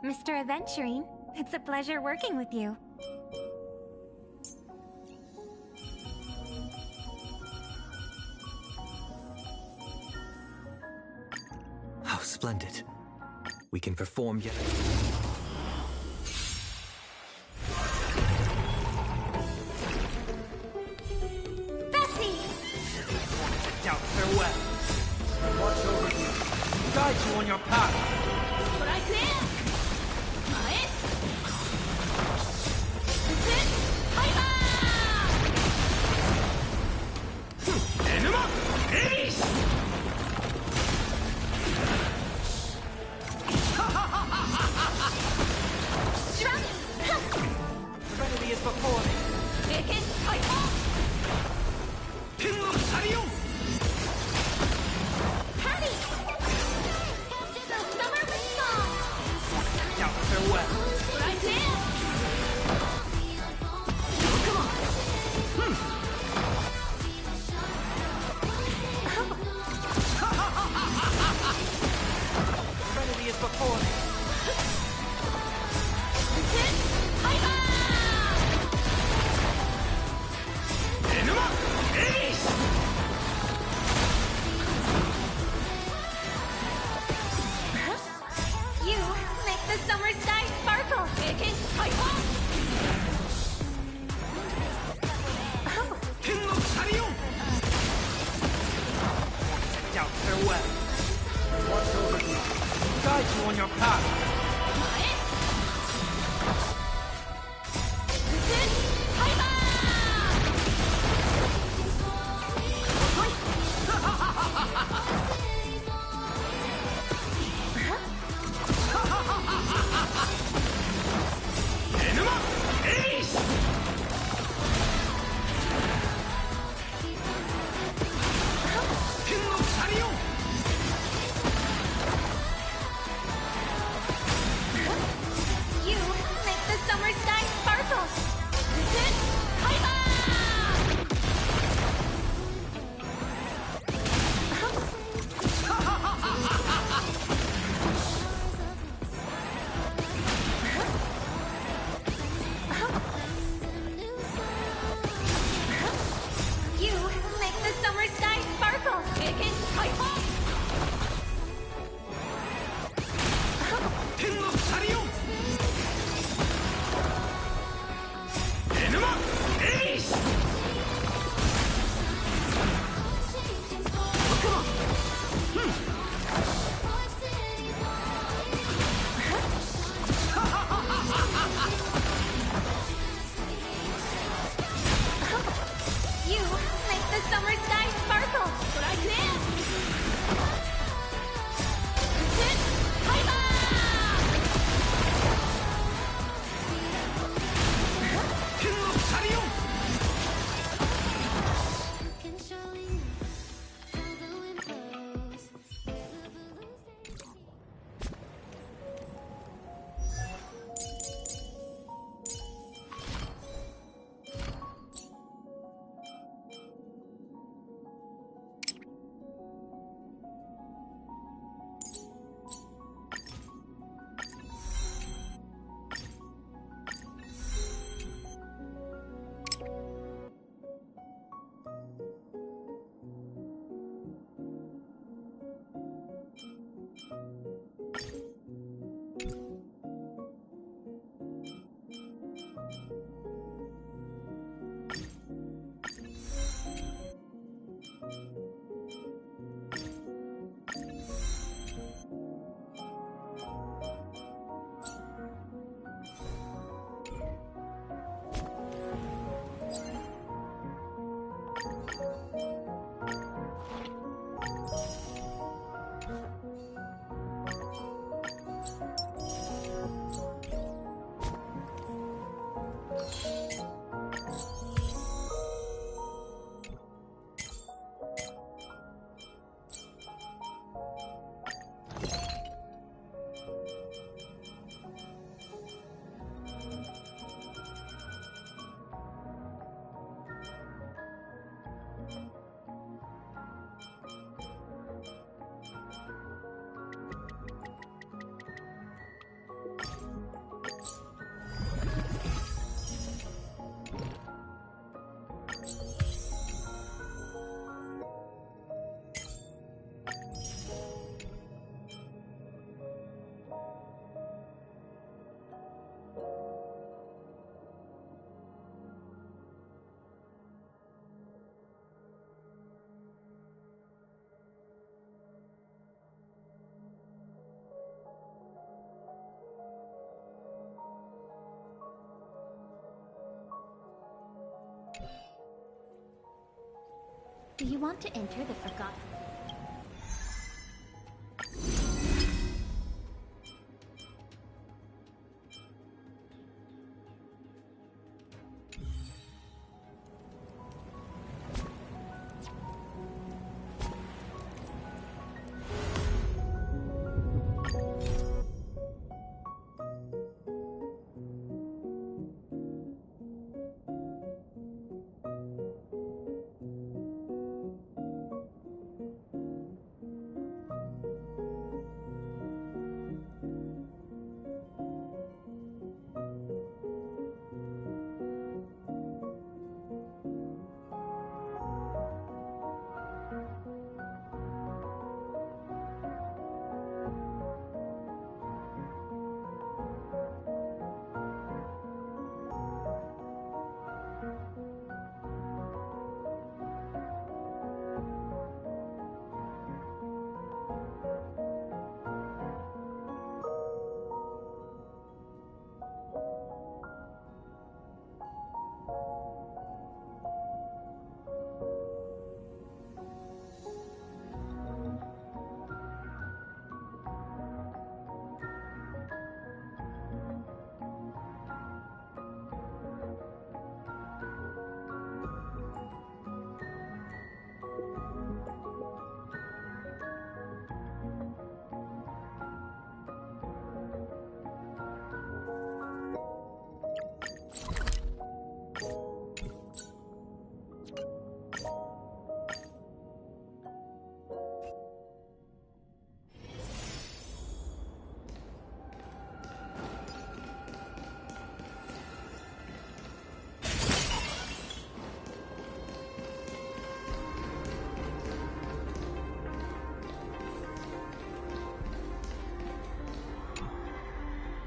Mr. Adventuring, it's a pleasure working with you. How splendid. We can perform yet Bessie! Out farewell. Watch over you. Guide you on your path. But I can! Serenity is before me. Patty! The summer response! Out farewell. But I can! Come on! Serenity is before me. You make the summer sky sparkle! Out farewell. Watch over you. Guide you on your path. Do you want to enter the forgotten?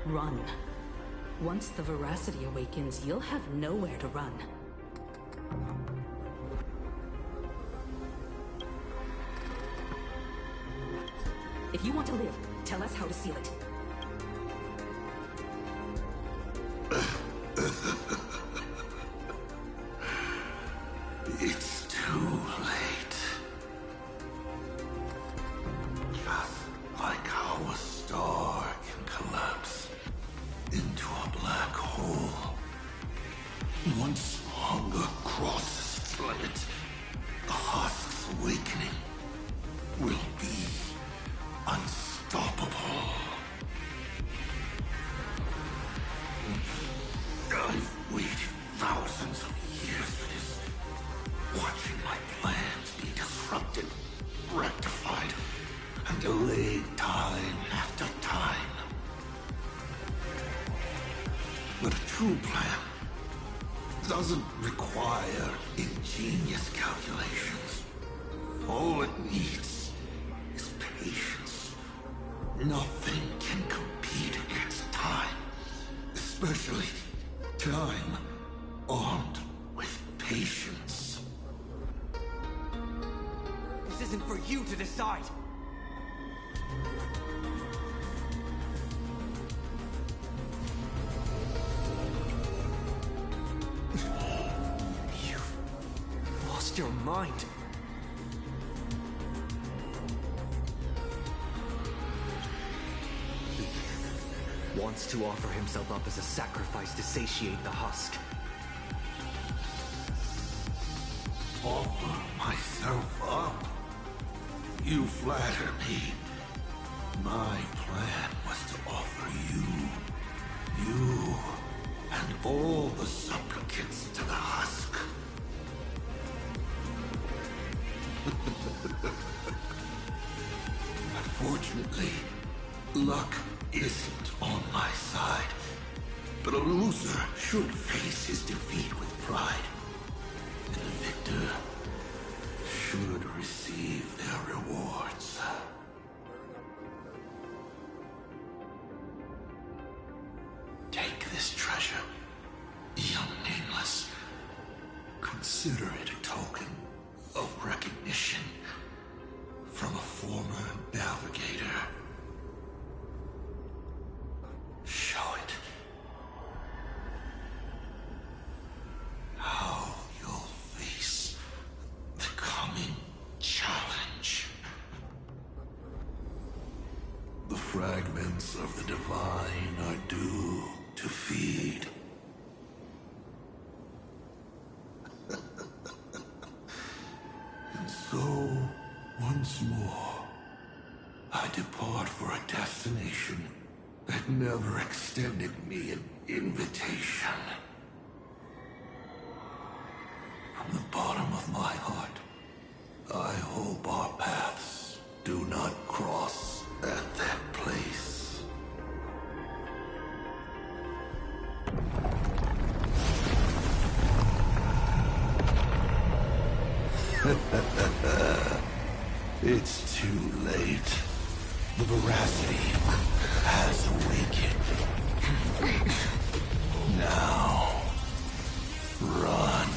Run. Once the veracity awakens, you'll have nowhere to run. If you want to live, tell us how to seal it. It's too late. Just like how a star can collapse into a black hole. Once hunger crosses its limit, the husk's awakening will be unstoppable. I've waited thousands of years for this, watching my plans be disrupted, rectified, and delayed time after time. But a true plan doesn't require ingenious calculations. All it needs is patience. Nothing can compete against time, especially time armed with patience. This isn't for you to decide. You've lost your mind. He wants to offer himself up as a sacrifice to satiate the husk. Offer myself up? You flatter me. My plan was to offer you, and all the supplicants to the husk. Unfortunately, luck isn't on my side, but a loser should face his defeat with pride. mission from a former navigator. Show it. How you'll face the coming challenge. The fragments of the divine are due to feed. And so, once more, I depart for a destination that never extended me an invitation. From the bottom of my heart, I hope our paths do not cross at that place. It's too late. The veracity has awakened. Now, run.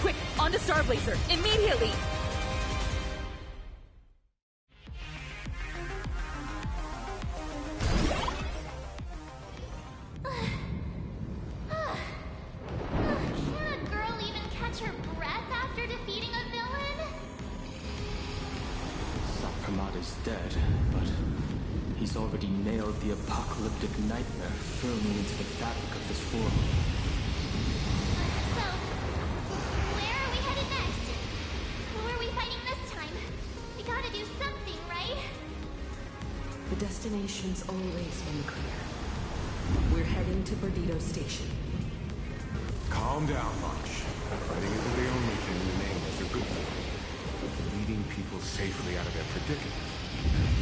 Quick, on to Star Blazer, immediately! Can a girl even catch her breath after defeating a villain? Sakamada's dead, but he's already nailed the apocalyptic nightmare firmly into the fabric of this world. So, where are we headed next? Who are we fighting this time? We gotta do something, right? The destination's always been clear. We're heading to Perdido Station. Calm down, March. Fighting isn't the only thing the nameless are good for. Leading people safely out of their predicament.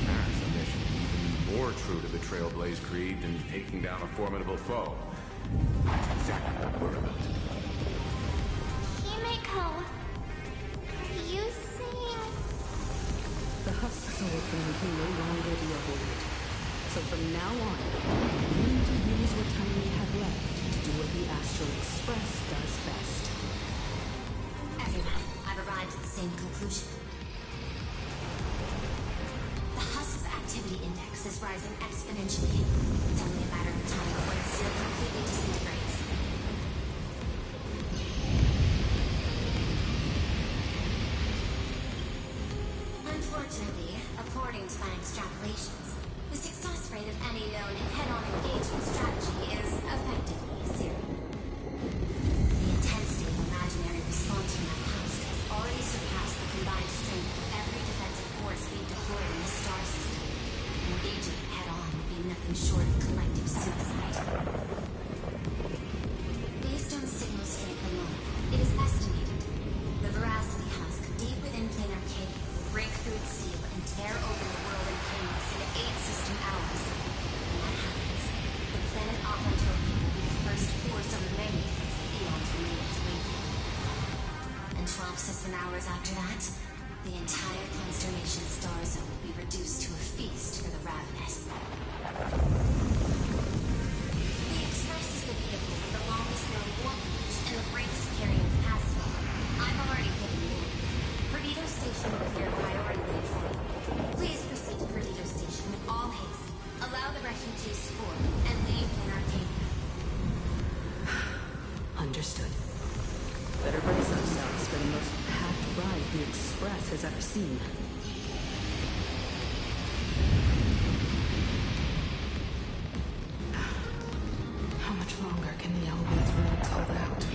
That's a mission even more true to the Trailblaze Creed than taking down a formidable foe. That's exactly what we're about. Himeko, are you saying... The husk soul thing can no longer be avoided. So from now on, we need to use what time we have left to do what the Astral Express does best. Everyone, I've arrived at the same conclusion. The husk's activity index is rising exponentially. It's only a matter of time before the seal completely disintegrates. Unfortunately, according to my extrapolations, the success rate of any known head-on engagement strategy is effectively zero. The intensity of imaginary response from my host has already surpassed the combined strength of every defensive force being deployed in the star system. Engaging it head-on would be nothing short of collective suicide. Based on signal strength alone, it is estimated the veracity husk deep within planar K will break through its seal and tear open the world in chaos in 8 system hours. When that happens, the planet Aqua Torpedo will be the first force on the menu once the eons remain its weight. And 12 system hours after that, the entire constellation star zone will be reduced to a feast for the ravenous. The Express is the vehicle with the longest known warp reach and the greatest carrying capacity. I've already given you order. Perdido Station will clear priority lane for you. Please proceed to Perdido Station with all haste. Allow the refugees to board and leave in Arcadia. Understood. Better brace ourselves for the most packed ride the Express has ever seen. How much longer can the Elwood's roads hold out?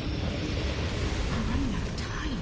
We're running out of time.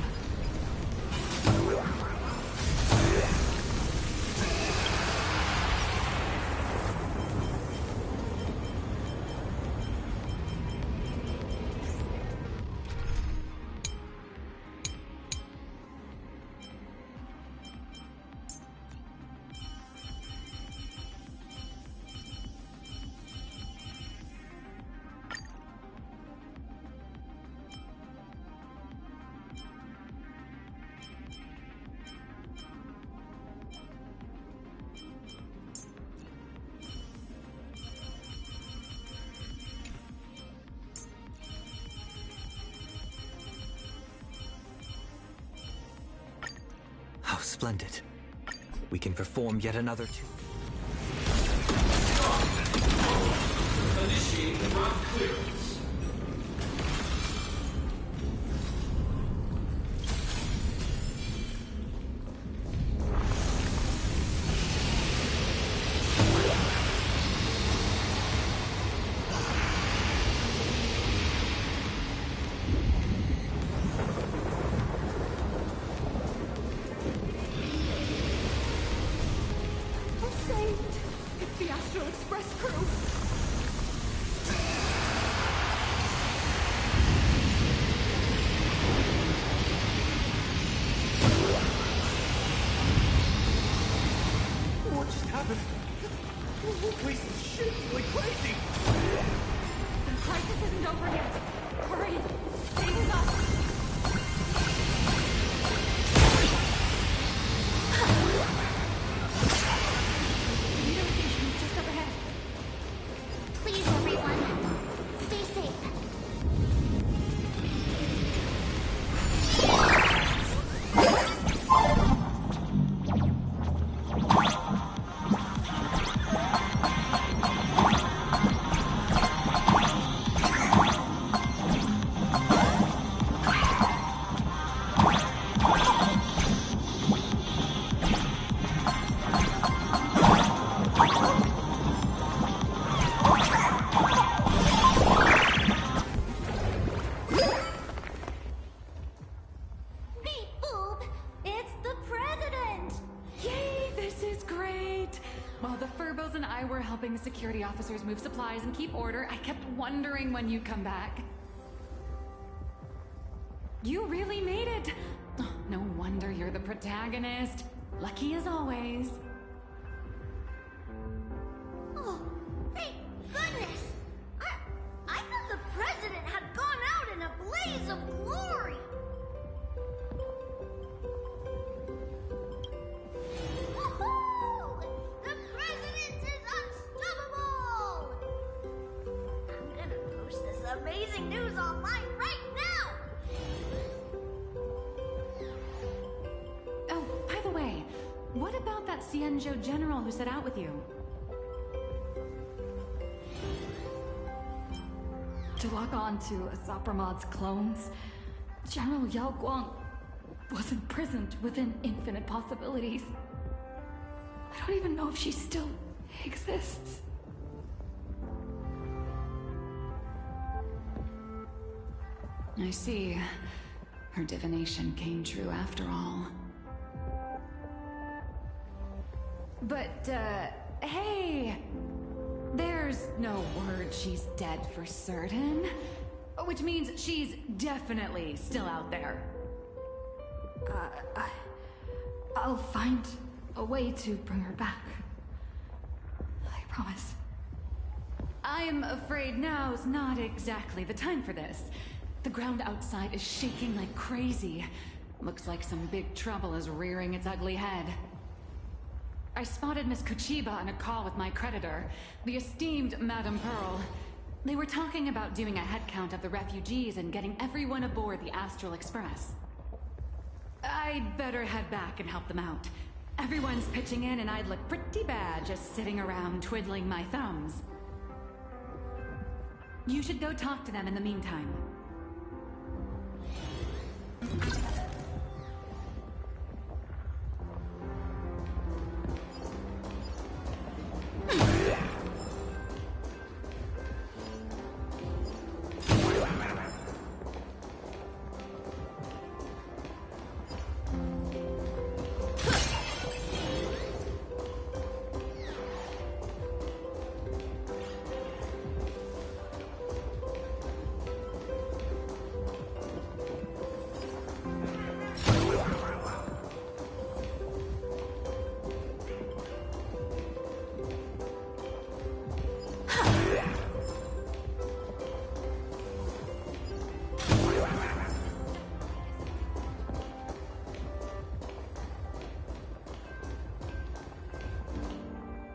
How splendid. We can perform yet another tune. Initiate route clearance. Security officers move supplies and keep order. I kept wondering when you'd come back. You really made it! Oh, no wonder you're the protagonist. Lucky as always. Oh, thank goodness! I thought the president had gone out in a blaze of glory! Amazing news online right now! Oh, by the way, what about that Cienjo general who set out with you? To lock on to Asapramad's clones, General Yao Guang was imprisoned within infinite possibilities. I don't even know if she still exists. I see. Her divination came true after all. But, hey! There's no word she's dead for certain. Which means she's definitely still out there. I'll find a way to bring her back. I promise. I'm afraid now's not exactly the time for this. The ground outside is shaking like crazy. Looks like some big trouble is rearing its ugly head. I spotted Miss Kuchiba on a call with my creditor, the esteemed Madame Pearl. They were talking about doing a head count of the refugees and getting everyone aboard the Astral Express. I'd better head back and help them out. Everyone's pitching in and I'd look pretty bad just sitting around twiddling my thumbs. You should go talk to them in the meantime.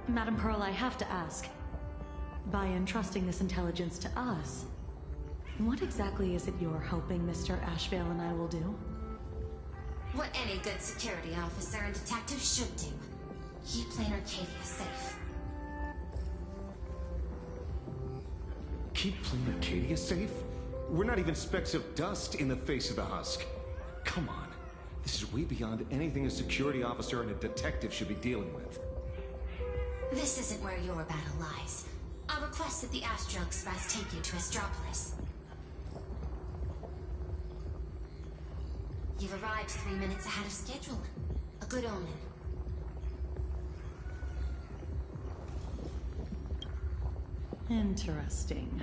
Madam Pearl, I have to ask. By entrusting this intelligence to us, what exactly is it you're hoping Mr. Ashvale and I will do? What any good security officer and detective should do. Keep Plain Arcadia safe. Keep Plain Arcadia safe? We're not even specks of dust in the face of the husk. Come on. This is way beyond anything a security officer and a detective should be dealing with. This isn't where your battle lies. I'll request that the Astral Express take you to Astropolis. You've arrived 3 minutes ahead of schedule. A good omen. Interesting.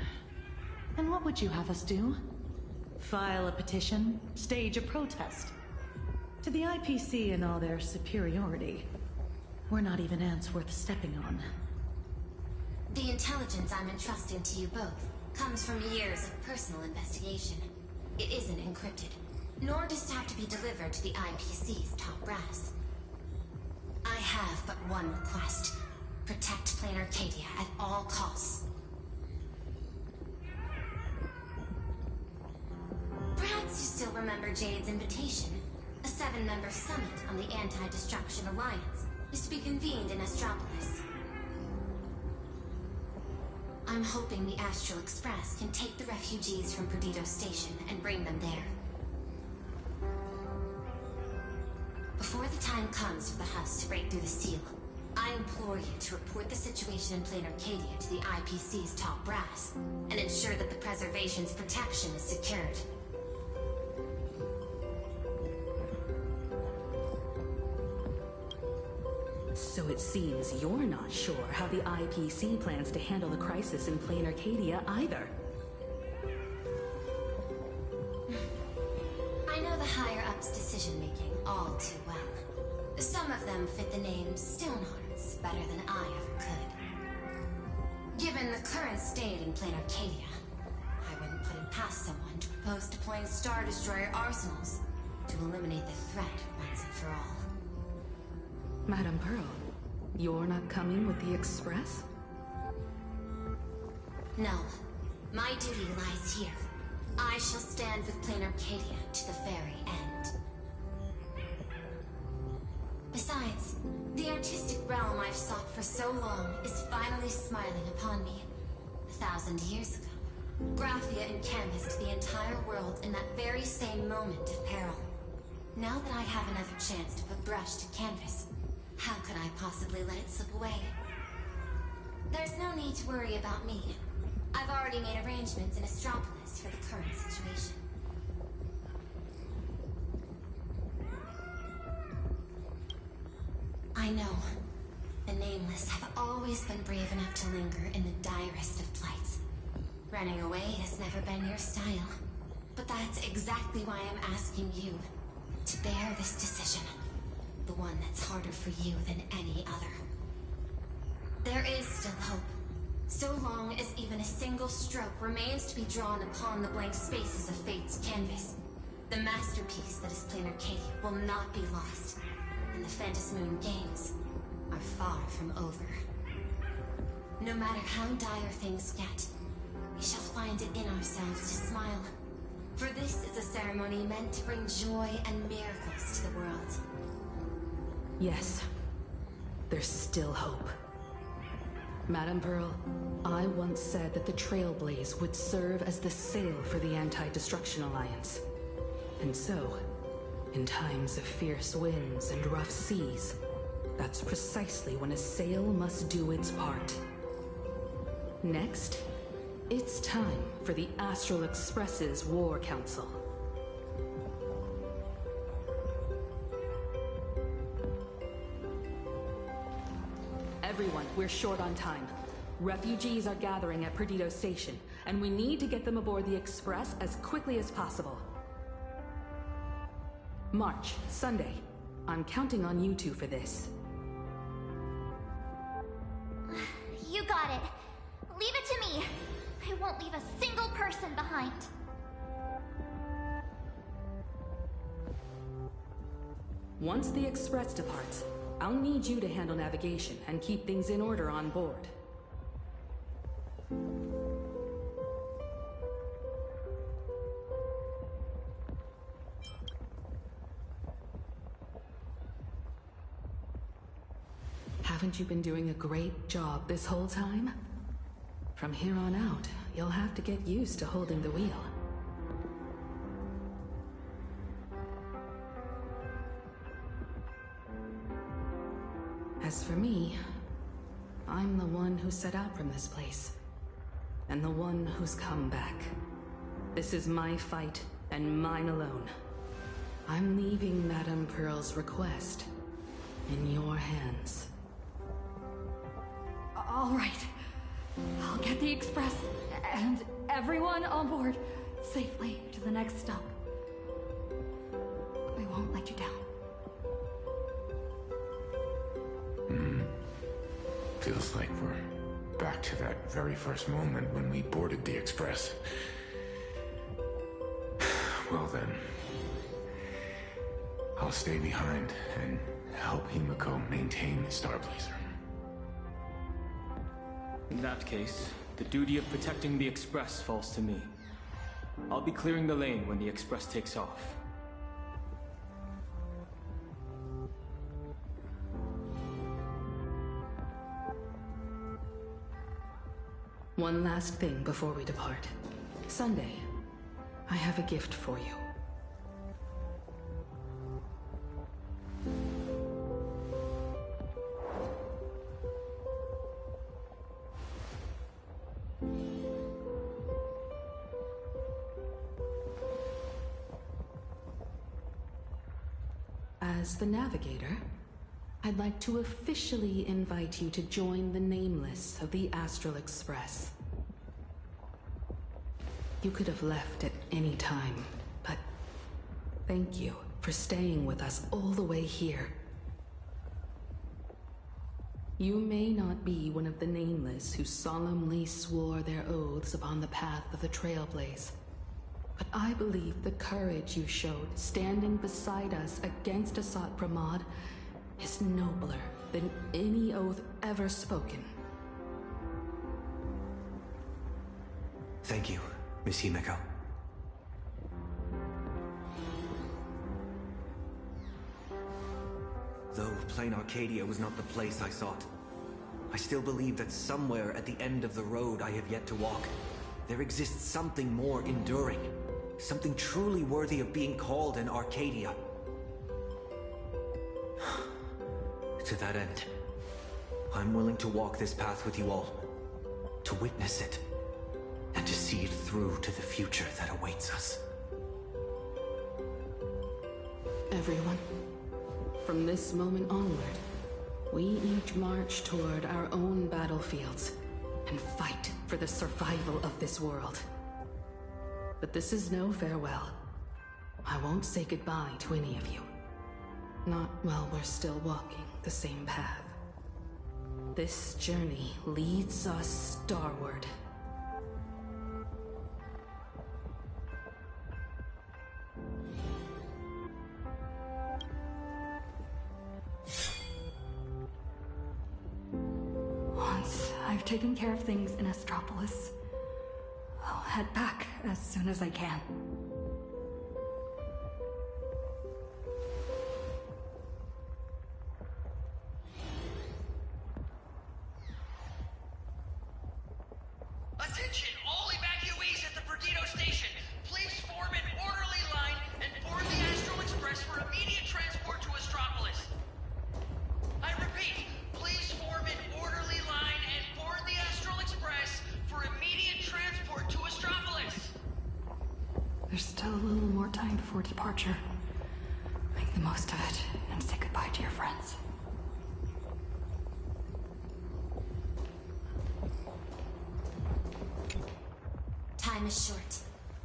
And what would you have us do? File a petition? Stage a protest? To the IPC and all their superiority, we're not even ants worth stepping on. The intelligence I'm entrusting to you both comes from years of personal investigation. It isn't encrypted, nor does it have to be delivered to the IPC's top brass. I have but one request. Protect Plain Arcadia at all costs. Perhaps you still remember Jade's invitation. A 7-member summit on the Anti-Destruction Alliance is to be convened in Astropolis. I'm hoping the Astral Express can take the refugees from Perdido Station and bring them there. Before the time comes for the Husk to break through the seal, I implore you to report the situation in Plain Arcadia to the IPC's top brass and ensure that the preservation's protection is secured. So it seems you're not sure how the IPC plans to handle the crisis in Plain Arcadia either. I know the higher-ups' decision-making all too well. Some of them fit the name Stonehearts better than I ever could. Given the current state in Plain Arcadia, I wouldn't put it past someone to propose deploying Star Destroyer arsenals to eliminate the threat once and for all. Madam Pearl, you're not coming with the Express? No. My duty lies here. I shall stand with Plain Arcadia to the very end. Besides, the artistic realm I've sought for so long is finally smiling upon me. 1,000 years ago, Graphia encanvassed the entire world in that very same moment of peril. Now that I have another chance to put brush to canvas, how could I possibly let it slip away? There's no need to worry about me. I've already made arrangements in Astropolis for the current situation. I know. The Nameless have always been brave enough to linger in the direst of plights. Running away has never been your style. But that's exactly why I'm asking you to bear this decision. The one that's harder for you than any other. There is still hope. So long as even a single stroke remains to be drawn upon the blank spaces of fate's canvas, the masterpiece that is Plain Arcadia will not be lost, and the Phantasmoon Games are far from over. No matter how dire things get, we shall find it in ourselves to smile. For this is a ceremony meant to bring joy and miracles to the world. Yes, there's still hope. Madam Pearl, I once said that the Trailblaze would serve as the sail for the Anti-Destruction Alliance. And so, in times of fierce winds and rough seas, that's precisely when a sail must do its part. Next, it's time for the Astral Express's War Council. Everyone, we're short on time. Refugees are gathering at Perdido Station, and we need to get them aboard the Express as quickly as possible. March, Sunday. I'm counting on you two for this. You got it. Leave it to me. I won't leave a single person behind. Once the Express departs, I'll need you to handle navigation and keep things in order on board. Haven't you been doing a great job this whole time? From here on out, you'll have to get used to holding the wheel. As for me, I'm the one who set out from this place, and the one who's come back. This is my fight, and mine alone. I'm leaving Madame Pearl's request in your hands. All right. I'll get the express and everyone on board safely to the next stop. We won't let you down. Feels like we're back to that very first moment when we boarded the express. Well then, I'll stay behind and help Himiko maintain the Star Blazer. In that case, the duty of protecting the Express falls to me. I'll be clearing the lane when the Express takes off. One last thing before we depart. Sunday, I have a gift for you. As the navigator, I'd like to officially invite you to join the Nameless of the Astral Express. You could have left at any time, but thank you for staying with us all the way here. You may not be one of the Nameless who solemnly swore their oaths upon the path of the Trailblaze, but I believe the courage you showed standing beside us against Asat Pramod is nobler than any oath ever spoken. Thank you, Miss Himiko. Though plain Arcadia was not the place I sought, I still believe that somewhere at the end of the road I have yet to walk, there exists something more enduring, something truly worthy of being called an Arcadia. To that end, I'm willing to walk this path with you all, to witness it, and to see it through to the future that awaits us. Everyone, from this moment onward, we each march toward our own battlefields and fight for the survival of this world. But this is no farewell. I won't say goodbye to any of you. Not while we're still walking the same path. This journey leads us starward. Once I've taken care of things in Astropolis, I'll head back as soon as I can. Attention, all evacuees at the Perdido station. Please form an orderly line and board the Astral Express for immediate transport to Astropolis. I repeat, please form an orderly line and board the Astral Express for immediate transport to Astropolis. There's still a little more time before departure. Make the most of it and say goodbye to your friends. Time is short.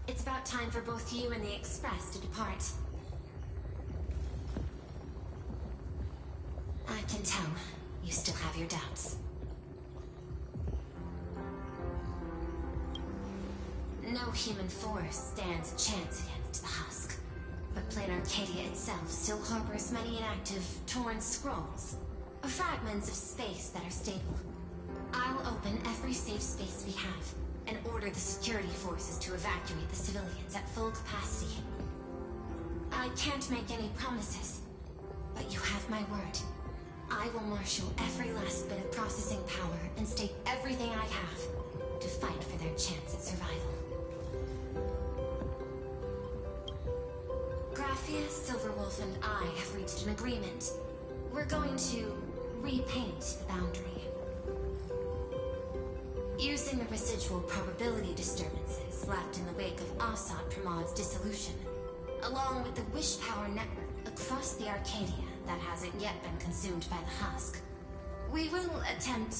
It's about time for both you and the Express to depart. I can tell you still have your doubts. No human force stands a chance against the husk, but plain Arcadia itself still harbors many inactive, torn scrolls, or fragments of space that are stable. I'll open every safe space we have, and order the security forces to evacuate the civilians at full capacity. I can't make any promises, but you have my word. I I will marshal every last bit of processing power and stake everything I have to fight for their chance at survival. Graphia, Silverwolf, and I have reached an agreement. We're going to repaint the boundary. Using the residual probability disturbances left in the wake of Assad Pramod's dissolution, along with the wish power network across the Arcadia that hasn't yet been consumed by the husk, we will attempt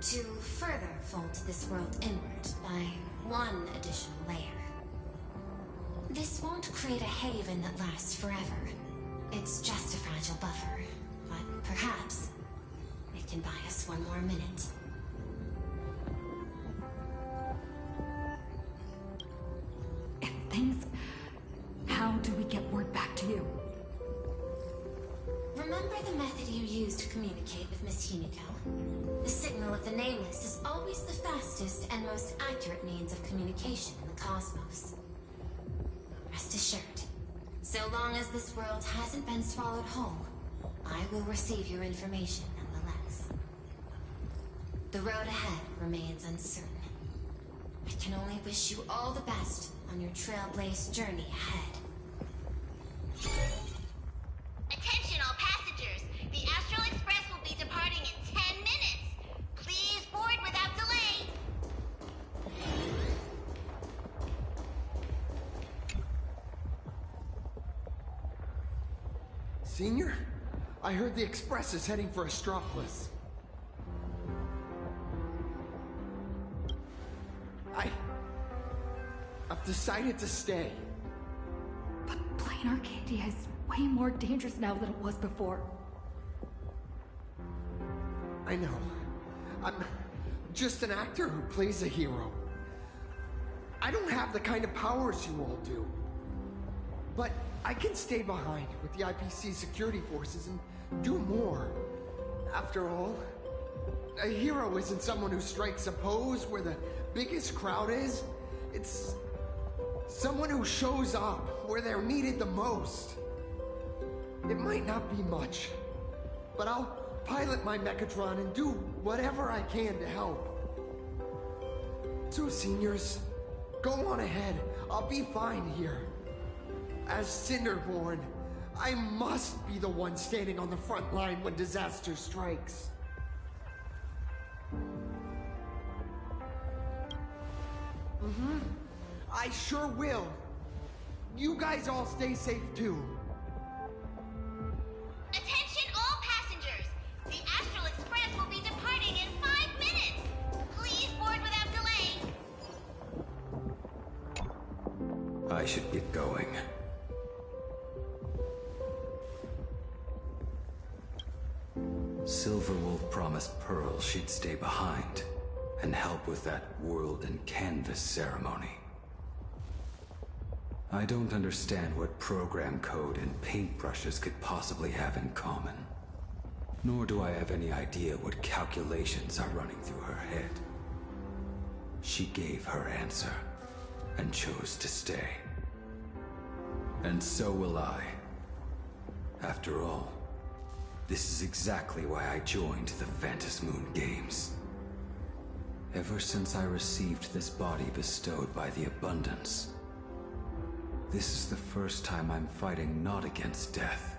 to further fold this world inward by one additional layer. This won't create a haven that lasts forever. It's just a fragile buffer, but perhaps it can buy us one more minute. If things... How do we get word back to you? Remember the method you used to communicate with Miss Himiko? The signal of the Nameless is always the fastest and most accurate means of communication in the cosmos. Rest assured, so long as this world hasn't been swallowed whole, I will receive your information nonetheless. The road ahead remains uncertain. I can only wish you all the best on your trailblaze journey ahead. Attention all passengers! The Astral Express will be departing in 10 minutes! Please board without delay! Senior? I heard the Express is heading for Astropolis. I've decided to stay. But Plain Arcadia is way more dangerous now than it was before. I know. I'm just an actor who plays a hero. I don't have the kind of powers you all do. But I can stay behind with the IPC security forces and do more. After all, a hero isn't someone who strikes a pose where the biggest crowd is. It's someone who shows up where they're needed the most. It might not be much, but I'll pilot my Mechatron and do whatever I can to help. So seniors, go on ahead. I'll be fine here. As Cinderborn, I must be the one standing on the front line when disaster strikes. I sure will. You guys all stay safe too. Attention all passengers! The Astral Express will be departing in 5 minutes! Please board without delay! I should get going. Silverwolf promised Pearl she'd stay behind and help with that world and canvas ceremony. I don't understand what program code and paintbrushes could possibly have in common. Nor do I have any idea what calculations are running through her head. She gave her answer and chose to stay. And so will I. After all, this is exactly why I joined the Phantasmoon Games. Ever since I received this body bestowed by the Abundance, this is the first time I'm fighting not against death,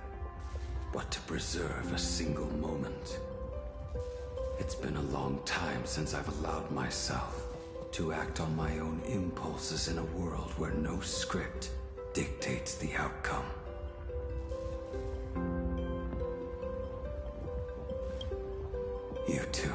but to preserve a single moment. It's been a long time since I've allowed myself to act on my own impulses in a world where no script dictates the outcome. You too.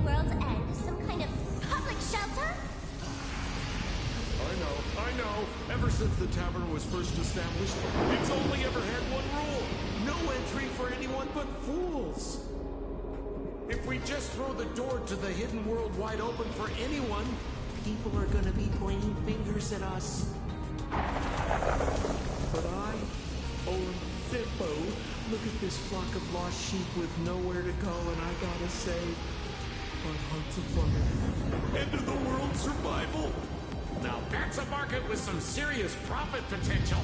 world's end some kind of public shelter? I know. Ever since the tavern was first established, it's only ever had one rule. No entry for anyone but fools. If we just throw the door to the hidden world wide open for anyone, people are gonna be pointing fingers at us. But Zippo, look at this flock of lost sheep with nowhere to go, and I gotta say, my heart's aflutter. End of the world survival. Now that's a market with some serious profit potential.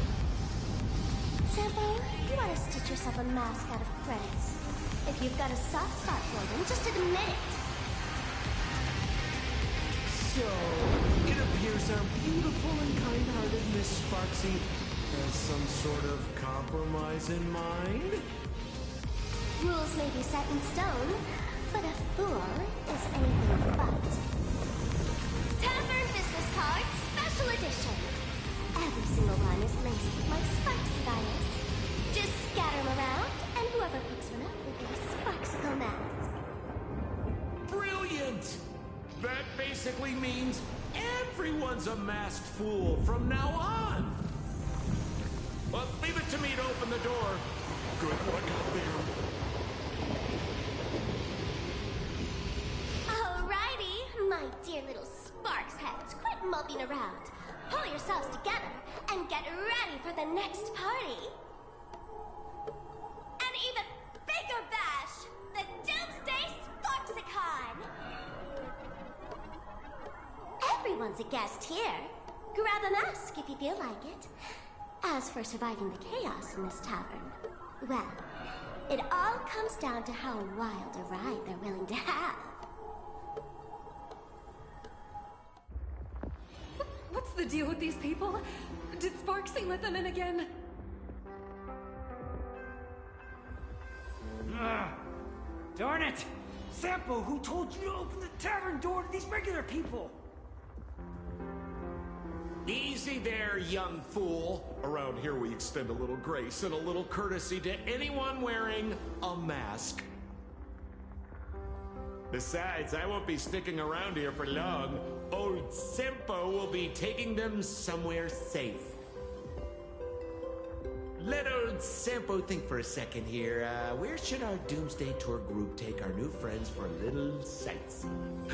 Sampo, you ought to stitch yourself a mask out of credits. If you've got a soft spot for them, just admit it. So, it appears our beautiful and kind-hearted Miss Sparksy has some sort of compromise in mind? Rules may be set in stone, but a fool is anything but. Tavern business cards, special edition. Every single one is laced with my Sparks stylus. Just scatter them around, and whoever picks one up will get a Sparksicle mask. Brilliant! That basically means everyone's a masked fool from now on. Well, leave it to me to open the door. Good luck out there. Alrighty, my dear little Sparks heads, quit moping around. Pull yourselves together and get ready for the next party. An even bigger bash, the Doomsday Sparksicon! Everyone's a guest here. Grab a mask if you feel like it. As for surviving the chaos in this tavern, well, it all comes down to how wild a ride they're willing to have. What's the deal with these people? Did Sparksy let them in again? Darn it! Sampo, who told you to open the tavern door to these regular people? Easy there, young fool. Around here we extend a little grace and a little courtesy to anyone wearing a mask. Besides, I won't be sticking around here for long. Old Simpo will be taking them somewhere safe. Let old Simpo think for a second here. Where should our Doomsday Tour group take our new friends for a little sightseeing?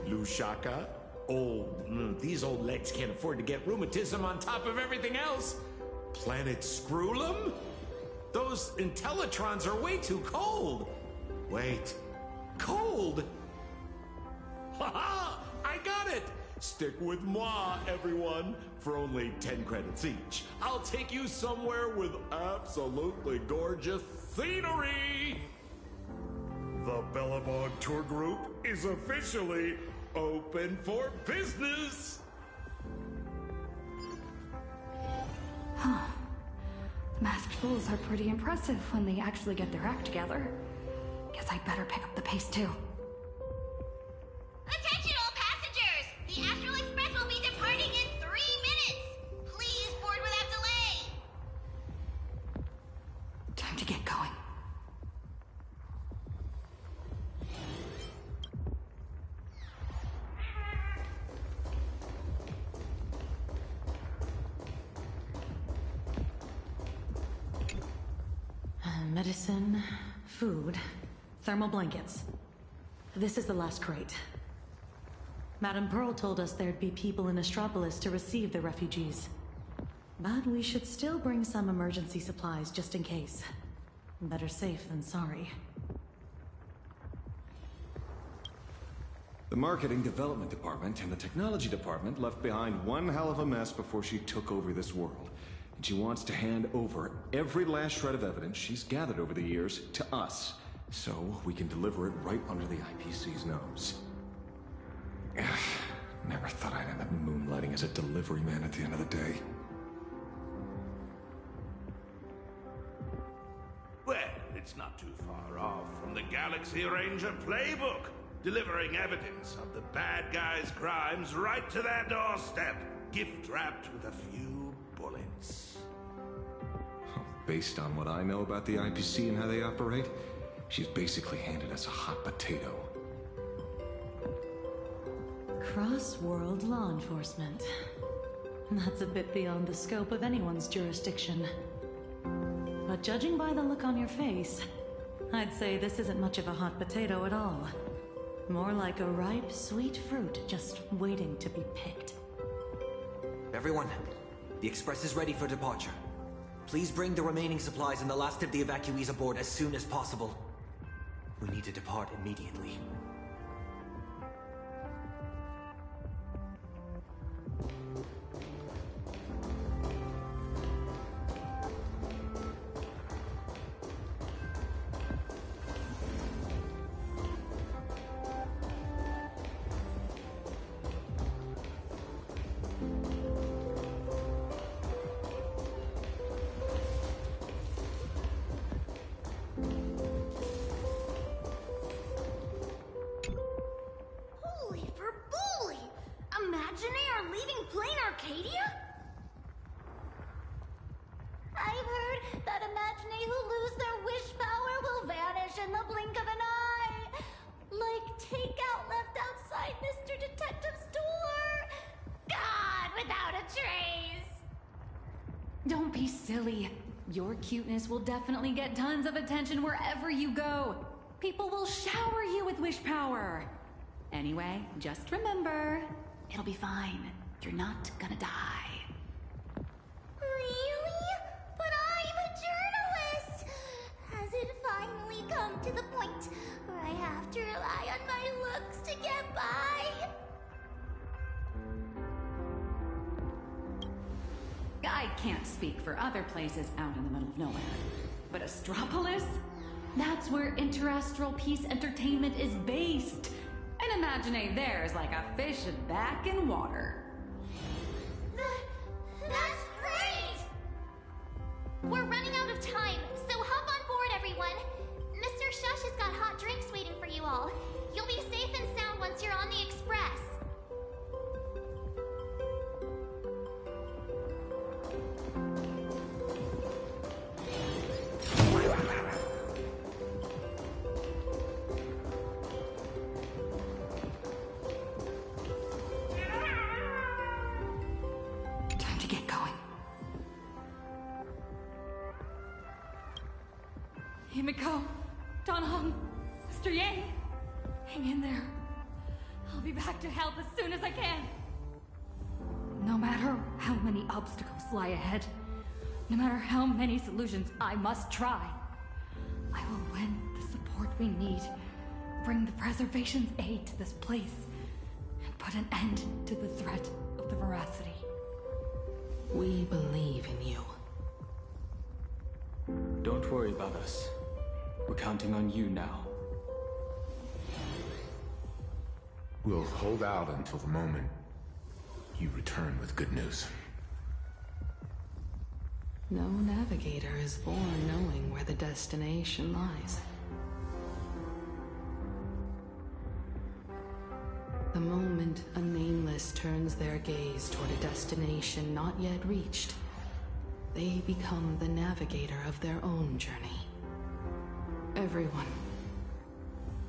Lushaka? These old legs can't afford to get rheumatism on top of everything else. Planet Screwlum? Those Intellitrons are way too cold. Wait, cold? Haha, I got it. Stick with moi, everyone. For only 10 credits each, I'll take you somewhere with absolutely gorgeous scenery. The Bellabog Tour Group is officially open for business! Huh. Masked fools are pretty impressive when they actually get their act together. Guess I better pick up the pace too. Attention all passengers! The Astral Express will be departing in 3 minutes! Please board without delay! Time to get going. Medicine, food, thermal blankets. This is the last crate. Madame Pearl told us there'd be people in Astropolis to receive the refugees. But we should still bring some emergency supplies just in case. Better safe than sorry. The Marketing Development Department and the Technology Department left behind one hell of a mess before she took over this world. And she wants to hand over every last shred of evidence she's gathered over the years to us, so we can deliver it right under the IPC's nose. Never thought I'd end up moonlighting as a delivery man at the end of the day. Well, it's not too far off from the Galaxy Ranger playbook, delivering evidence of the bad guys' crimes right to their doorstep, gift-wrapped with a few bullets. Based on what I know about the IPC and how they operate, she's basically handed us a hot potato. Cross-world law enforcement. That's a bit beyond the scope of anyone's jurisdiction. But judging by the look on your face, I'd say this isn't much of a hot potato at all. More like a ripe, sweet fruit just waiting to be picked. Everyone, the express is ready for departure. Please bring the remaining supplies and the last of the evacuees aboard as soon as possible. We need to depart immediately. Holy for bully! Imaginae are leaving plain Arcadia? I've heard that Imaginae who lose their wish power will vanish in the blink of an eye. Like takeout left outside Mr. Detective's door. God, without a trace. Don't be silly. Your cuteness will definitely get tons of attention wherever you go. People will shower you with wish power. Anyway, just remember, it'll be fine. You're not gonna die. Really? But I'm a journalist! Has it finally come to the point where I have to rely on my looks to get by? I can't speak for other places out in the middle of nowhere. But Astropolis? That's where Interastral Peace Entertainment is based. And Imaginae there is like a fish back in water. That's great! We're running out of time, so hop on board, everyone. Mr. Shush has got hot drinks waiting for you all. You'll be safe and sound once you're on the express. Time to get going. Himiko, Donhong, Mr. Yang, hang in there. I'll be back to help as soon as I can. No matter how many obstacles lie ahead, no matter how many solutions I must try, I will win the support we need, bring the preservation's aid to this place, and put an end to the threat of the veracity. We believe in you. Don't worry about us. We're counting on you now. We'll hold out until the moment you return with good news. No navigator is born knowing where the destination lies. The moment a nameless turns their gaze toward a destination not yet reached, they become the navigator of their own journey. Everyone,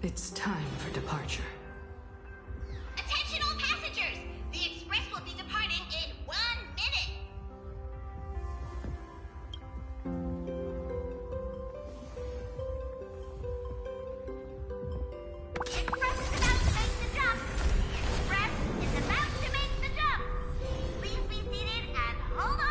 it's time for departure. Attention all passengers! The express will be departing in 1 minute! Express is about to make the jump! Express is about to make the jump! Please be seated and hold on!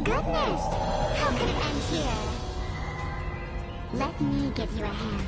Goodness! How could it end here? Let me give you a hand.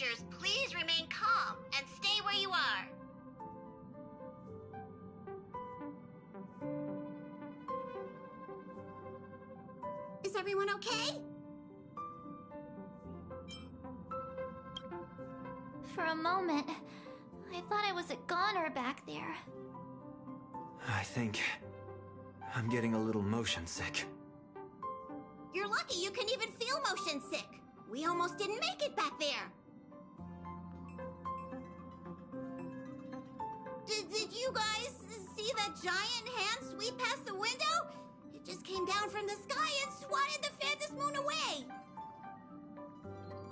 passengers please remain calm and stay where you are? Is everyone okay? For a moment, I thought I was a goner back there. I think I'm getting a little motion sick. You're lucky you can even feel motion sick. We almost didn't make it back there. Did you guys see that giant hand sweep past the window? It just came down from the sky and swatted the Phantom Moon away.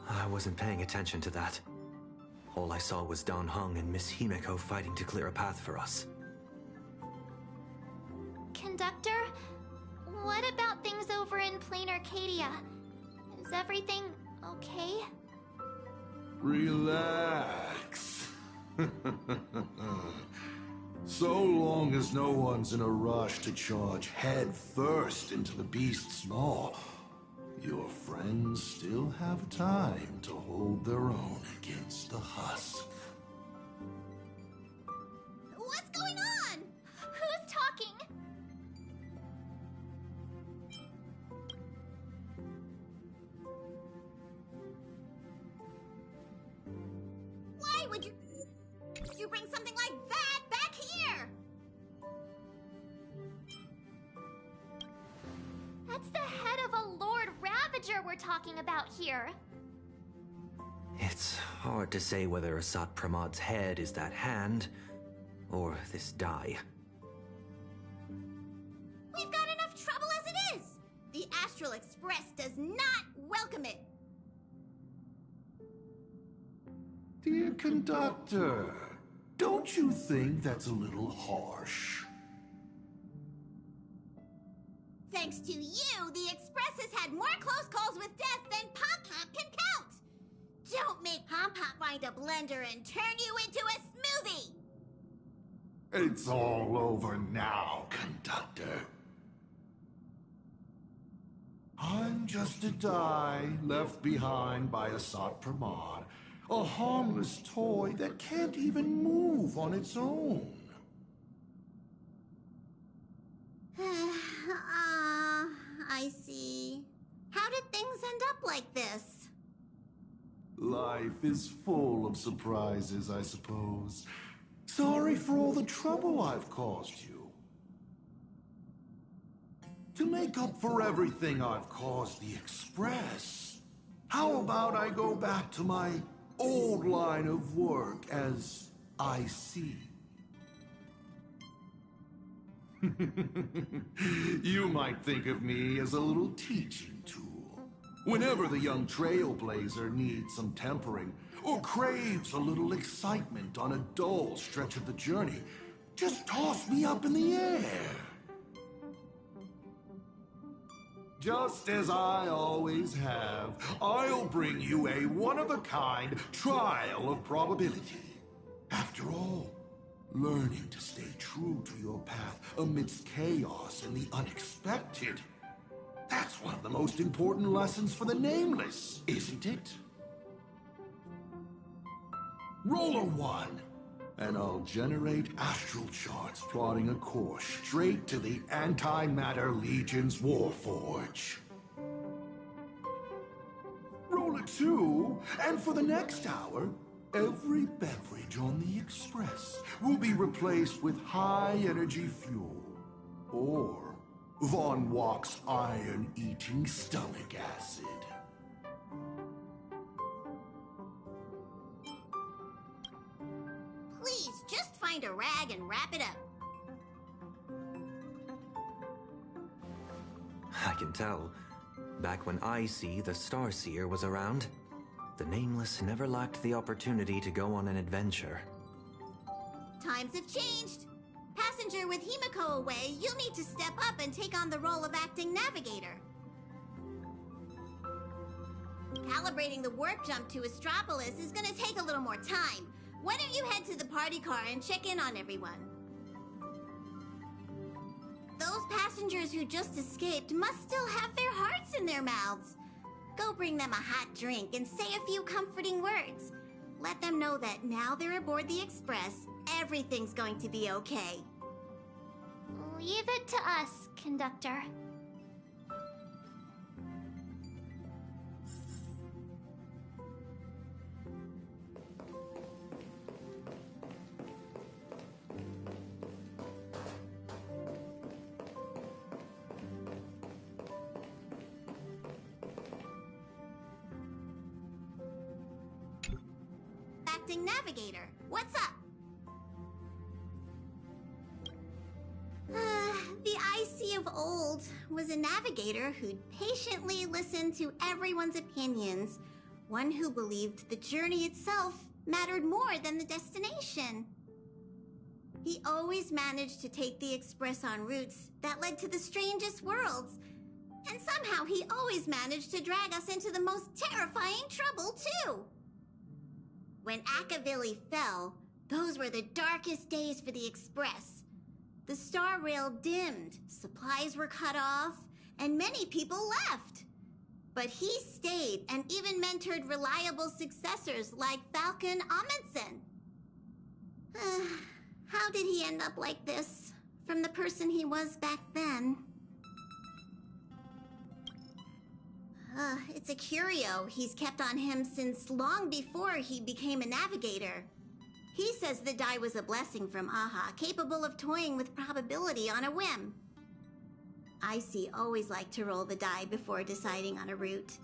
I wasn't paying attention to that. All I saw was Don Hung and Miss Himiko fighting to clear a path for us. Conductor, what about things over in Plain Arcadia? Is everything okay? Relax. So long as no one's in a rush to charge head first into the beast's maw, your friends still have time to hold their own against the husk. What's going on? Who's talking? Why would you bring something like that back here? That's the head of a Lord Ravager we're talking about here. It's hard to say whether Asat Pramad's head is that hand, or this die. We've got enough trouble as it is. The Astral Express does not welcome it. Dear conductor, don't you think that's a little harsh? Thanks to you, the Express has had more close calls with death than Pop Pop can count. Don't make Pop Pop find a blender and turn you into a smoothie. It's all over now, conductor. I'm just a die left behind by Asat Pramad, a harmless toy that can't even move on its own. I see. How did things end up like this? Life is full of surprises, I suppose. Sorry for all the trouble I've caused you. To make up for everything I've caused the Express, how about I go back to my old line of work as IC? You might think of me as a little teaching tool. Whenever the young trailblazer needs some tempering, or craves a little excitement on a dull stretch of the journey, just toss me up in the air. Just as I always have, I'll bring you a one-of-a-kind trial of probability. After all, learning to stay true to your path amidst chaos and the unexpected, that's one of the most important lessons for the Nameless, isn't it? Roll a 1, and I'll generate astral charts plotting a course straight to the Antimatter Legion's Warforge. Roll a 2, and for the next hour, every beverage on the Express will be replaced with high-energy fuel, or Von Walk's iron-eating stomach acid. Please, just find a rag and wrap it up. I can tell. Back when IC, the Starseer, was around, the Nameless never lacked the opportunity to go on an adventure. Times have changed. Passenger with Himiko away, you'll need to step up and take on the role of acting navigator. Calibrating the warp jump to Astropolis is gonna take a little more time. Why don't you head to the party car and check in on everyone? Those passengers who just escaped must still have their hearts in their mouths. Go bring them a hot drink and say a few comforting words. let them know that now they're aboard the Express, everything's going to be okay. Leave it to us, conductor. Acting navigator, what's up? The IC of old was a navigator who'd patiently listen to everyone's opinions, one who believed the journey itself mattered more than the destination. He always managed to take the Express on routes that led to the strangest worlds, and somehow he always managed to drag us into the most terrifying trouble, too. When Akavili fell, those were the darkest days for the Express. The star rail dimmed, supplies were cut off, and many people left. But he stayed and even mentored reliable successors like Falcon Amundsen. How did he end up like this, from the person he was back then? It's a curio he's kept on him since long before he became a navigator. He says the die was a blessing from Aha, capable of toying with probability on a whim. Icy always liked to roll the die before deciding on a route.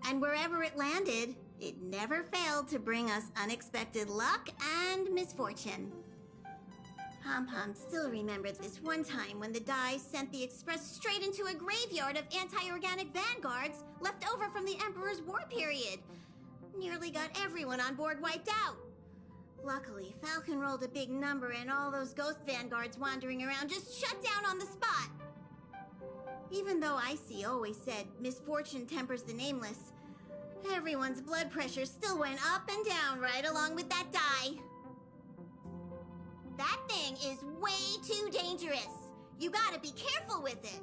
And wherever it landed, it never failed to bring us unexpected luck and misfortune. Pom-Pom still remembered this one time when the die sent the Express straight into a graveyard of anti-organic vanguards left over from the Emperor's war period. Nearly got everyone on board wiped out. Luckily, Falcon rolled a big number and all those ghost vanguards wandering around just shut down on the spot. Even though Icy always said misfortune tempers the nameless, everyone's blood pressure still went up and down right along with that die. That thing is way too dangerous. You gotta be careful with it.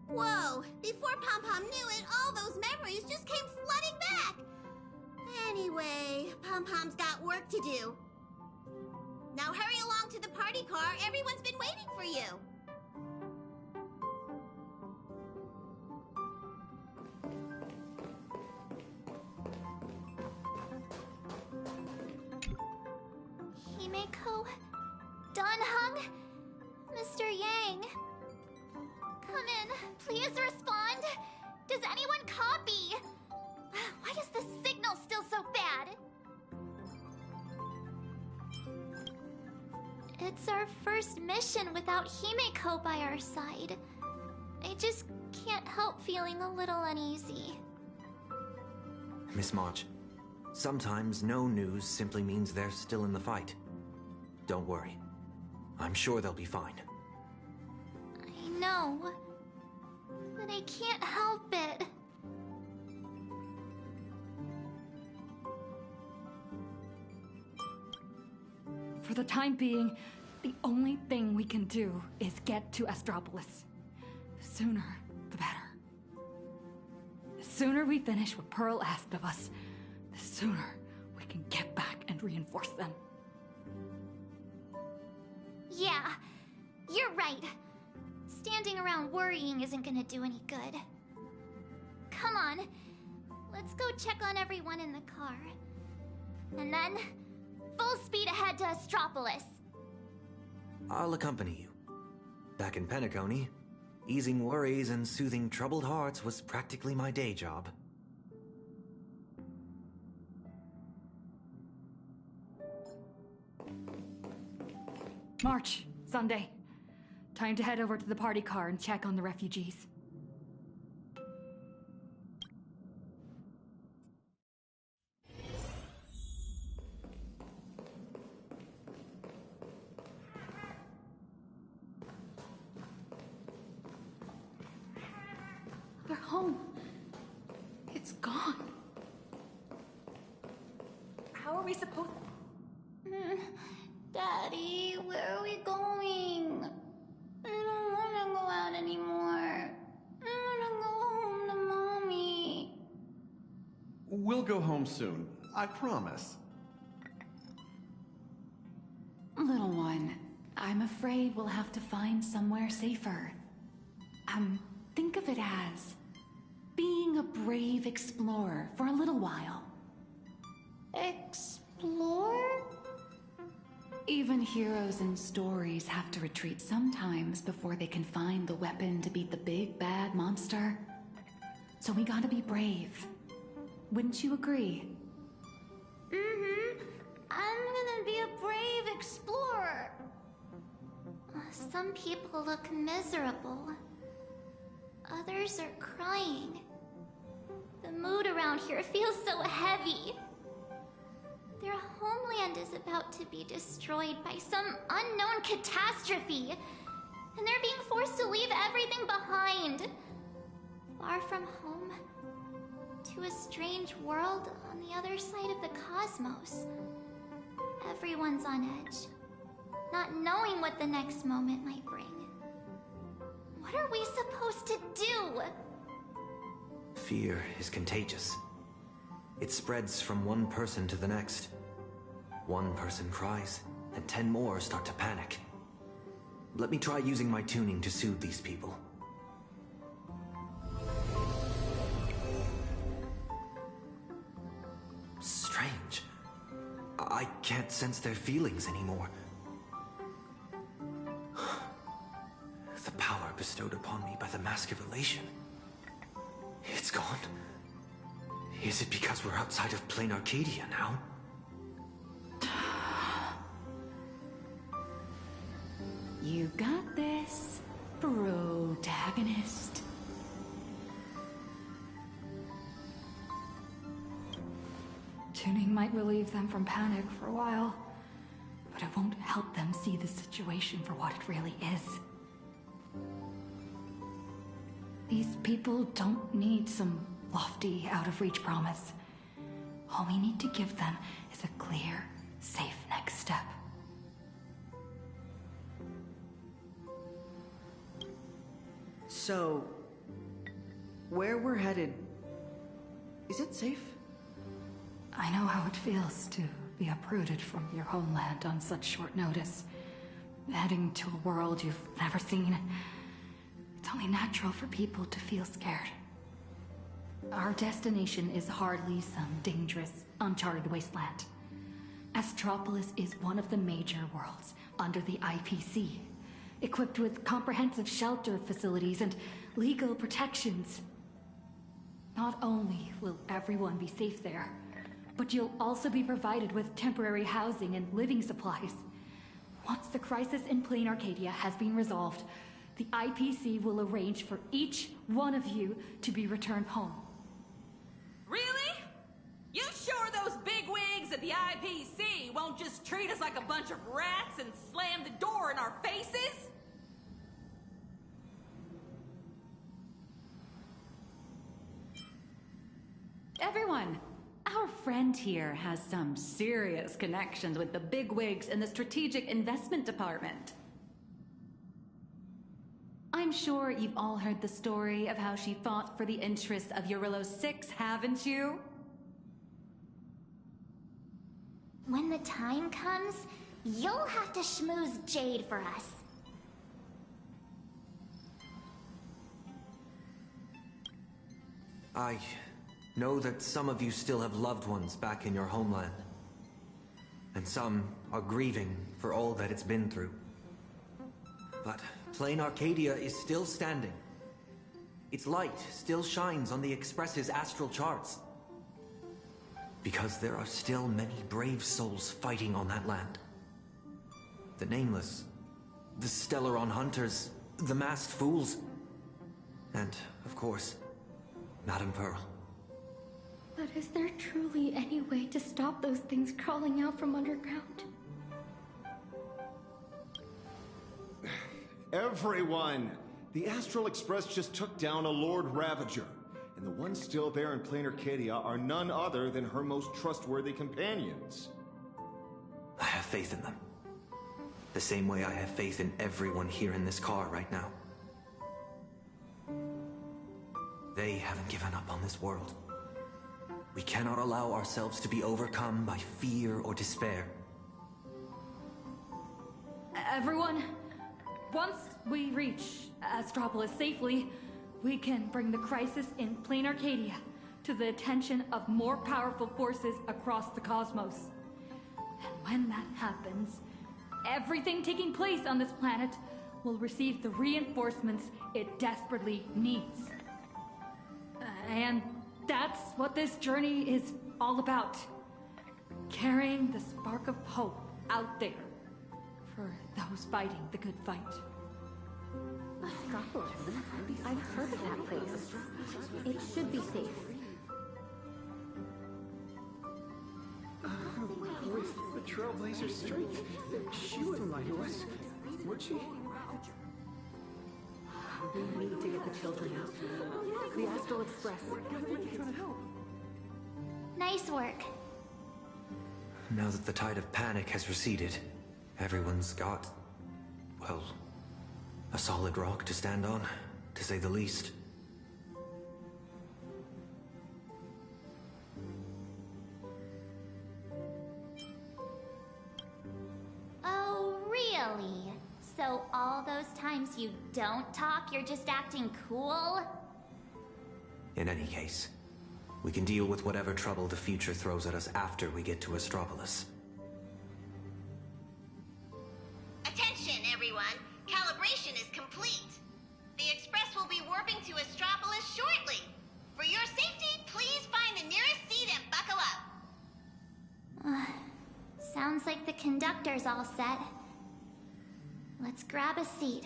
Whoa! Before Pom-Pom knew it, all those memories just came flooding back! Anyway, Pom-Pom's got work to do. Now hurry along to the party car. Everyone's been waiting for you. Himeko? Dunhung? Mr. Yang? Come in. Please respond. Does anyone copy? Why is the signal still so bad? It's our first mission without Himeko by our side. I just can't help feeling a little uneasy. Miss March, sometimes no news simply means they're still in the fight. Don't worry. I'm sure they'll be fine. I know, but I can't help it. For the time being, the only thing we can do is get to Astropolis. The sooner, the better. The sooner we finish what Pearl asked of us, the sooner we can get back and reinforce them. Yeah, you're right. Standing around worrying isn't gonna do any good. Come on, let's go check on everyone in the car. And then, full speed ahead to Astropolis. I'll accompany you. Back in Penacony, easing worries and soothing troubled hearts was practically my day job. March, Sunday. Time to head over to the party car and check on the refugees. They're home. It's gone. How are we supposed... Daddy, where are we going? I don't want to go out anymore. I want to go home to We'll go home soon. I promise. Little one, I'm afraid we'll have to find somewhere safer. Think of it as being a brave explorer for a little while. Explore? Even heroes in stories have to retreat sometimes before they can find the weapon to beat the big bad monster. So we gotta be brave. Wouldn't you agree? Mm-hmm. I'm gonna be a brave explorer. Some people look miserable. Others are crying. The mood around here feels so heavy. Their homeland is about to be destroyed by some unknown catastrophe, and they're being forced to leave everything behind. Far from home, to a strange world on the other side of the cosmos. Everyone's on edge, not knowing what the next moment might bring. What are we supposed to do? Fear is contagious. It spreads from one person to the next. One person cries, and 10 more start to panic. Let me try using my tuning to soothe these people. Strange. I can't sense their feelings anymore. The power bestowed upon me by the Mask of Elation. It's gone. Is it because we're outside of plain Arcadia now? You got this, protagonist. Tuning might relieve them from panic for a while, but it won't help them see the situation for what it really is. These people don't need some lofty, out-of-reach promise. All we need to give them is a clear, safe next step. So, where we're headed, is it safe? I know how it feels to be uprooted from your homeland on such short notice. Heading to a world you've never seen. It's only natural for people to feel scared. Our destination is hardly some dangerous, uncharted wasteland. Astropolis is one of the major worlds under the IPC, equipped with comprehensive shelter facilities and legal protections. Not only will everyone be safe there, but you'll also be provided with temporary housing and living supplies. Once the crisis in Plain Arcadia has been resolved, the IPC will arrange for each one of you to be returned home. Really? You sure those bigwigs at the IPC won't just treat us like a bunch of rats and slam the door in our faces? Everyone, our friend here has some serious connections with the bigwigs in the Strategic Investment Department. I'm sure you've all heard the story of how she fought for the interests of Eurylos 6, haven't you? When the time comes, you'll have to schmooze Jade for us. I know that some of you still have loved ones back in your homeland. And some are grieving for all that it's been through. But Plain Arcadia is still standing. Its light still shines on the Express's astral charts. Because there are still many brave souls fighting on that land. The Nameless, the Stellaron Hunters, the Masked Fools, and, of course, Madame Pearl. But is there truly any way to stop those things crawling out from underground? Everyone! The Astral Express just took down a Lord Ravager, and the ones still there in Plain Arcadia are none other than her most trustworthy companions. I have faith in them. The same way I have faith in everyone here in this car right now. They haven't given up on this world. We cannot allow ourselves to be overcome by fear or despair. Everyone, once we reach Astropolis safely, we can bring the crisis in plain Arcadia to the attention of more powerful forces across the cosmos. And when that happens, everything taking place on this planet will receive the reinforcements it desperately needs. And that's what this journey is all about. Carrying the spark of hope out there for those fighting the good fight. Astropolis. I've heard of that place. It should be safe. The Trailblazer's strength. She wouldn't lie to us, would she? We need to get the children out. The Astral Express. Nice work. Now that the tide of panic has receded, everyone's got, well, a solid rock to stand on, to say the least. Oh, really? So all those times you don't talk, you're just acting cool? In any case, we can deal with whatever trouble the future throws at us after we get to Astropolis. Attention, everyone! Calibration is complete. The Express will be warping to Astropolis shortly. For your safety, please find the nearest seat and buckle up. Sounds like the conductor's all set. Let's grab a seat.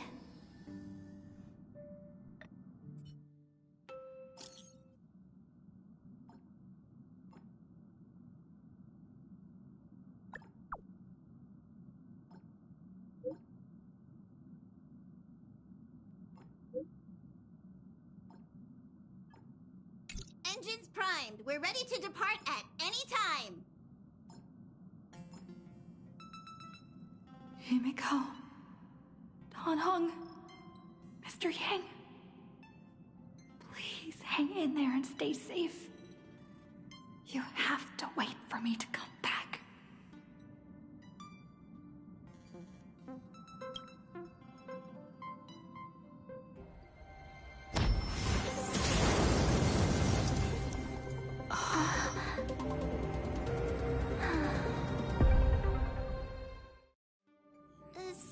Engines primed. We're ready to depart at any time. Himiko, Don Hung, Mr. Yang. Please hang in there and stay safe. You have to wait for me to come back.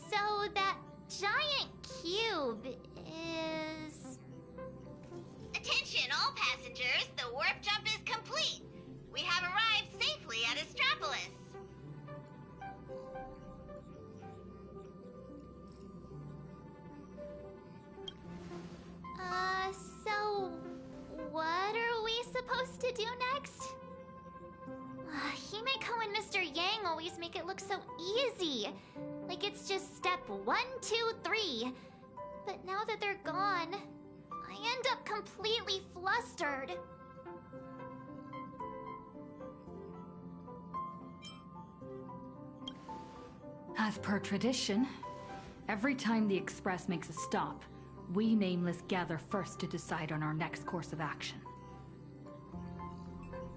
So that giant cube is... Attention, all passengers. The warp jump is complete. We have arrived safely at Astropolis. So what are we supposed to do next? Himeko and Mr. Yang always make it look so easy. Like it's just step 1, 2, 3. But now that they're gone, I end up completely flustered. As per tradition, every time the Express makes a stop, we Nameless gather first to decide on our next course of action.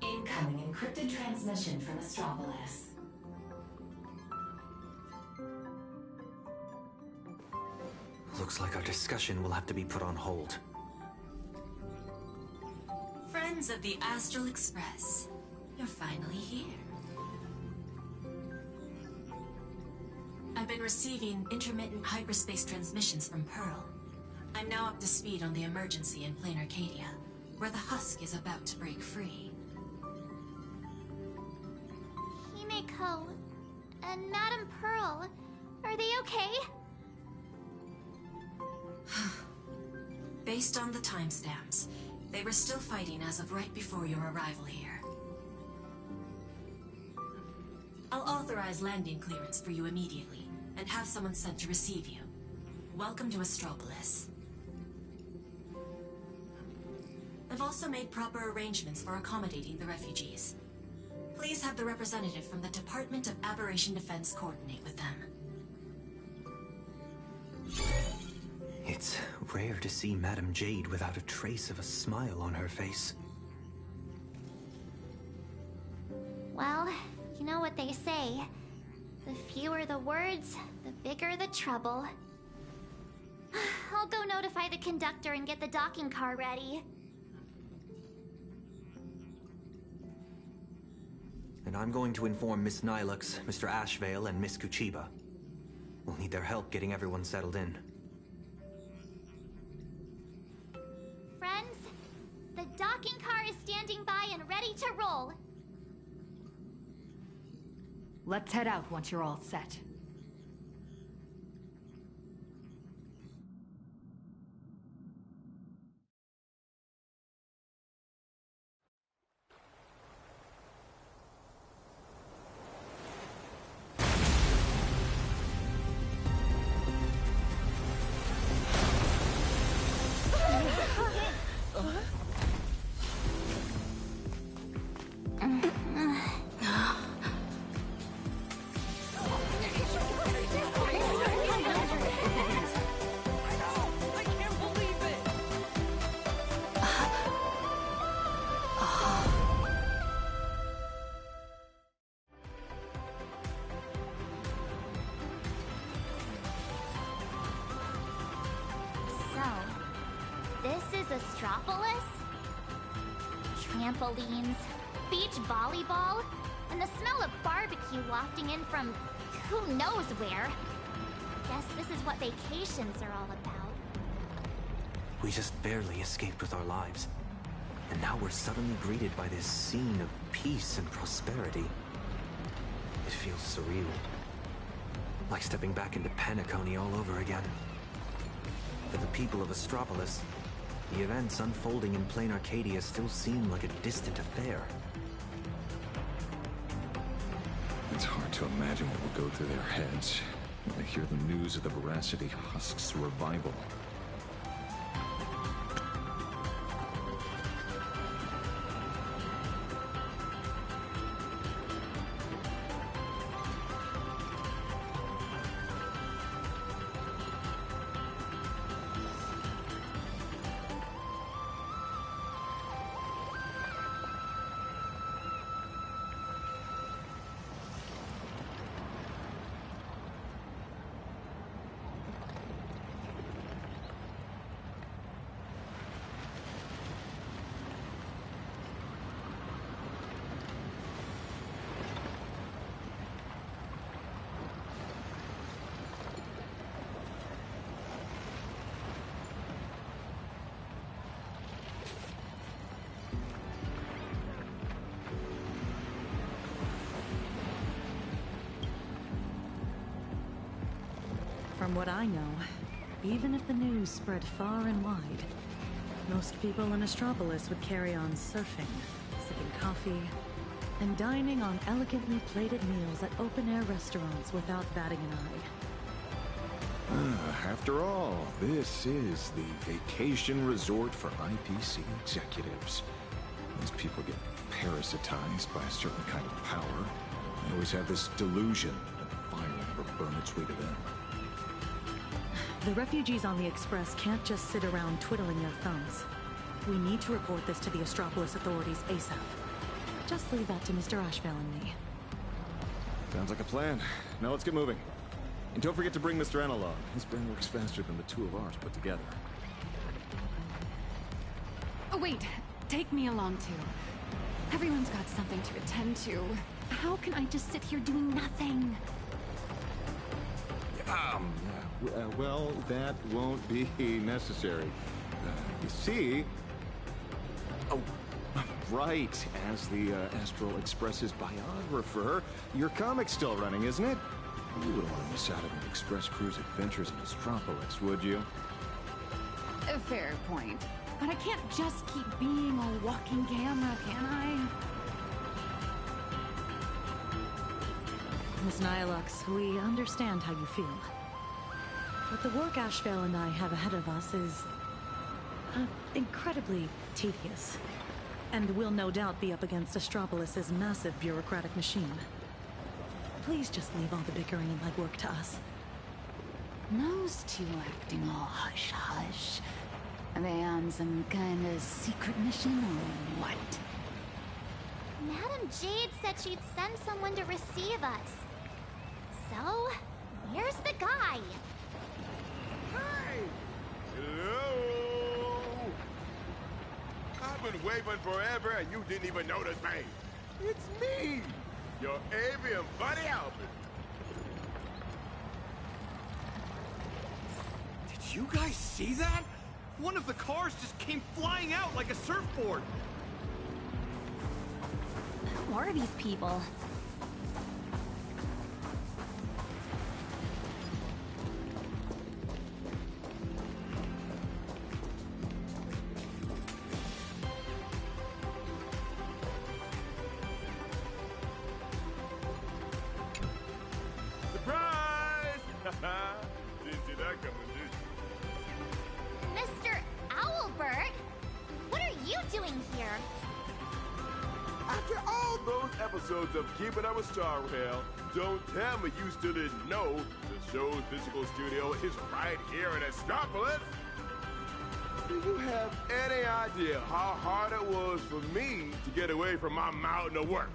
Incoming encrypted transmission from Astropolis. Looks like our discussion will have to be put on hold. Friends of the Astral Express, you're finally here. I've been receiving intermittent hyperspace transmissions from Pearl. I'm now up to speed on the emergency in plain Arcadia, where the husk is about to break free. Himeko and Madame Pearl, are they okay? Based on the timestamps, they were still fighting as of right before your arrival here. I'll authorize landing clearance for you immediately, and have someone sent to receive you. Welcome to Astropolis. I've also made proper arrangements for accommodating the refugees. Please have the representative from the Department of Aberration Defense coordinate with them. It's rare to see Madame Jade without a trace of a smile on her face. Well, you know what they say. The fewer the words, the bigger the trouble. I'll go notify the conductor and get the docking car ready. And I'm going to inform Miss Nilux, Mr. Ashvale, and Miss Kuchiba. We'll need their help getting everyone settled in. Friends, the docking car is standing by and ready to roll. Let's head out once you're all set. Astropolis? Trampolines, beach volleyball, and the smell of barbecue wafting in from who knows where. Guess this is what vacations are all about. We just barely escaped with our lives. And now we're suddenly greeted by this scene of peace and prosperity. It feels surreal. Like stepping back into Penacony all over again. For the people of Astropolis, the events unfolding in plain Arcadia still seem like a distant affair. It's hard to imagine what will go through their heads when they hear the news of the Veracity Husk's revival. From what I know, even if the news spread far and wide, most people in Astropolis would carry on surfing, sipping coffee, and dining on elegantly plated meals at open-air restaurants without batting an eye. After all, this is the vacation resort for IPC executives. These people get parasitized by a certain kind of power. They always have this delusion that the fire will never burn its way to them. The refugees on the Express can't just sit around twiddling their thumbs. We need to report this to the Astropolis authorities ASAP. Just leave that to Mr. Ashvale and me. Sounds like a plan. Now let's get moving. And don't forget to bring Mr. N along. His brain works faster than the two of ours put together. Oh, wait. Take me along, too. Everyone's got something to attend to. How can I just sit here doing nothing? Well, that won't be necessary. You see... Oh, right. As the Astral Express's biographer, your comic's still running, isn't it? You wouldn't want to miss out on the Express crew's adventures in Astropolis, would you? A fair point. But I can't just keep being a walking camera, can I? Miss Nilux, we understand how you feel. But the work Ashvale and I have ahead of us is... incredibly tedious. And will no doubt be up against Astropolis's massive bureaucratic machine. Please just leave all the bickering and legwork to us. Those two acting all hush-hush. Are they on some kind of secret mission or what? Madam Jade said she'd send someone to receive us. So, where's the guy? Hey! Hello! I've been waving forever and you didn't even notice me. It's me, your avian buddy Albert. Did you guys see that? One of the cars just came flying out like a surfboard. Who are these people? Surprise! Didn't see that coming, did you? Mr. Owlbird? What are you doing here? After all those episodes of Keeping Up with Star Rail, don't tell me you still didn't know the show's physical studio is right here in Astropolis. Do you have any idea how hard it was for me to get away from my mountain of work?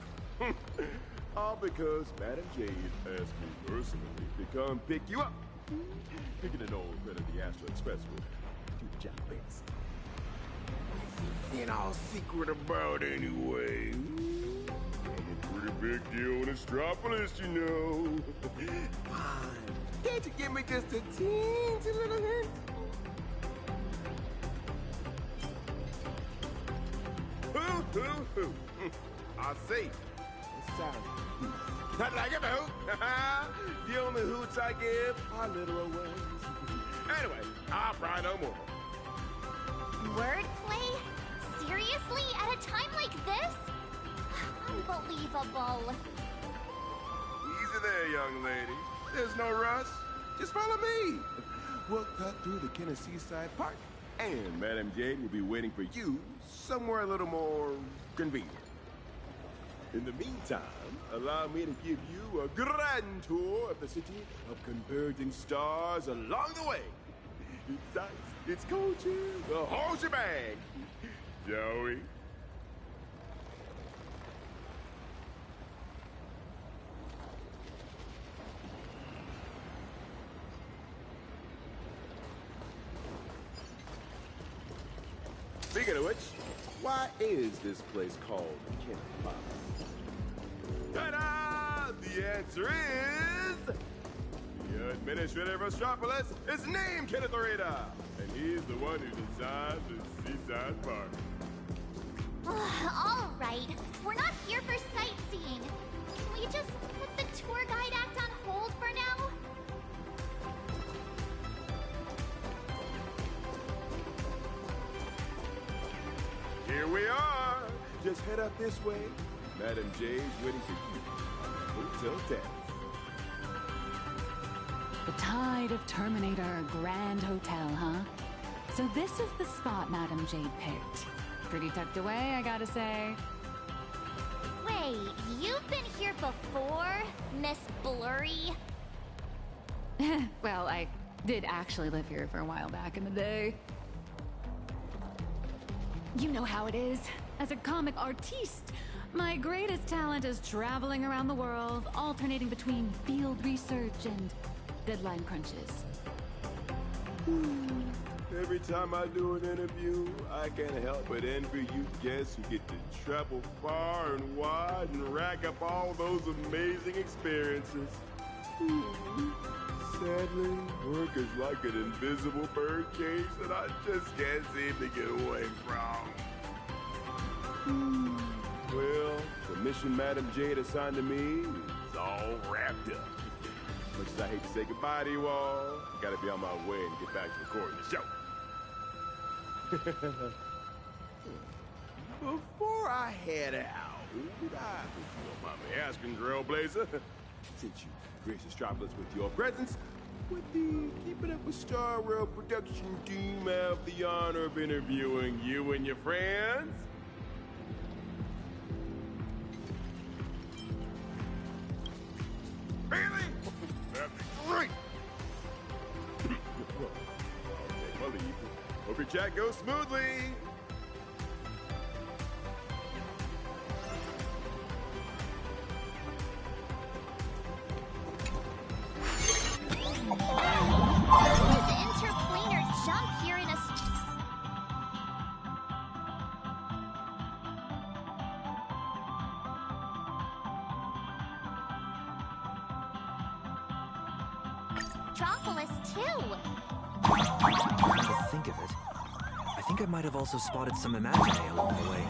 All because Madam Jade asked me personally to come pick you up. Picking an old friend of the Astro Express would do the job best. Ain't all secret about anyway. I'm a pretty big deal in Astropolis, you know. Can't you give me just a teensy little hint? Hoo. I see. Not like a hoot. The only hoots I give are literal ones. Anyway, I'll cry no more. Wordplay? Seriously? At a time like this? Unbelievable. Easy there, young lady. There's no rush. Just follow me. We'll cut through the Tennessee Side Park, and Madam Jade will be waiting for you somewhere a little more convenient. In the meantime, allow me to give you a grand tour of the city of converging stars along the way. It's sights, it's culture, the whole shebang. Shall we? Speaking of which, why is this place called Kenneth Pop? Ta-da! The answer is... The administrator of Astropolis is named Kenneth Orita, and he's the one who designed the Seaside Park. All right. We're not here for sightseeing. Can we just put the tour guide act on hold for now? Here we are. Just head up this way. Madam Jade's waiting for you. Hotel Tavern. The Tide of Terminator Grand Hotel, huh? So this is the spot Madam Jade picked. Pretty tucked away, I gotta say. Wait, you've been here before, Miss Blurry? Well, I did actually live here for a while back in the day. You know how it is. As a comic artiste, my greatest talent is traveling around the world, alternating between field research and deadline crunches. Every time I do an interview, I can't help but envy you guests who get to travel far and wide and rack up all those amazing experiences. Sadly, work is like an invisible birdcage that I just can't seem to get away from. Well, the mission Madam Jade assigned to me is all wrapped up. Much as I hate to say goodbye to you all, I gotta be on my way and get back to recording the show. Before I head out, I hope you don't mind me asking, Trailblazer, since you graced Astropolis with your presence, would the Keeping Up with Star Rail production team have the honor of interviewing you and your friends? Really? That'd be great! Well, I'll take my leave. Hope your chat goes smoothly. Astropolis, too. Come to think of it, I think I might have also spotted some Imagine along the way.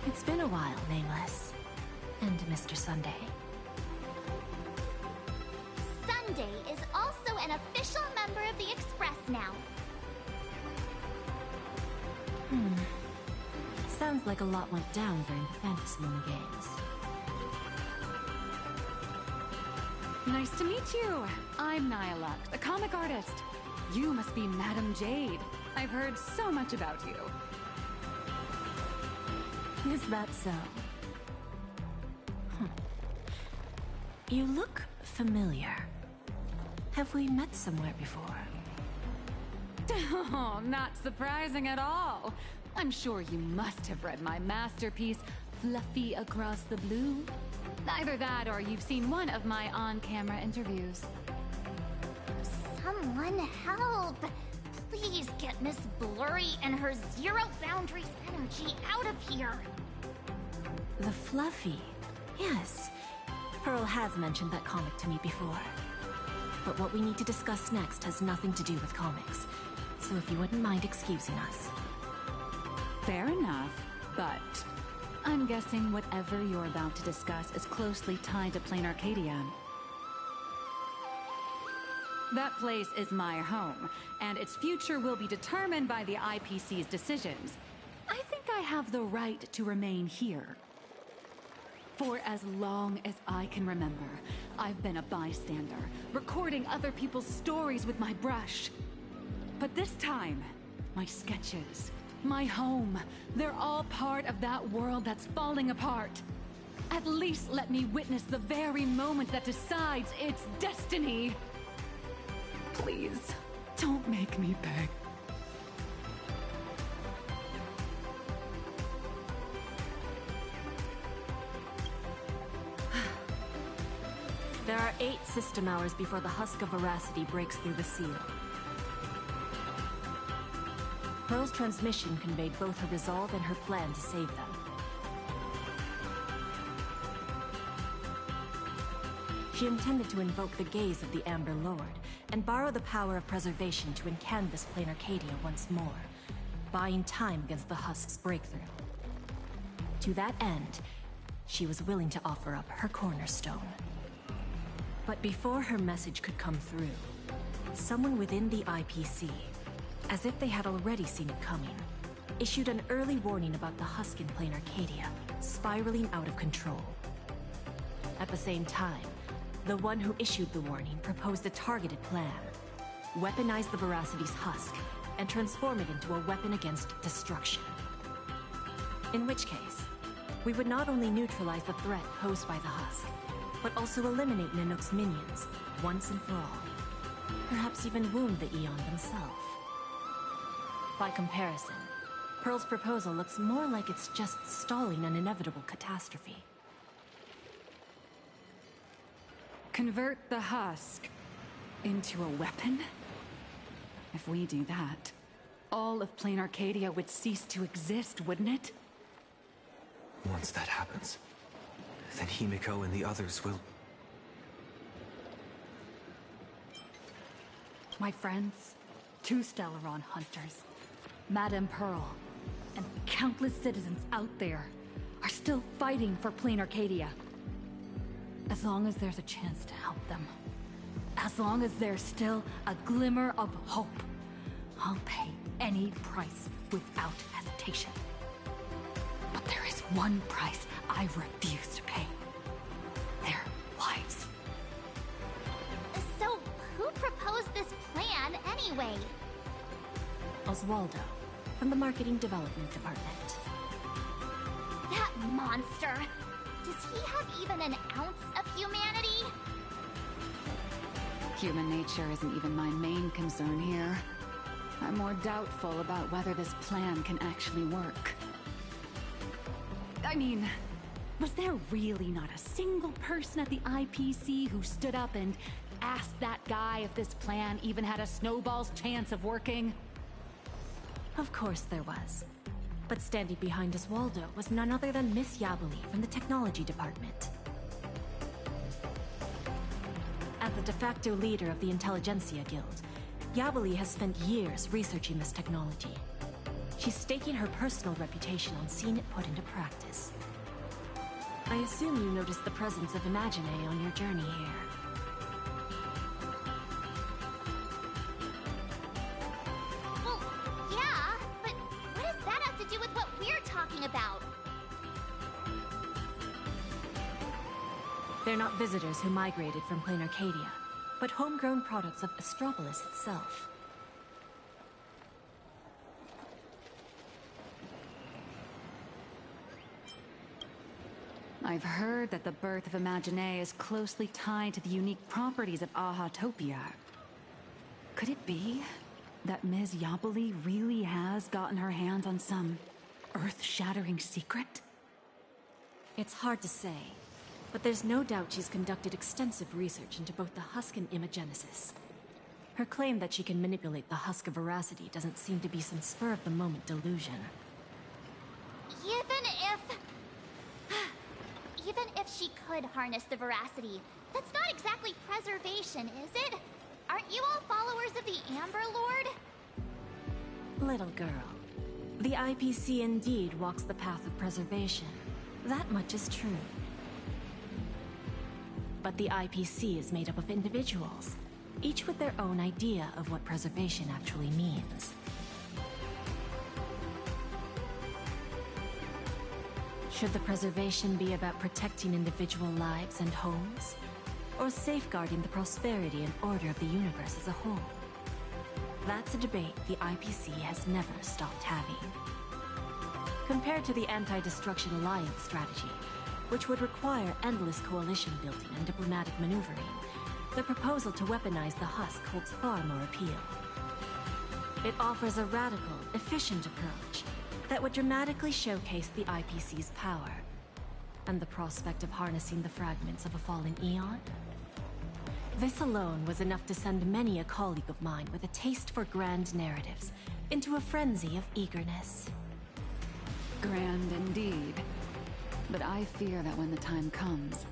It's been a while, Nameless. And Mr. Sunday. Sunday is also an official member of the Express now. Sounds like a lot went down during the Fantasy Moon Games. Nice to meet you. I'm Nyalux, a comic artist. You must be Madame Jade. I've heard so much about you. Is that so? You look familiar. Have we met somewhere before? Oh, not surprising at all. I'm sure you must have read my masterpiece, Fluffy Across the Blue. Either that or you've seen one of my on-camera interviews. Someone help! Please get Miss Blurry and her zero boundaries energy out of here. The Fluffy. Yes. Pearl has mentioned that comic to me before. But what we need to discuss next has nothing to do with comics. So if you wouldn't mind excusing us. Fair enough, but I'm guessing whatever you're about to discuss is closely tied to Plain Arcadia. That place is my home, and its future will be determined by the IPC's decisions. I think I have the right to remain here. For as long as I can remember, I've been a bystander, recording other people's stories with my brush. But this time, my sketches, my home, they're all part of that world that's falling apart. At least let me witness the very moment that decides its destiny. Please, don't make me beg. There are 8 system hours before the husk of veracity breaks through the seal. Pearl's transmission conveyed both her resolve and her plan to save them. She intended to invoke the gaze of the Amber Lord and borrow the power of preservation to encanvas Plain Arcadia once more, buying time against the husk's breakthrough. To that end, she was willing to offer up her cornerstone. But before her message could come through, someone within the IPC, as if they had already seen it coming, issued an early warning about the husk in Plain Arcadia spiraling out of control. At the same time, the one who issued the warning proposed a targeted plan: weaponize the Veracity's husk and transform it into a weapon against destruction. In which case, we would not only neutralize the threat posed by the husk, but also eliminate Nanook's minions once and for all. Perhaps even wound the Eon themselves. By comparison, Pearl's proposal looks more like it's just stalling an inevitable catastrophe. Convert the husk into a weapon? If we do that, all of Plain Arcadia would cease to exist, wouldn't it? Once that happens, then Himiko and the others will... My friends, 2 Stellaron hunters, Madame Pearl, and countless citizens out there are still fighting for Plain Arcadia. As long as there's a chance to help them, as long as there's still a glimmer of hope, I'll pay any price without hesitation. But there is one price I refuse to pay. Their lives. So, who proposed this plan anyway? Oswaldo, from the Marketing Development Department. That monster! Does he have even an ounce of humanity? Human nature isn't even my main concern here. I'm more doubtful about whether this plan can actually work. I mean, was there really not a single person at the IPC who stood up and asked that guy if this plan even had a snowball's chance of working? Of course there was. But standing behind Oswaldo was none other than Miss Yabuli from the Technology Department. As the de facto leader of the Intelligentsia Guild, Yabuli has spent years researching this technology. She She's staking her personal reputation on seeing it put into practice. I assume you noticed the presence of Imagine on your journey here. Well, yeah, but what does that have to do with what we're talking about? They're not visitors who migrated from plain Arcadia, but homegrown products of Astropolis itself. I've heard that the birth of Imagine is closely tied to the unique properties of Ahatopia. Could it be that Ms. Yabali really has gotten her hands on some earth-shattering secret? It's hard to say, but there's no doubt she's conducted extensive research into both the Husk and Imagenesis. Her claim that she can manipulate the Husk of Veracity doesn't seem to be some spur-of-the-moment delusion. Even if she could harness the Veracity, that's not exactly preservation, is it? Aren't you all followers of the Amber Lord? Little girl, the IPC indeed walks the path of preservation. That much is true. But the IPC is made up of individuals, each with their own idea of what preservation actually means. Should the preservation be about protecting individual lives and homes, or safeguarding the prosperity and order of the universe as a whole? That's a debate the IPC has never stopped having. Compared to the Anti-Destruction Alliance strategy, which would require endless coalition building and diplomatic maneuvering, the proposal to weaponize the Husk holds far more appeal. It offers a radical, efficient approach that would dramatically showcase the IPC's power, and the prospect of harnessing the fragments of a fallen eon. This alone was enough to send many a colleague of mine with a taste for grand narratives into a frenzy of eagerness. Grand indeed. But I fear that when the time comes,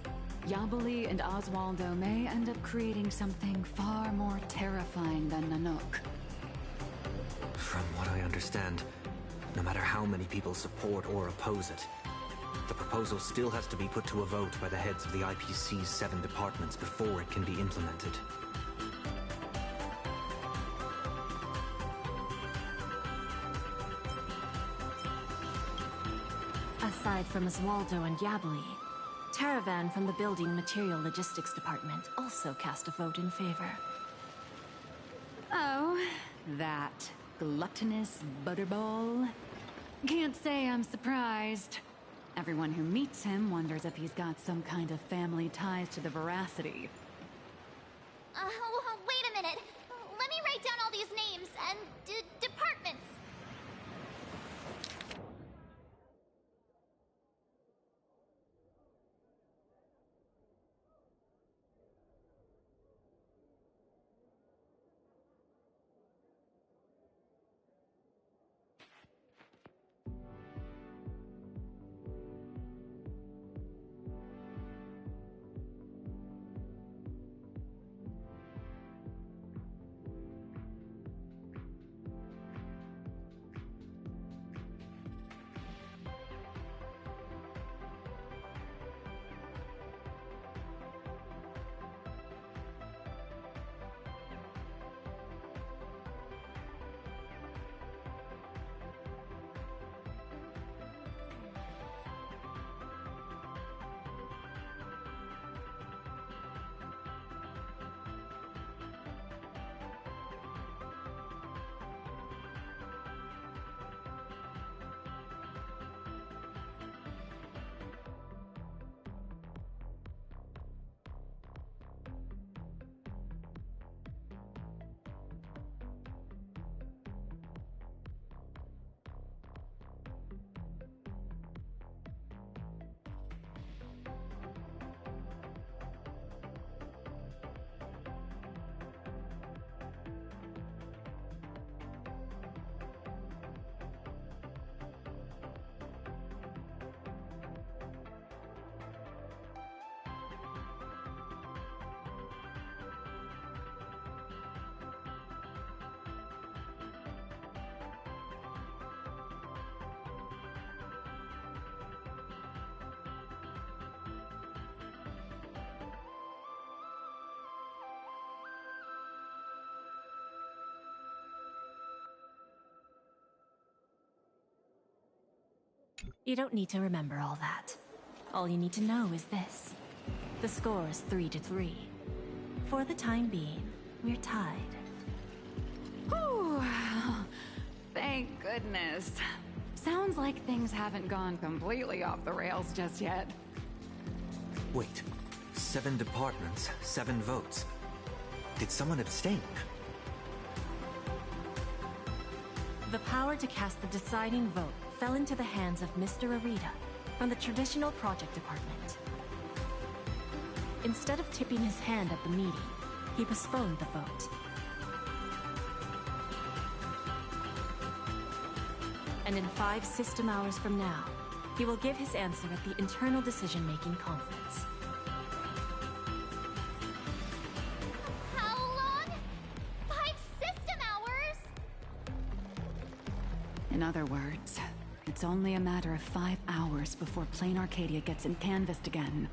Yabali and Oswaldo may end up creating something far more terrifying than Nanook. From what I understand, no matter how many people support or oppose it, the proposal still has to be put to a vote by the heads of the IPC's 7 departments before it can be implemented. Aside from Oswaldo and Yabli, Taravan from the Building Material Logistics Department also cast a vote in favor. Oh, that gluttonous butterball. Can't say I'm surprised. Everyone who meets him wonders if he's got some kind of family ties to the Veracity. Wait a minute. Let me write down all these names and departments. You don't need to remember all that. All you need to know is this. The score is 3-3. For the time being, we're tied. Whew. Thank goodness. Sounds like things haven't gone completely off the rails just yet. Wait. 7 departments, 7 votes. Did someone abstain? The power to cast the deciding vote fell into the hands of Mr. Arita from the Traditional Project Department. Instead of tipping his hand at the meeting, he postponed the vote. And in 5 system hours from now, he will give his answer at the Internal Decision-Making Conference. How long? 5 system hours? In other words, it's only a matter of 5 hours before Plain Arcadia gets canvassed again.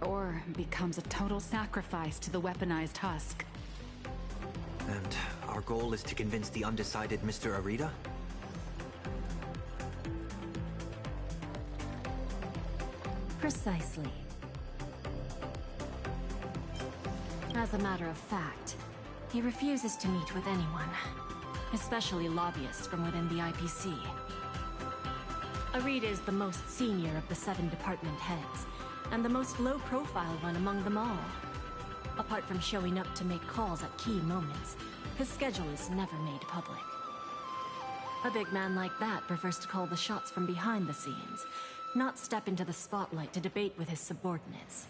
Or becomes a total sacrifice to the weaponized husk. And our goal is to convince the undecided Mr. Arita? Precisely. As a matter of fact, he refuses to meet with anyone, especially lobbyists from within the IPC. Arita is the most senior of the 7 department heads, and the most low-profile one among them all. Apart from showing up to make calls at key moments, his schedule is never made public. A big man like that prefers to call the shots from behind the scenes, not step into the spotlight to debate with his subordinates.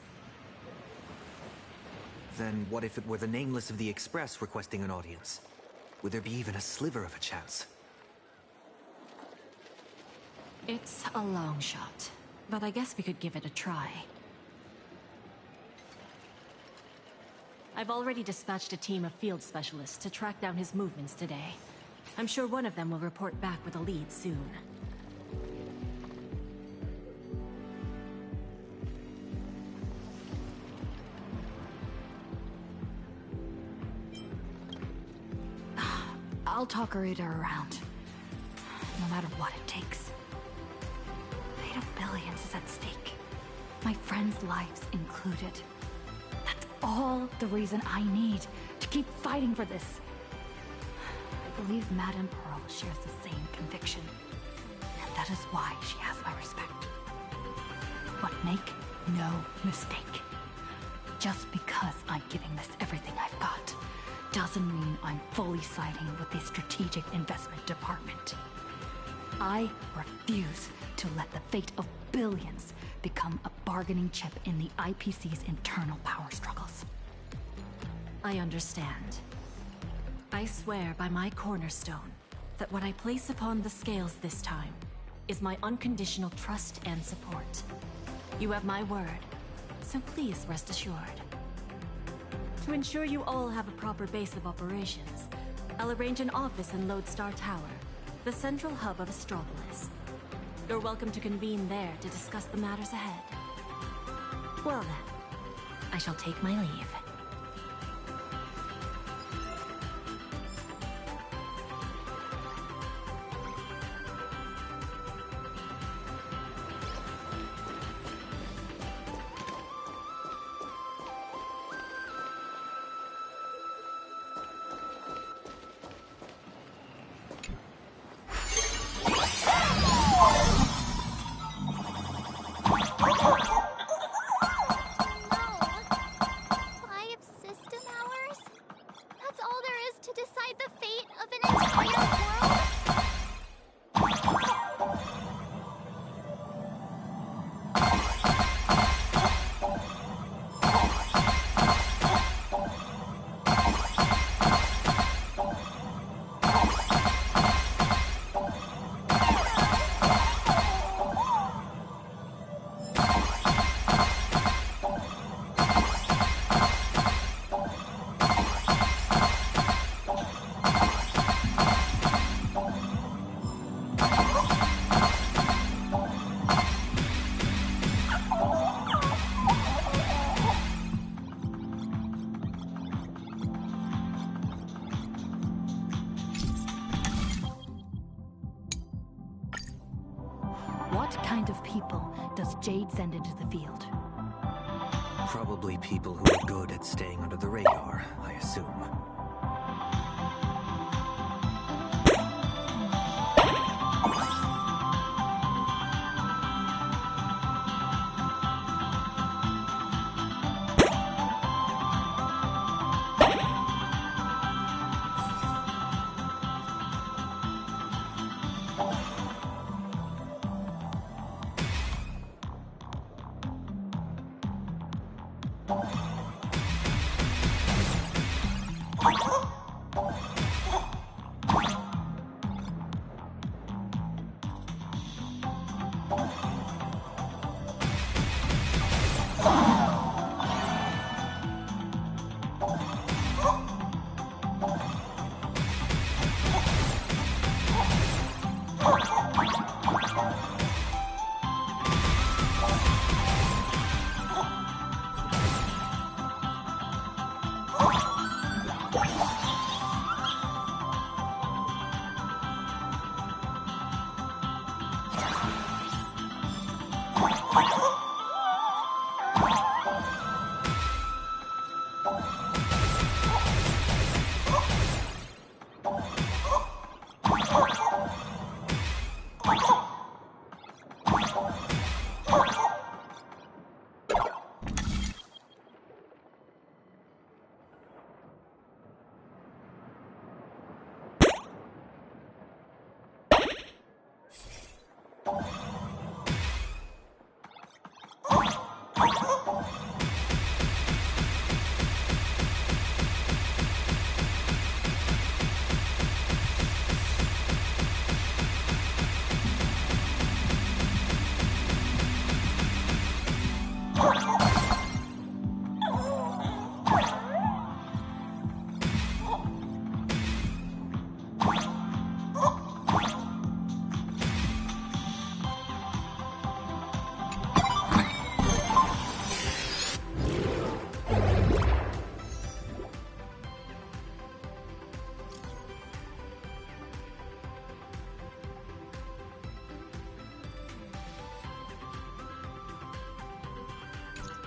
Then what if it were the Nameless of the Express requesting an audience? Would there be even a sliver of a chance? It's a long shot, but I guess we could give it a try. I've already dispatched a team of field specialists to track down his movements today. I'm sure one of them will report back with a lead soon. I'll talk Arita around. No matter what it takes. The fate of billions is at stake. My friends' lives included. That's all the reason I need to keep fighting for this. I believe Madame Pearl shares the same conviction. And that is why she has my respect. But make no mistake. Just because I'm giving this everything I've got doesn't mean I'm fully siding with the Strategic Investment Department. I refuse to let the fate of billions become a bargaining chip in the IPC's internal power struggles. I understand. I swear by my cornerstone that what I place upon the scales this time is my unconditional trust and support. You have my word, so please rest assured. To ensure you all have a proper base of operations, I'll arrange an office in Lodestar Tower, the central hub of Astropolis. You're welcome to convene there to discuss the matters ahead. Well then, I shall take my leave. What kind of people does Jade send into the field? Probably people who are good at staying under the radar, I assume.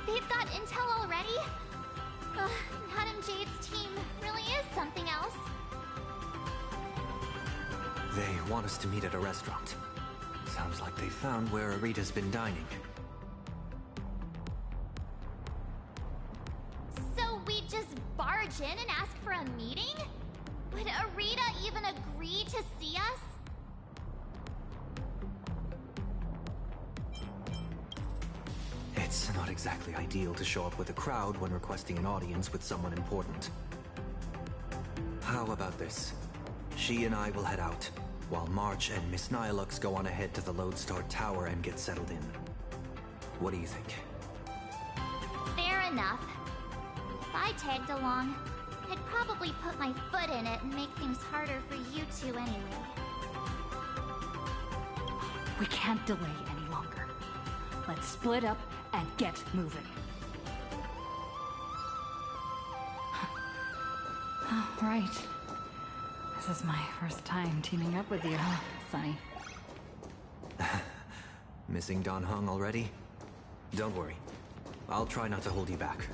They've got intel already? Madam Jade's team really is something else. They want us to meet at a restaurant. Sounds like they found where Arita's been dining. So we just barge in and ask for a meeting? Would Arita even agree to see us? It's not exactly ideal to show up with a crowd when requesting an audience with someone important. How about this? She and I will head out, while March and Miss Nihilux go on ahead to the Lodestar Tower and get settled in. What do you think? Fair enough. If I tagged along, I'd probably put my foot in it and make things harder for you two anyway. We can't delay any longer. Let's split up and get moving. Oh, right. This is my first time teaming up with you, huh, Sonny? Missing Don Hung already? Don't worry. I'll try not to hold you back.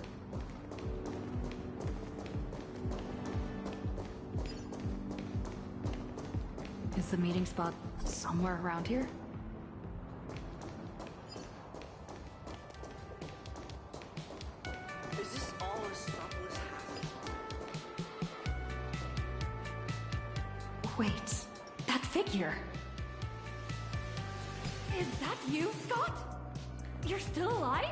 Is the meeting spot somewhere around here? Is this all Astropolis has? Wait, that figure! Is that you, Scott? You're still alive?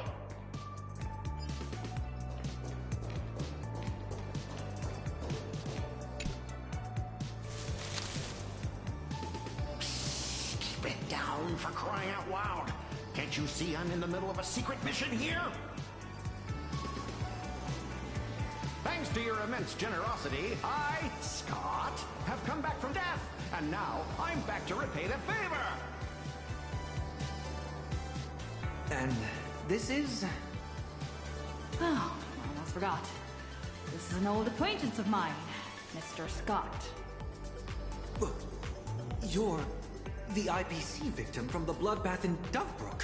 Keep it down, for crying out loud. Can't you see I'm in the middle of a secret mission here? Thanks to your immense generosity, I, Scott, have come back from death, and now I'm back to repay the favor! And this is... Oh, I almost forgot. This is an old acquaintance of mine, Mr. Scott. The IPC victim from the bloodbath in Dovebrook.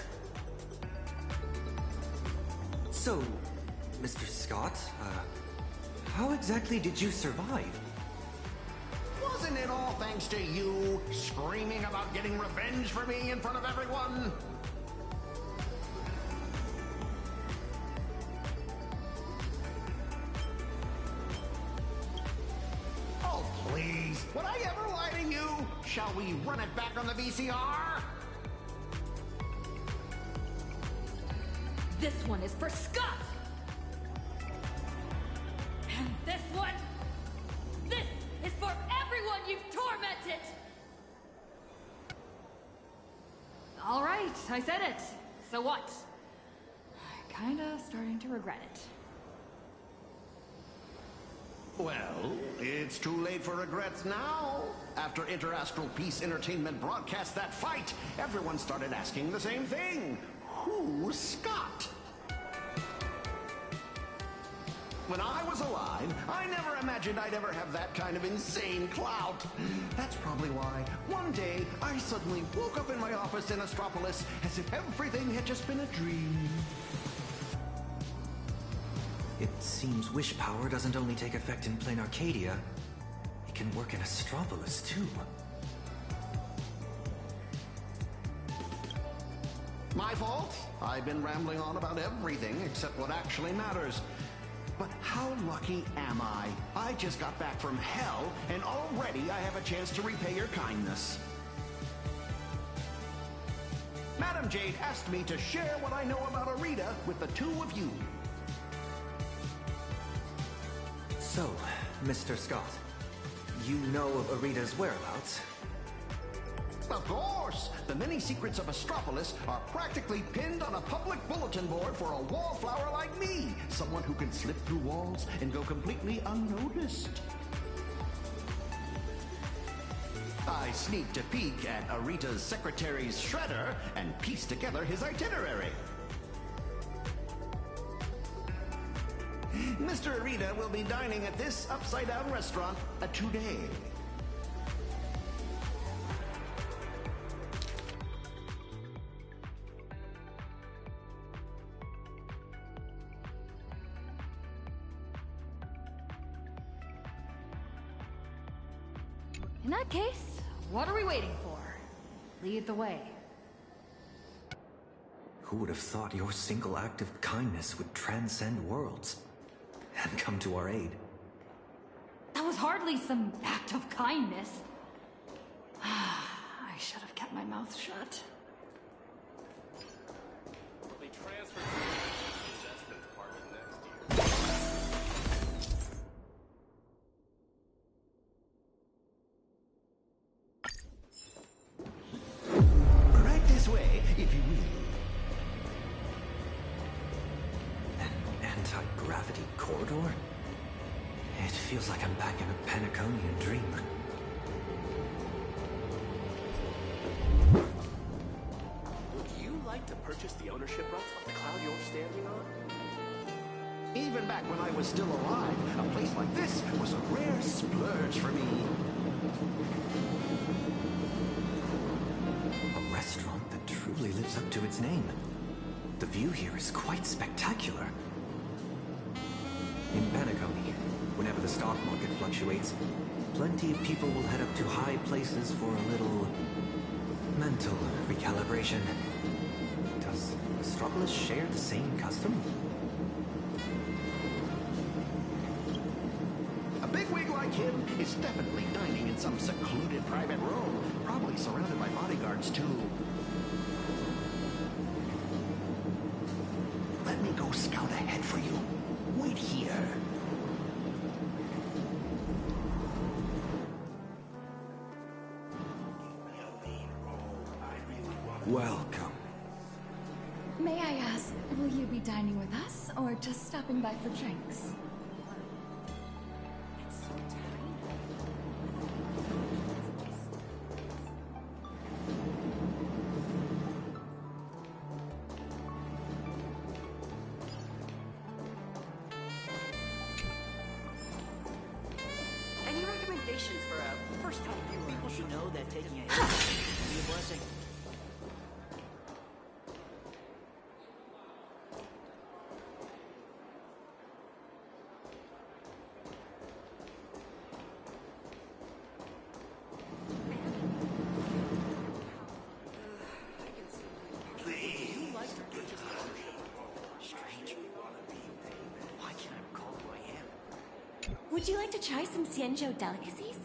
So, Mr. Scott, how exactly did you survive? Wasn't it all thanks to you screaming about getting revenge for me in front of everyone? Oh, please. Would I ever lie to you? Shall we run it back on the VCR? This one is for Scott! And this one? This is for everyone you've tormented! All right, I said it. So what? Kinda starting to regret it. Well, it's too late for regrets now. After Interastral Peace Entertainment broadcast that fight, everyone started asking the same thing. Who's Scott? When I was alive, I never imagined I'd ever have that kind of insane clout. That's probably why one day I suddenly woke up in my office in Astropolis as if everything had just been a dream. It seems wish power doesn't only take effect in plain Arcadia. It can work in Astropolis, too. My fault. I've been rambling on about everything except what actually matters. But how lucky am I? I just got back from hell, and already I have a chance to repay your kindness. Madam Jade asked me to share what I know about Arita with the two of you. So, Mr. Scott, you know of Arita's whereabouts? Of course! The many secrets of Astropolis are practically pinned on a public bulletin board for a wallflower like me, someone who can slip through walls and go completely unnoticed. I sneaked a peek at Arita's secretary's shredder and pieced together his itinerary. Mr. Arita will be dining at this upside-down restaurant today. In that case, what are we waiting for? Lead the way. Who would have thought your single act of kindness would transcend worlds and come to our aid? That was hardly some act of kindness. I should have kept my mouth shut. We'll be transferred to the investment department next year. Right this way, if you will. An anti-gravity corridor? It feels like I'm back in a Panaconian dream. Would you like to purchase the ownership rights of the cloud you're standing on? Even back when I was still alive, a place like this was a rare splurge for me. A restaurant that truly lives up to its name. The view here is quite spectacular. In Panacony, whenever the stock market fluctuates, plenty of people will head up to high places for a little mental recalibration. Does Astropolis share the same custom? A bigwig like him is definitely dining in some secluded private room, probably surrounded by bodyguards too. Let me go scout ahead for you. Wait here. Welcome. May I ask, will you be dining with us or just stopping by for drinks? Any recommendations for a first-time viewer? People should know that taking a blessing. Would you like to try some Xianzhou delicacies?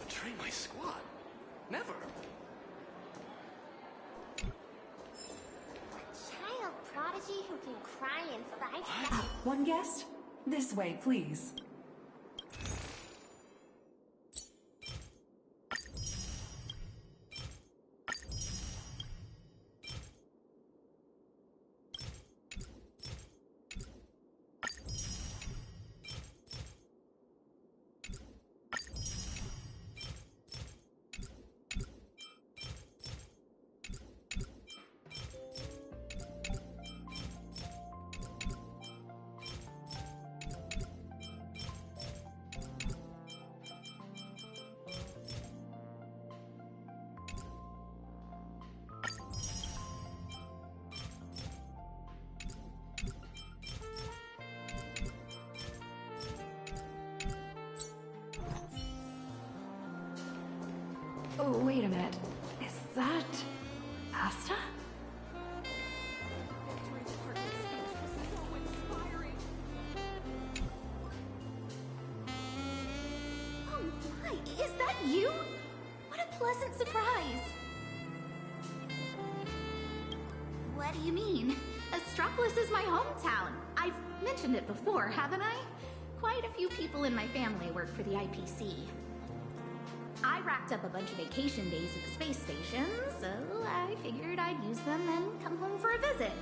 Betray my squad? Never. Child prodigy who can cry in 5 seconds. One guest? This way, please. Oh, wait a minute. Is that pasta? Oh my, is that you? What a pleasant surprise. What do you mean? Astropolis is my hometown. I've mentioned it before, haven't I? Quite a few people in my family work for the IPC. I racked up a bunch of vacation days at the space station, so I figured I'd use them and come home for a visit.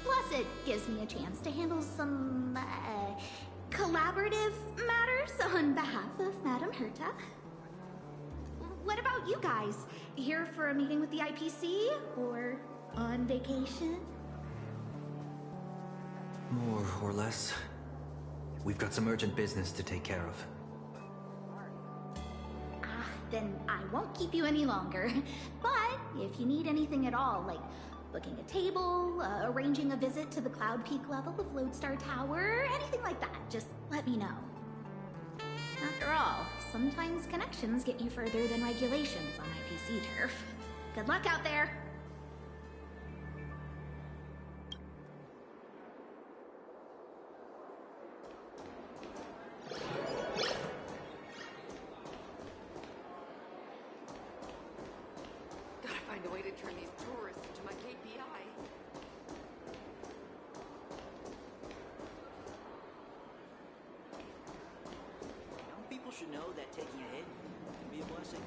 Plus, it gives me a chance to handle some, collaborative matters on behalf of Madame Herta. What about you guys? Here for a meeting with the IPC? Or on vacation? More or less. We've got some urgent business to take care of. Then I won't keep you any longer. But if you need anything at all, like booking a table, arranging a visit to the Cloud Peak level of Lodestar Tower, anything like that, just let me know. After all, sometimes connections get you further than regulations on IPC turf. Good luck out there! the way to turn these tourists into my KPI. Young people should know that taking a hit can be a blessing.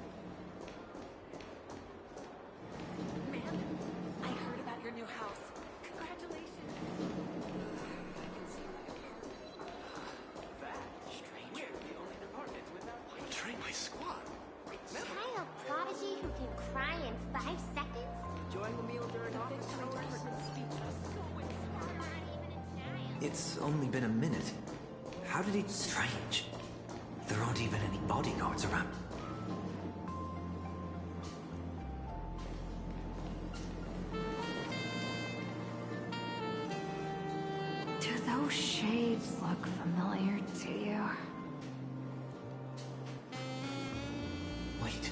Man, I heard about your new house. Congratulations. I can see my Fact, strange. We're the only department without... Train my squad. Child prodigy who can cry in 5 seconds? Enjoying the meal during office hours? It's only been a minute. How did he... Strange. There aren't even any bodyguards around. Do those shades look familiar to you? Wait.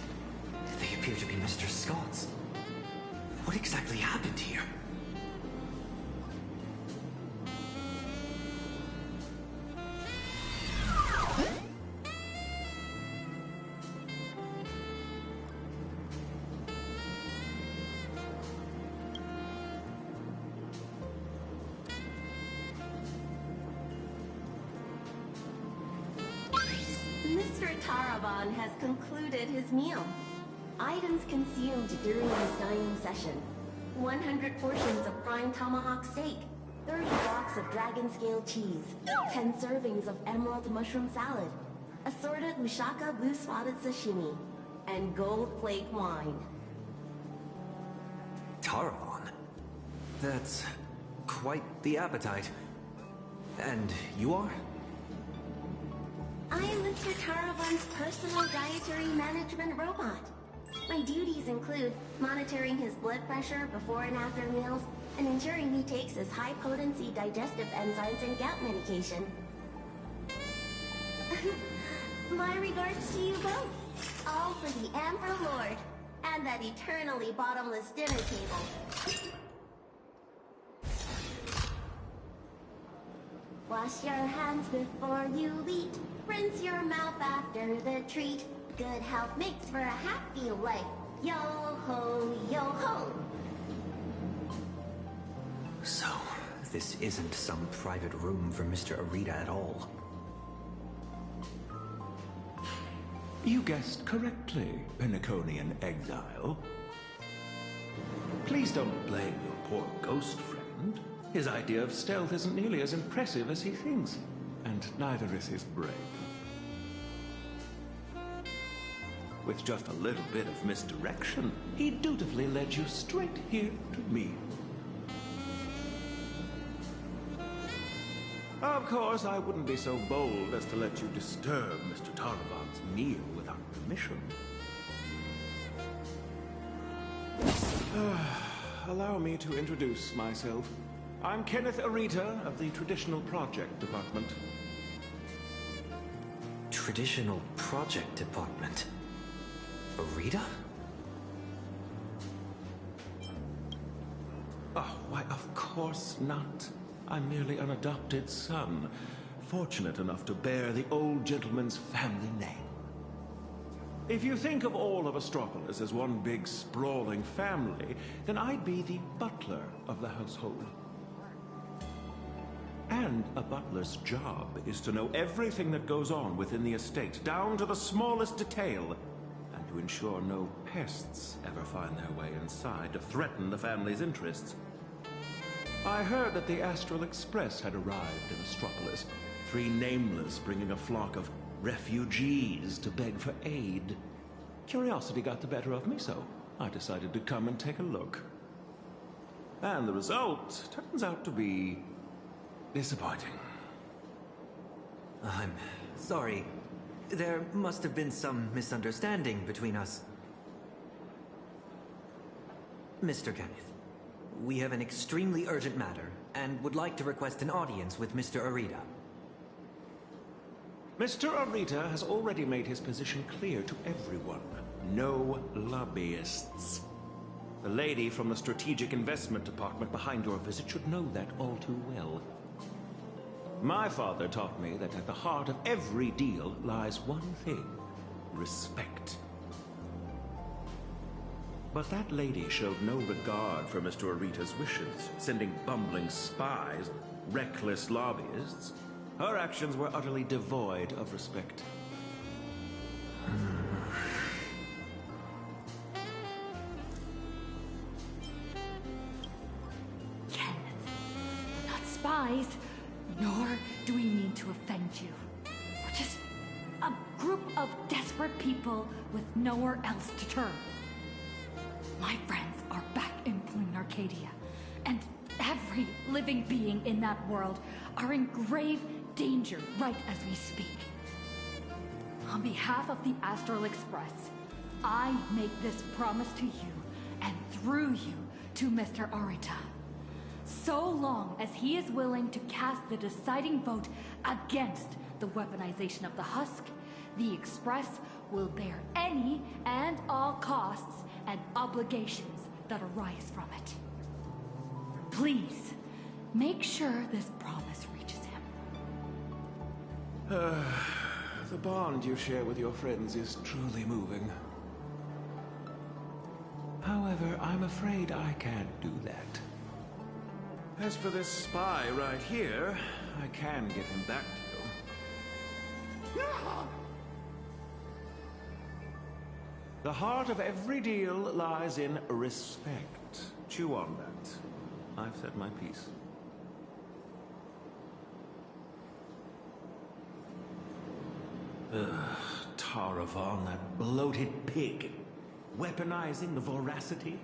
They appear to be Mr. Scott's. What exactly happened here? Mr. Taravan has concluded his meal. Items consumed during his dining session: 100 portions of prime tomahawk steak, 30 blocks of dragon scale cheese, 10 servings of emerald mushroom salad, assorted mushaka blue spotted sashimi, and gold flake wine. Taravan? That's quite the appetite. And you are? I am Mr. Taravan's personal dietary management robot. My duties include monitoring his blood pressure before and after meals, and ensuring he takes his high-potency digestive enzymes and gout medication. My regards to you both. All for the Amber Lord, and that eternally bottomless dinner table. Wash your hands before you eat. Rinse your mouth after the treat. Good health makes for a happy life. Yo ho, yo ho. So, this isn't some private room for Mr. Arita at all. You guessed correctly, Penaconian exile. Please don't blame your poor ghost friend. His idea of stealth isn't nearly as impressive as he thinks, and neither is his brain. With just a little bit of misdirection, he dutifully led you straight here to me. Of course, I wouldn't be so bold as to let you disturb Mr. Taravan's meal without permission. Allow me to introduce myself. I'm Kenneth Arita of the Traditional Project Department. Traditional Project Department? Arita? Oh, why, of course not. I'm merely an adopted son, fortunate enough to bear the old gentleman's family name. If you think of all of Astropolis as one big sprawling family, then I'd be the butler of the household. And a butler's job is to know everything that goes on within the estate, down to the smallest detail, and to ensure no pests ever find their way inside to threaten the family's interests. I heard that the Astral Express had arrived in Astropolis, 3 nameless bringing a flock of refugees to beg for aid. Curiosity got the better of me, so I decided to come and take a look. And the result turns out to be disappointing. I'm sorry. There must have been some misunderstanding between us. Mr. Kenneth, we have an extremely urgent matter and would like to request an audience with Mr. Arita. Mr. Arita has already made his position clear to everyone. No lobbyists. The lady from the Strategic Investment Department behind your visit should know that all too well. My father taught me that at the heart of every deal lies one thing: respect. But that lady showed no regard for Mr. Arita's wishes, sending bumbling spies, reckless lobbyists. Her actions were utterly devoid of respect. Kenneth, we're not spies, nor do we mean to offend you. We're just a group of desperate people with nowhere else to turn. My friends are back in Plain Arcadia, and every living being in that world are in grave danger right as we speak. On behalf of the Astral Express, I make this promise to you, and through you to Mr. Arita. So long as he is willing to cast the deciding vote against the weaponization of the Husk, the Express will bear any and all costs and obligations that arise from it. Please, make sure this promise reaches him. The bond you share with your friends is truly moving. However, I'm afraid I can't do that. As for this spy right here, I can get him back to you. The heart of every deal lies in respect. Chew on that. I've said my piece. Taravan, that bloated pig. Weaponizing the voracity?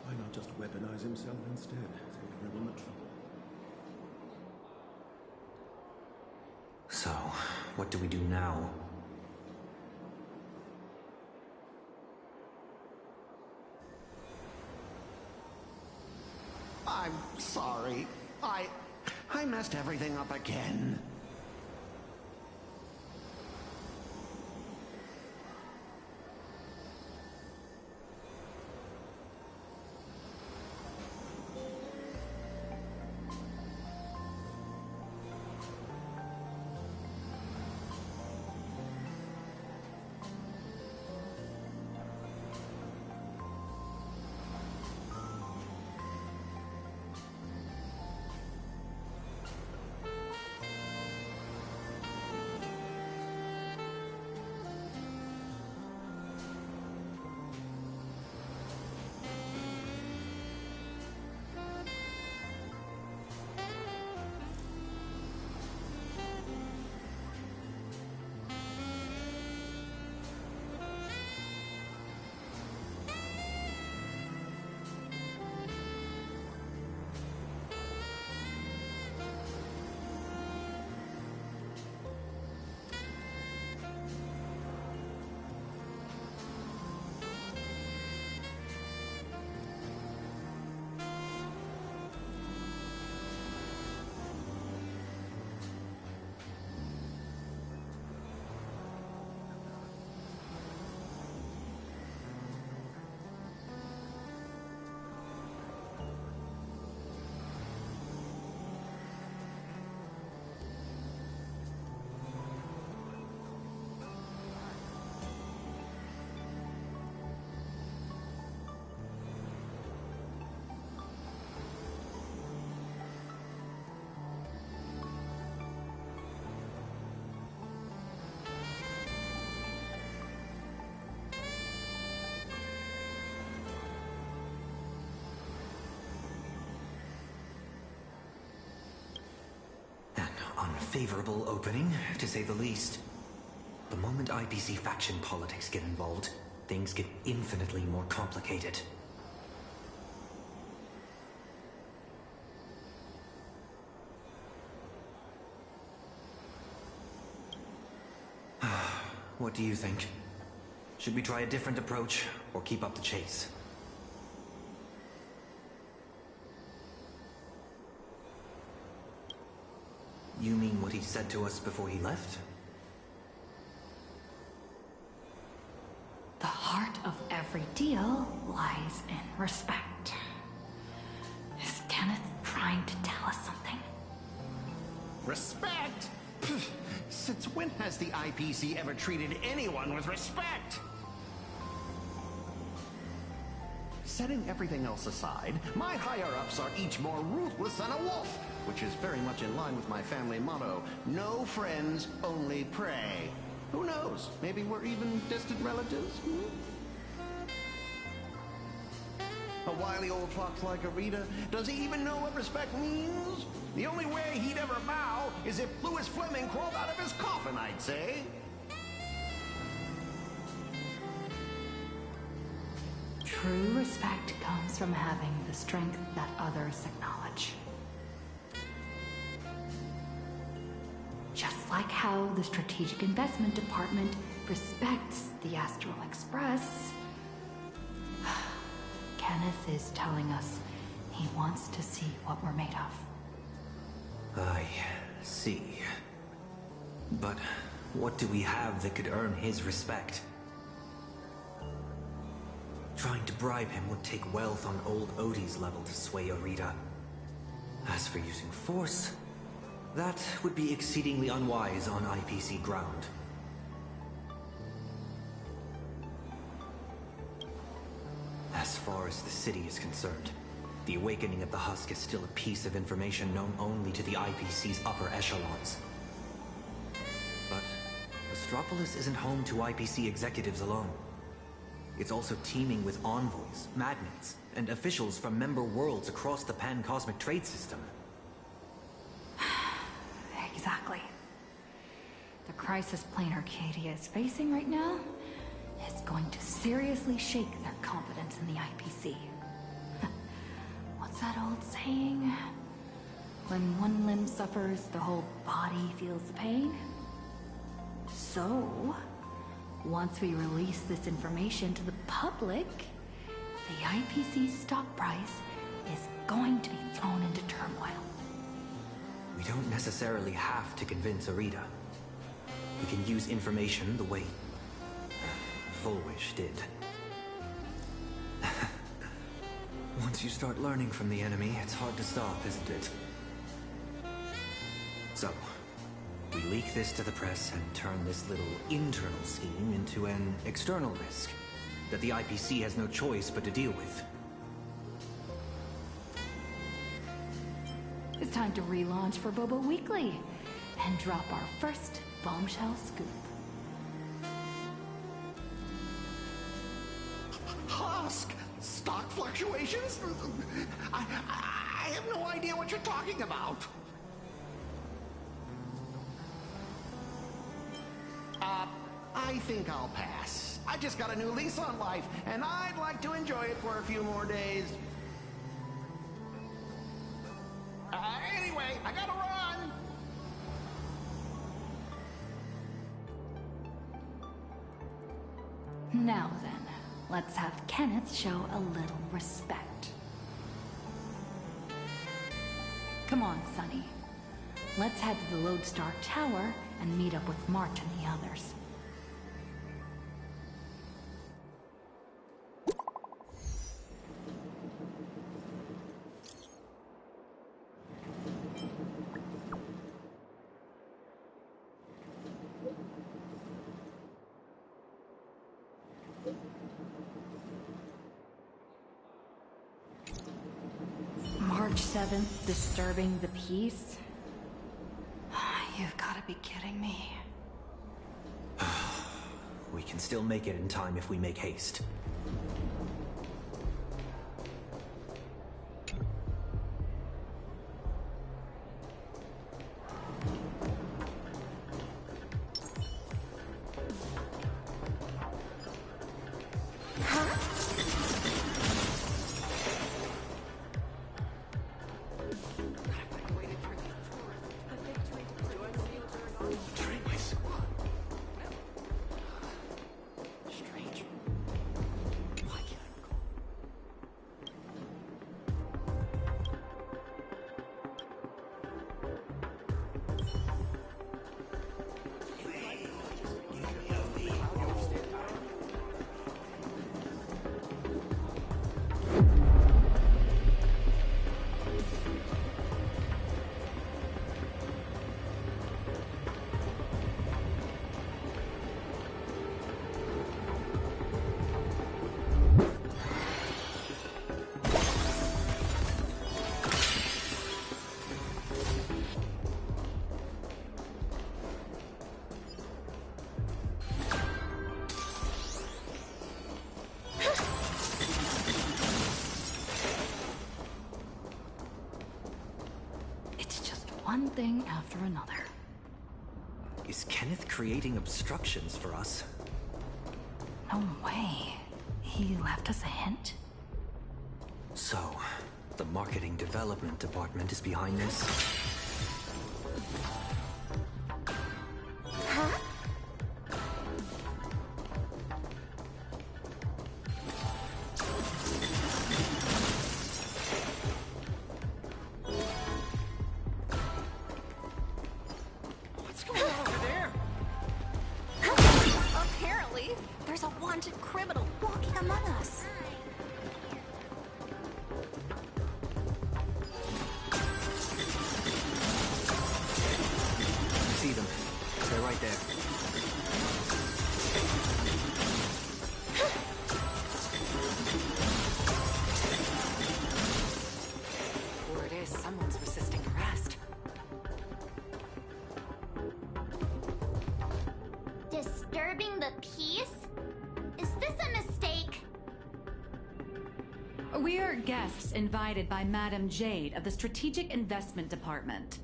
Why not just weaponize himself instead? Save everyone the trouble. So, what do we do now? I'm sorry. I messed everything up again. Unfavorable opening, to say the least. The moment IPC faction politics get involved, things get infinitely more complicated. What do you think? Should we try a different approach, or keep up the chase? You mean what he said to us before he left? The heart of every deal lies in respect. Is Kenneth trying to tell us something? Respect? Pfft, since when has the IPC ever treated anyone with respect? setting everything else aside, my higher-ups are each more ruthless than a wolf, which is very much in line with my family motto, no friends, only prey. Who knows? Maybe we're even distant relatives? A wily old fox like Arita, does he even know what respect means? The only way he'd ever bow is if Louis Fleming crawled out of his coffin, I'd say. True respect comes from having the strength that others acknowledge. Just like how the Strategic Investment Department respects the Astral Express, Kenneth is telling us he wants to see what we're made of. I see. But what do we have that could earn his respect? Trying to bribe him would take wealth on old Odie's level to sway Arita. As for using force, that would be exceedingly unwise on IPC ground. As far as the city is concerned, the awakening of the Husk is still a piece of information known only to the IPC's upper echelons. But Astropolis isn't home to IPC executives alone. It's also teeming with envoys, magnates, and officials from member worlds across the pan-cosmic trade system. Exactly. The crisis plane Arcadia is facing right now is going to seriously shake their confidence in the IPC. What's that old saying? When one limb suffers, the whole body feels the pain? So, once we release this information to the public, the IPC's stock price is going to be thrown into turmoil. We don't necessarily have to convince Arita. We can use information the way Volwish did. Once you start learning from the enemy, it's hard to stop, isn't it? So, we leak this to the press and turn this little internal scheme into an external risk that the IPC has no choice but to deal with. It's time to relaunch for Bobo Weekly and drop our first bombshell scoop. Husk! Stock fluctuations? I have no idea what you're talking about. I think I'll pass. I just got a new lease on life, and I'd like to enjoy it for a few more days. Anyway, I gotta run! Now then, let's have Kenneth show a little respect. Come on, Sonny. Let's head to the Lodestar Tower and meet up with March and the others. March 7th, disturbing the peace? You've got to be kidding me. We can still make it in time if we make haste. one thing after another. Is Kenneth creating obstructions for us? No way. He left us a hint? So, the marketing development department is behind this? Huh? What's going on over there? Apparently, there's a wanted criminal walking among us. See them. They're right there. Word is someone's resisting arrest. Disturbing the peace? Is this a mistake? We're guests invited by Madame Jade of the Strategic Investment Department.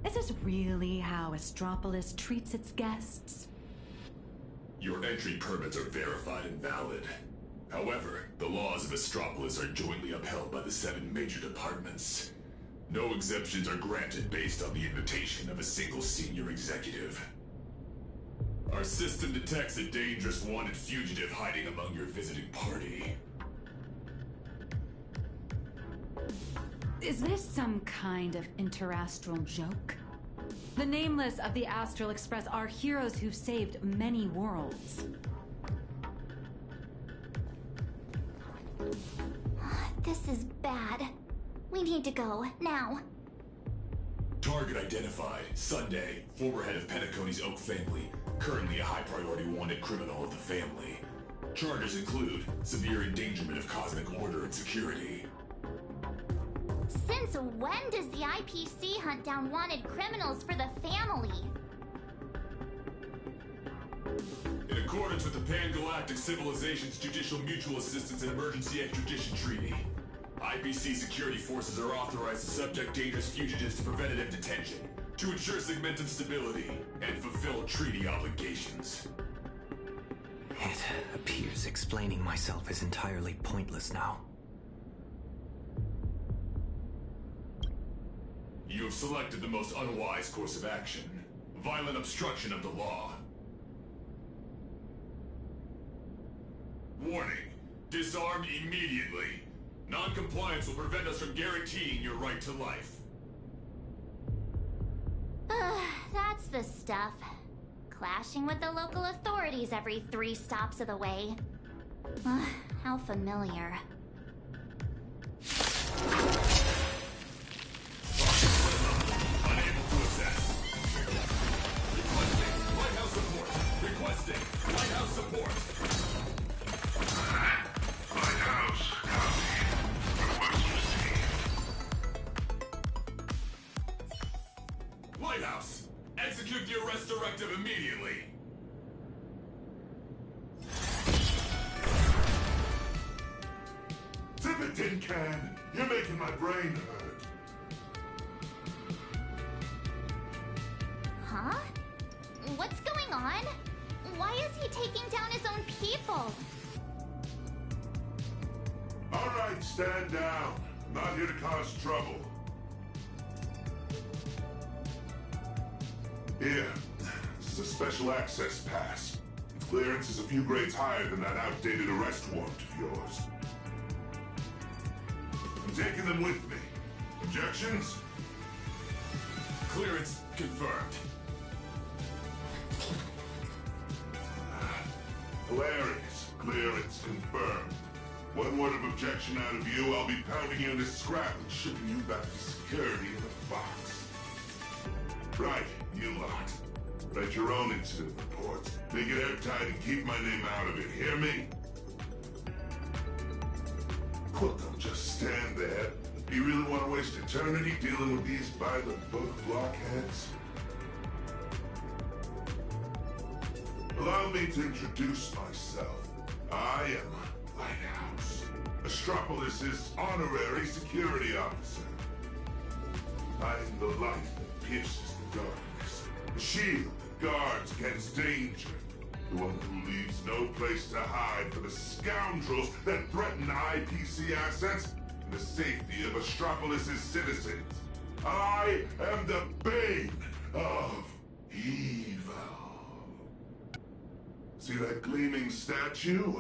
Is this really how Astropolis treats its guests? Your entry permits are verified and valid. However, the laws of Astropolis are jointly upheld by the 7 major departments. No exemptions are granted based on the invitation of a single senior executive. Our system detects a dangerous wanted fugitive hiding among your visiting party. Is this some kind of interastral joke? The nameless of the Astral Express are heroes who've saved many worlds. This is bad. We need to go, now. Target identified. Sunday, former head of Penacony's Oak family. Currently a high-priority wanted criminal of the family. Charges include severe endangerment of cosmic order and security. Since when does the IPC hunt down wanted criminals for the family? In accordance with the Pan-Galactic Civilization's Judicial Mutual Assistance and Emergency Extradition Treaty, IPC security forces are authorized to subject dangerous fugitives to preventative detention to ensure segmented stability and fulfill treaty obligations. It appears explaining myself is entirely pointless now. You have selected the most unwise course of action. Violent obstruction of the law. Warning. Disarm immediately. Non-compliance will prevent us from guaranteeing your right to life. That's the stuff. Clashing with the local authorities every 3 stops of the way. How familiar. Unable to assess. Requesting lighthouse support. Requesting lighthouse support. Lighthouse, copy. Request received. Lighthouse, execute the arrest directive immediately. Zip it, tin can. You're making my brain hurt. Huh? What's going on? Why is he taking down his own people? All right, stand down. I'm not here to cause trouble. Here, this is a special access pass. Its clearance is a few grades higher than that outdated arrest warrant of yours. I'm taking them with me. Objections? Clearance confirmed. Hilarious. Clearance confirmed. One word of objection out of you, I'll be pounding you into scrap and shipping you back to security in a box. Right, you lot. Write your own incident reports. Make it airtight and keep my name out of it, hear me? Well, don't just stand there. Do you really want to waste eternity dealing with these by-the-book blockheads? Allow me to introduce myself. I am Lighthouse, Astropolis' honorary security officer. I am the light that pierces the darkness, the shield that guards against danger, the one who leaves no place to hide for the scoundrels that threaten IPC assets and the safety of Astropolis' citizens. I am the bane of evil. See that gleaming statue?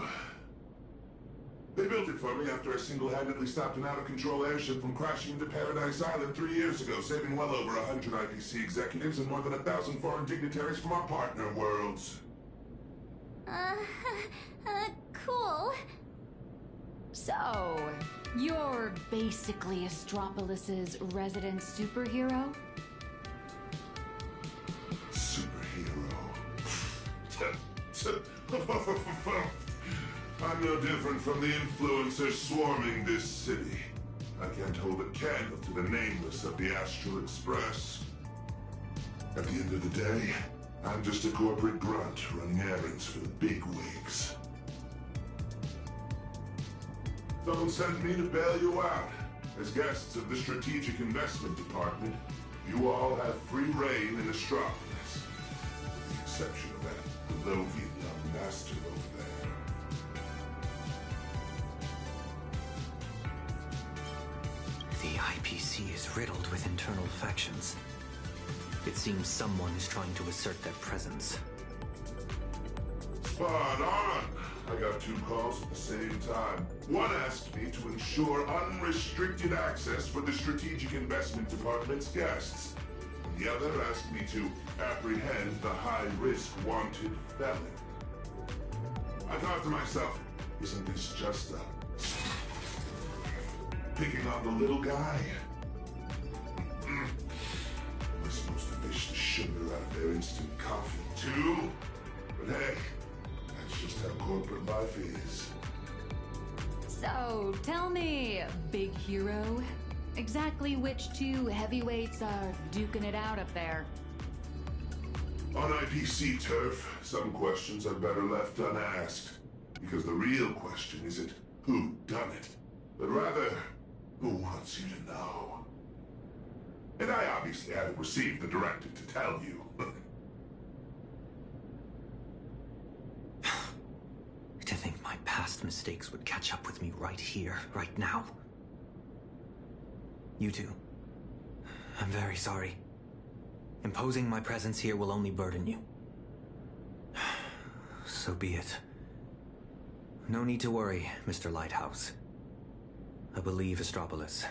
They built it for me after I single-handedly stopped an out-of-control airship from crashing into Paradise Island 3 years ago, saving well over 100 IPC executives and more than 1,000 foreign dignitaries from our partner worlds. Cool. So, you're basically Astropolis' resident superhero? Superhero. I'm no different from the influencers swarming this city. I can't hold a candle to the nameless of the Astral Express. At the end of the day, I'm just a corporate grunt running errands for the big wigs. Someone sent me to bail you out. As guests of the Strategic Investment Department, you all have free reign in Astropolis. With the exception of that Lovian young master over there. The IPC is riddled with internal factions. It seems someone is trying to assert their presence. Spot on! I got 2 calls at the same time. One asked me to ensure unrestricted access for the Strategic Investment Department's guests. And the other asked me to apprehend the high-risk wanted felon. I thought to myself, isn't this just picking on the little guy? Am I supposed to fish the sugar out of their instant coffee, too? But hey, that's just how corporate life is. So, tell me, big hero, exactly which 2 heavyweights are duking it out up there? On IPC turf, some questions are better left unasked. Because the real question isn't who done it, but rather, who wants you to know? And I obviously haven't received the directive to tell you. To think my past mistakes would catch up with me right here, right now. You two, I'm very sorry. Imposing my presence here will only burden you. So be it. No need to worry, Mr. Lighthouse. I will leave Astropolis.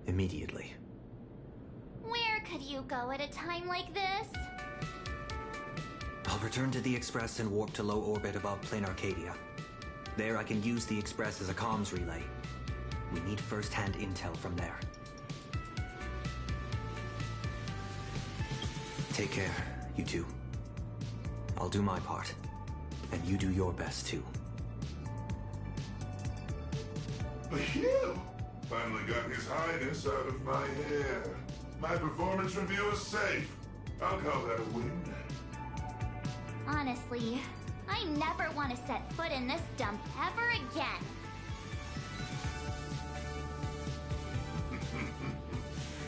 Immediately. Where could you go at a time like this? I'll return to the Express and warp to low orbit above Plane Arcadia. There I can use the Express as a comms relay. We need first-hand intel from there. Take care, you two. I'll do my part, and you do your best too. Phew! Finally got His Highness out of my hair. My performance review is safe. I'll call that a win. Honestly, I never want to set foot in this dump ever again.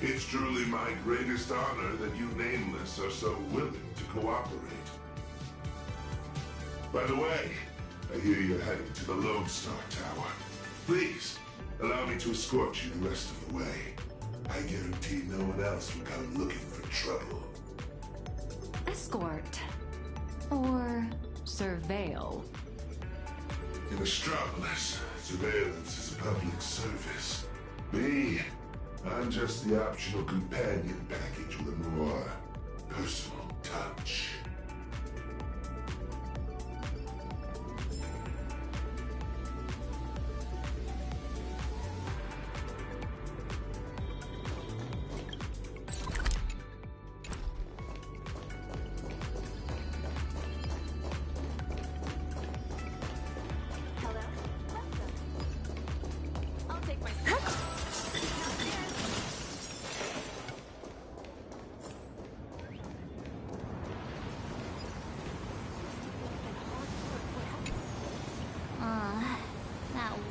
It's truly my greatest honor that you nameless are so willing to cooperate. By the way, I hear you're heading to the Lone Star Tower. Please, allow me to escort you the rest of the way. I guarantee no one else will come looking for trouble. Escort. Or surveil. In Astropolis, surveillance is a public service. Me, I'm just the optional companion package with a more personal touch.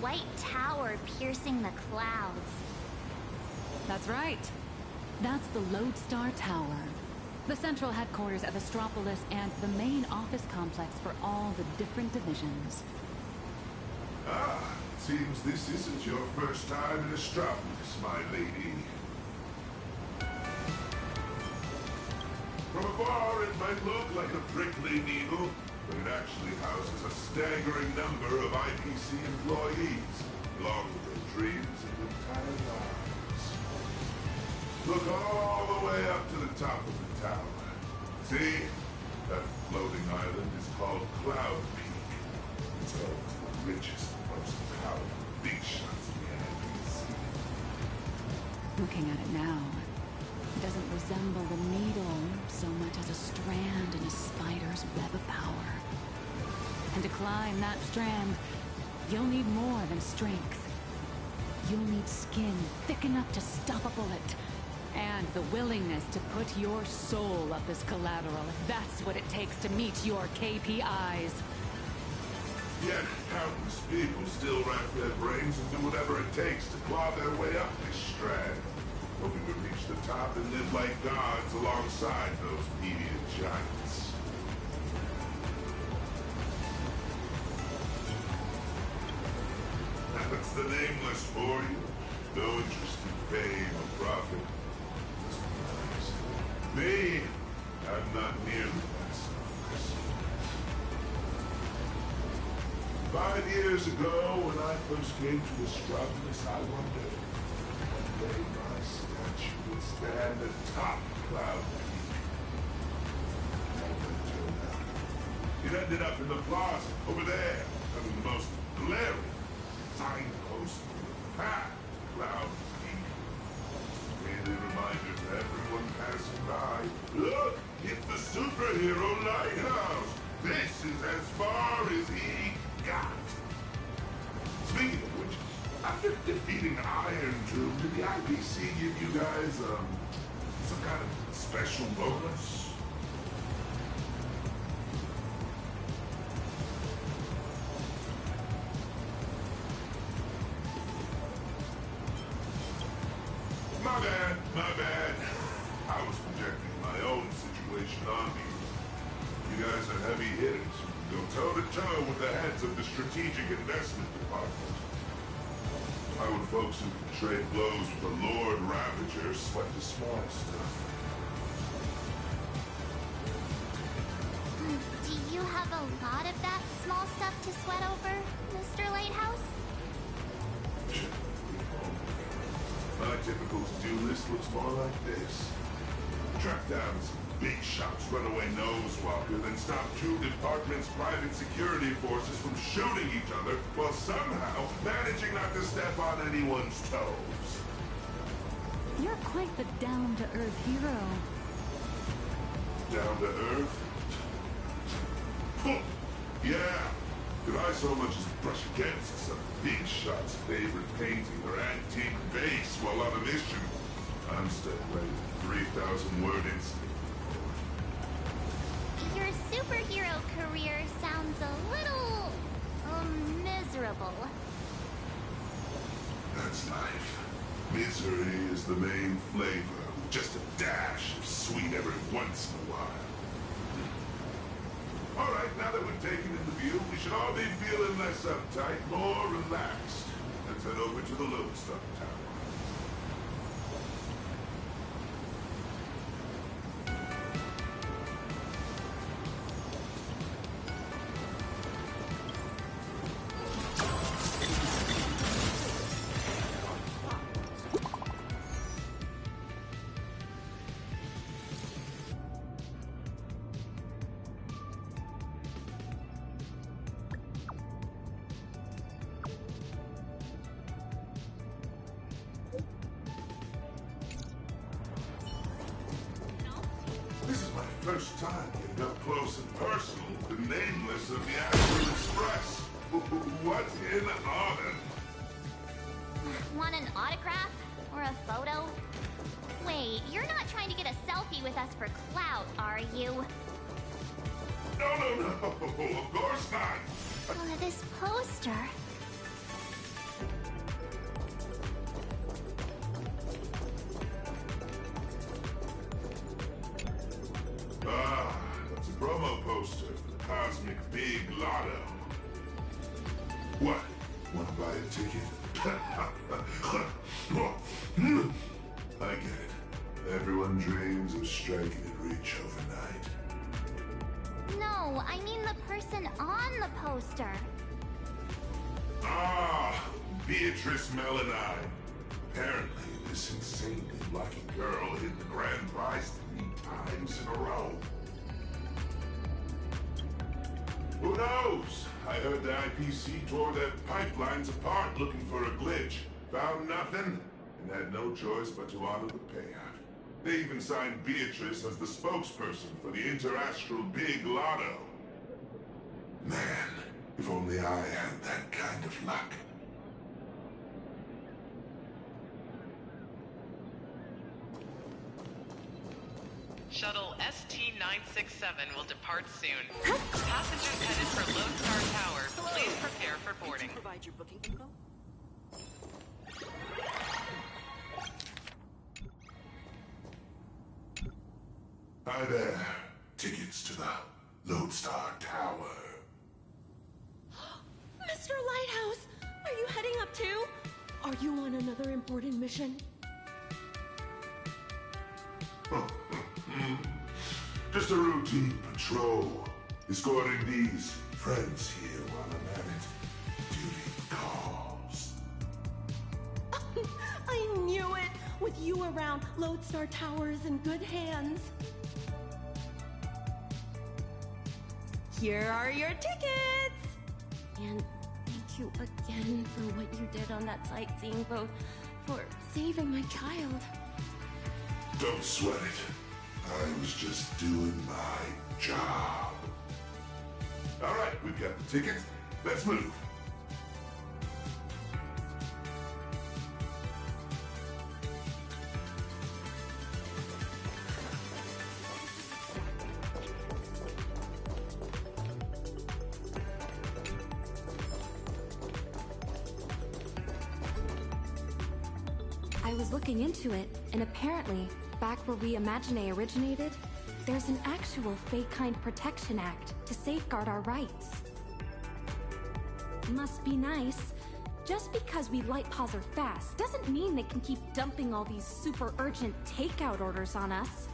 White tower piercing the clouds. That's right. That's the Lodestar Tower, the central headquarters of Astropolis and the main office complex for all the different divisions. Ah, seems this isn't your first time in Astropolis, my lady. From afar, it might look like a prickly needle, but it actually houses a staggering number of IPC employees, along with their dreams and entire lives. Look all the way up to the top of the tower. See? That floating island is called Cloud Peak. It's home to the richest, most powerful big shots in the IPC. Looking at it now, it doesn't resemble the needle so much as a strand in a spider's web of power. And to climb that strand, you'll need more than strength. You'll need skin thick enough to stop a bullet, and the willingness to put your soul up as collateral if that's what it takes to meet your KPIs. Yet countless people still rack their brains and do whatever it takes to claw their way up this strand, hoping to reach the top and live like gods alongside those media giants. That's the nameless for you. No interest in fame or profit. Just realize, me, I'm not nearly that selfless. 5 years ago, when I first came to Astropolis, I wondered one day my statue would stand atop Cloud Peak. How would it turn out? It ended up in the plaza, over there, under the most glaring signpost on the path to Cloud Peak. Daily reminder to everyone passing by. Look, it's the superhero lighthouse. This is as far as he got. Speaking of which, after defeating Iron Tomb, did the IPC give you guys, some kind of special bonus? My bad. I was projecting my own situation on you. You guys are heavy hitters who can go toe-to-toe with the heads of the Strategic Investment Department. Why would folks who can trade blows with the Lord Ravager sweat the small stuff? Do you have a lot of that small stuff to sweat over, Mr. Lighthouse? My typical to-do list looks more like this. Track down some big shots, runaway nosewalker, then stop 2 departments' private security forces from shooting each other while somehow managing not to step on anyone's toes. You're quite the down-to-earth hero. Down to earth? Yeah. Could I so much as brush against some big shot's favorite painting or antique vase while on a mission, I'm stuck right at 3,000-word instinct. Your superhero career sounds a little... miserable. That's life. Misery is the main flavor, with just a dash of sweet every once in a while. All right, now that we've taken in the view, we should all be feeling less uptight, more relaxed. Let's head over to the Lodestar Tower. This is my first time getting up close and personal with the nameless of the Astral Express. What's in on it? Want an autograph? Or a photo? Wait, you're not trying to get a selfie with us for clout, are you? No, of course not. This poster... What? Want to buy a ticket? I get it. Everyone dreams of striking it rich overnight. No, I mean the person on the poster. Ah, Beatrice Melanine. Apparently, this insanely lucky girl hit the grand prize 3 times in a row. Who knows? I heard the IPC tore their pipelines apart looking for a glitch, found nothing, and had no choice but to honor the payout. They even signed Beatrice as the spokesperson for the Interastral Big Lotto. Man, if only I had that kind of luck. Shuttle ST-967 will depart soon. Passengers headed for Lodestar Tower, please prepare for boarding. Provide your booking info? Hi there. Tickets to the Lodestar Tower. Mr. Lighthouse, are you heading up too? Are you on another important mission? Just a routine patrol. Escorting these friends here while I'm at it. Duty calls. I knew it! With you around, Lodestar Tower is in good hands. Here are your tickets! And thank you again for what you did on that sightseeing boat, for saving my child. Don't sweat it. I was just doing my job. All right, we've got the tickets. Let's move. I was looking into it, and apparently, back where we Imagine originated, there's an actual Fey-Kind Protection Act to safeguard our rights. Must be nice. Just because we light paws are fast doesn't mean they can keep dumping all these super urgent takeout orders on us.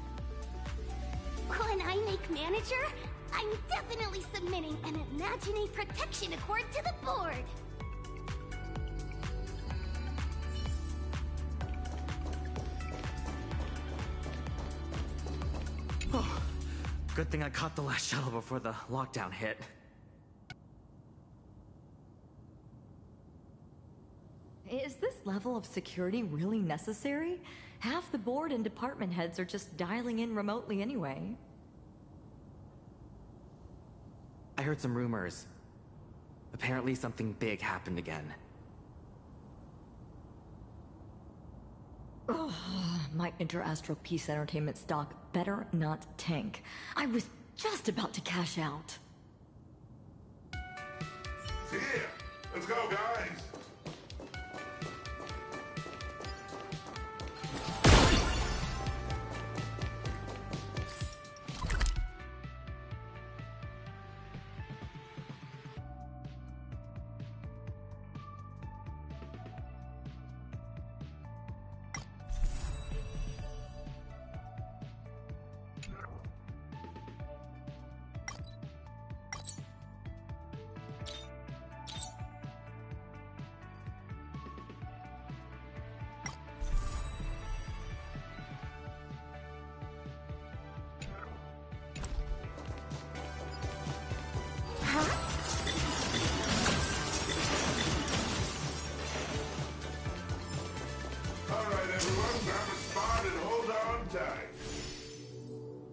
When I make manager, I'm definitely submitting an Imagine Protection Accord to the board. Oh, good thing I caught the last shuttle before the lockdown hit. Is this level of security really necessary? Half the board and department heads are just dialing in remotely anyway. I heard some rumors. Apparently something big happened again. Ugh, my Interastral Peace Entertainment stock better not tank. I was just about to cash out. Here, let's go, guys.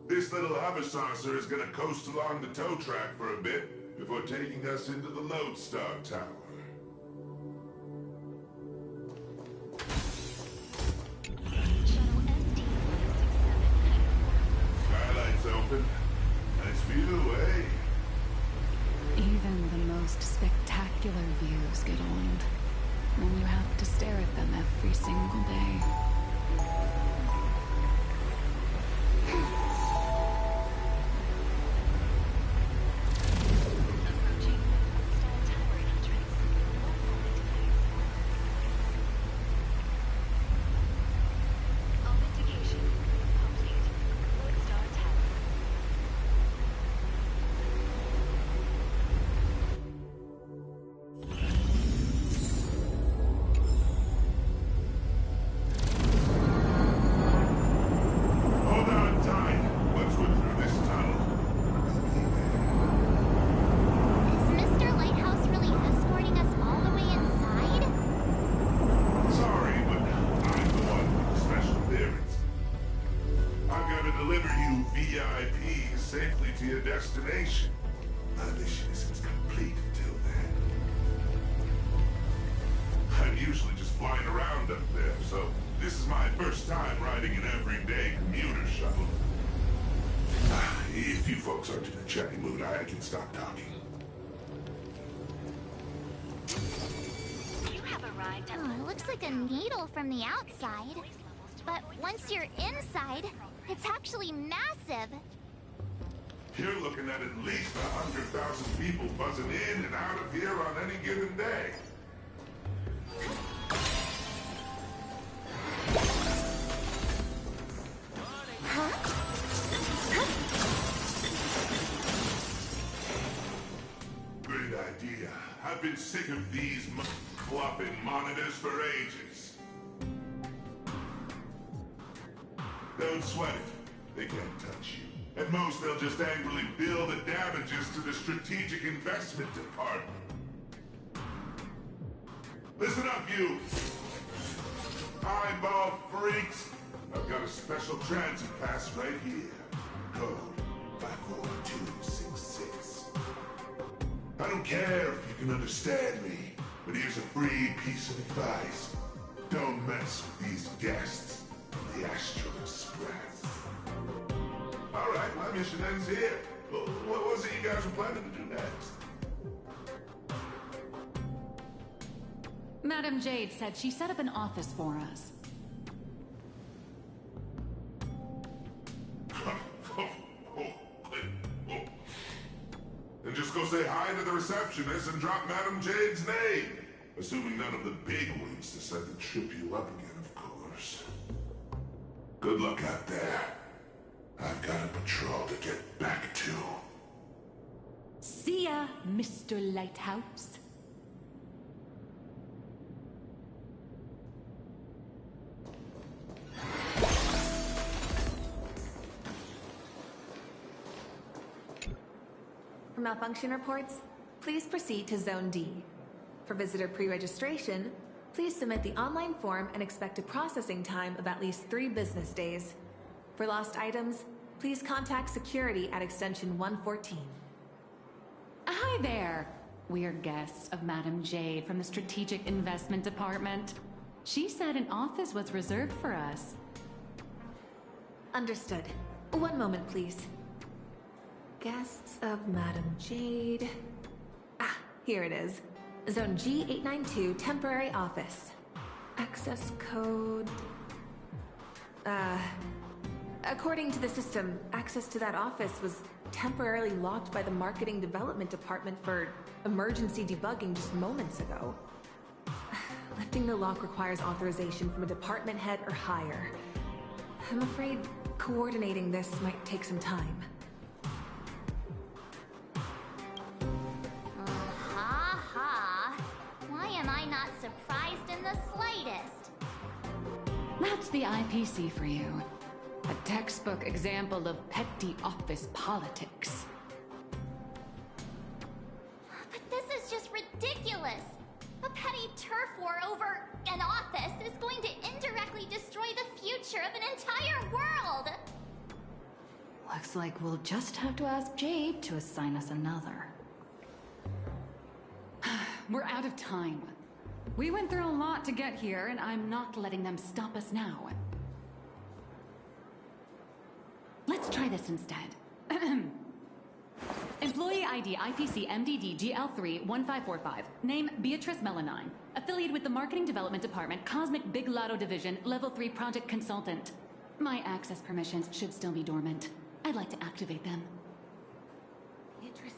This little hover saucer is gonna coast along the tow track for a bit before taking us into the Lodestar Tower. Skylight's open. Nice view, eh? Even the most spectacular views get old when you have to stare at them every single day. destination. My mission isn't complete until then. I'm usually just flying around up there, so this is my first time riding an everyday commuter shuttle. If you folks aren't in a chatty mood, I can stop talking. You have arrived at it looks like a needle from the outside. But once you're inside, it's actually massive. You're looking at least 100,000 people buzzing in and out of here on any given day. Great idea. I've been sick of these flopping monitors for ages. Don't sweat it. They can't touch you. At most, they'll just angrily bill the damages to the Strategic Investment Department. Listen up, you eyeball freaks. I've got a special transit pass right here. Code 54266. I don't care if you can understand me, but here's a free piece of advice. Don't mess with these guests on the Astral Express. Alright, my mission ends here. What was it you guys were planning to do next? Madam Jade said she set up an office for us. Then just go say hi to the receptionist and drop Madam Jade's name. Assuming none of the bigwigs decide to trip you up again, of course. Good luck out there. I've got a patrol to get back to. See ya, Mr. Lighthouse. For malfunction reports, please proceed to Zone D. For visitor pre-registration, please submit the online form and expect a processing time of at least 3 business days. For lost items, please contact security at extension 114. Hi there. We're guests of Madam Jade from the Strategic Investment Department. She said an office was reserved for us. Understood. One moment, please. Guests of Madam Jade. Ah, here it is. Zone G892 temporary office. Access code... According to the system, access to that office was temporarily locked by the Marketing Development Department for emergency debugging just moments ago. Lifting the lock requires authorization from a department head or higher. I'm afraid coordinating this might take some time. Why am I not surprised in the slightest? That's the IPC for you. A textbook example of petty office politics. But this is just ridiculous. A petty turf war over an office is going to indirectly destroy the future of an entire world. Looks like we'll just have to ask Jade to assign us another. We're out of time. We went through a lot to get here, and I'm not letting them stop us now. Let's try this instead. Employee ID IPC MDD GL3 1545. Name Beatrice Melanine. Affiliated with the Marketing Development Department, Cosmic Big Lotto Division, Level 3 Project Consultant. My access permissions should still be dormant. I'd like to activate them. Beatrice...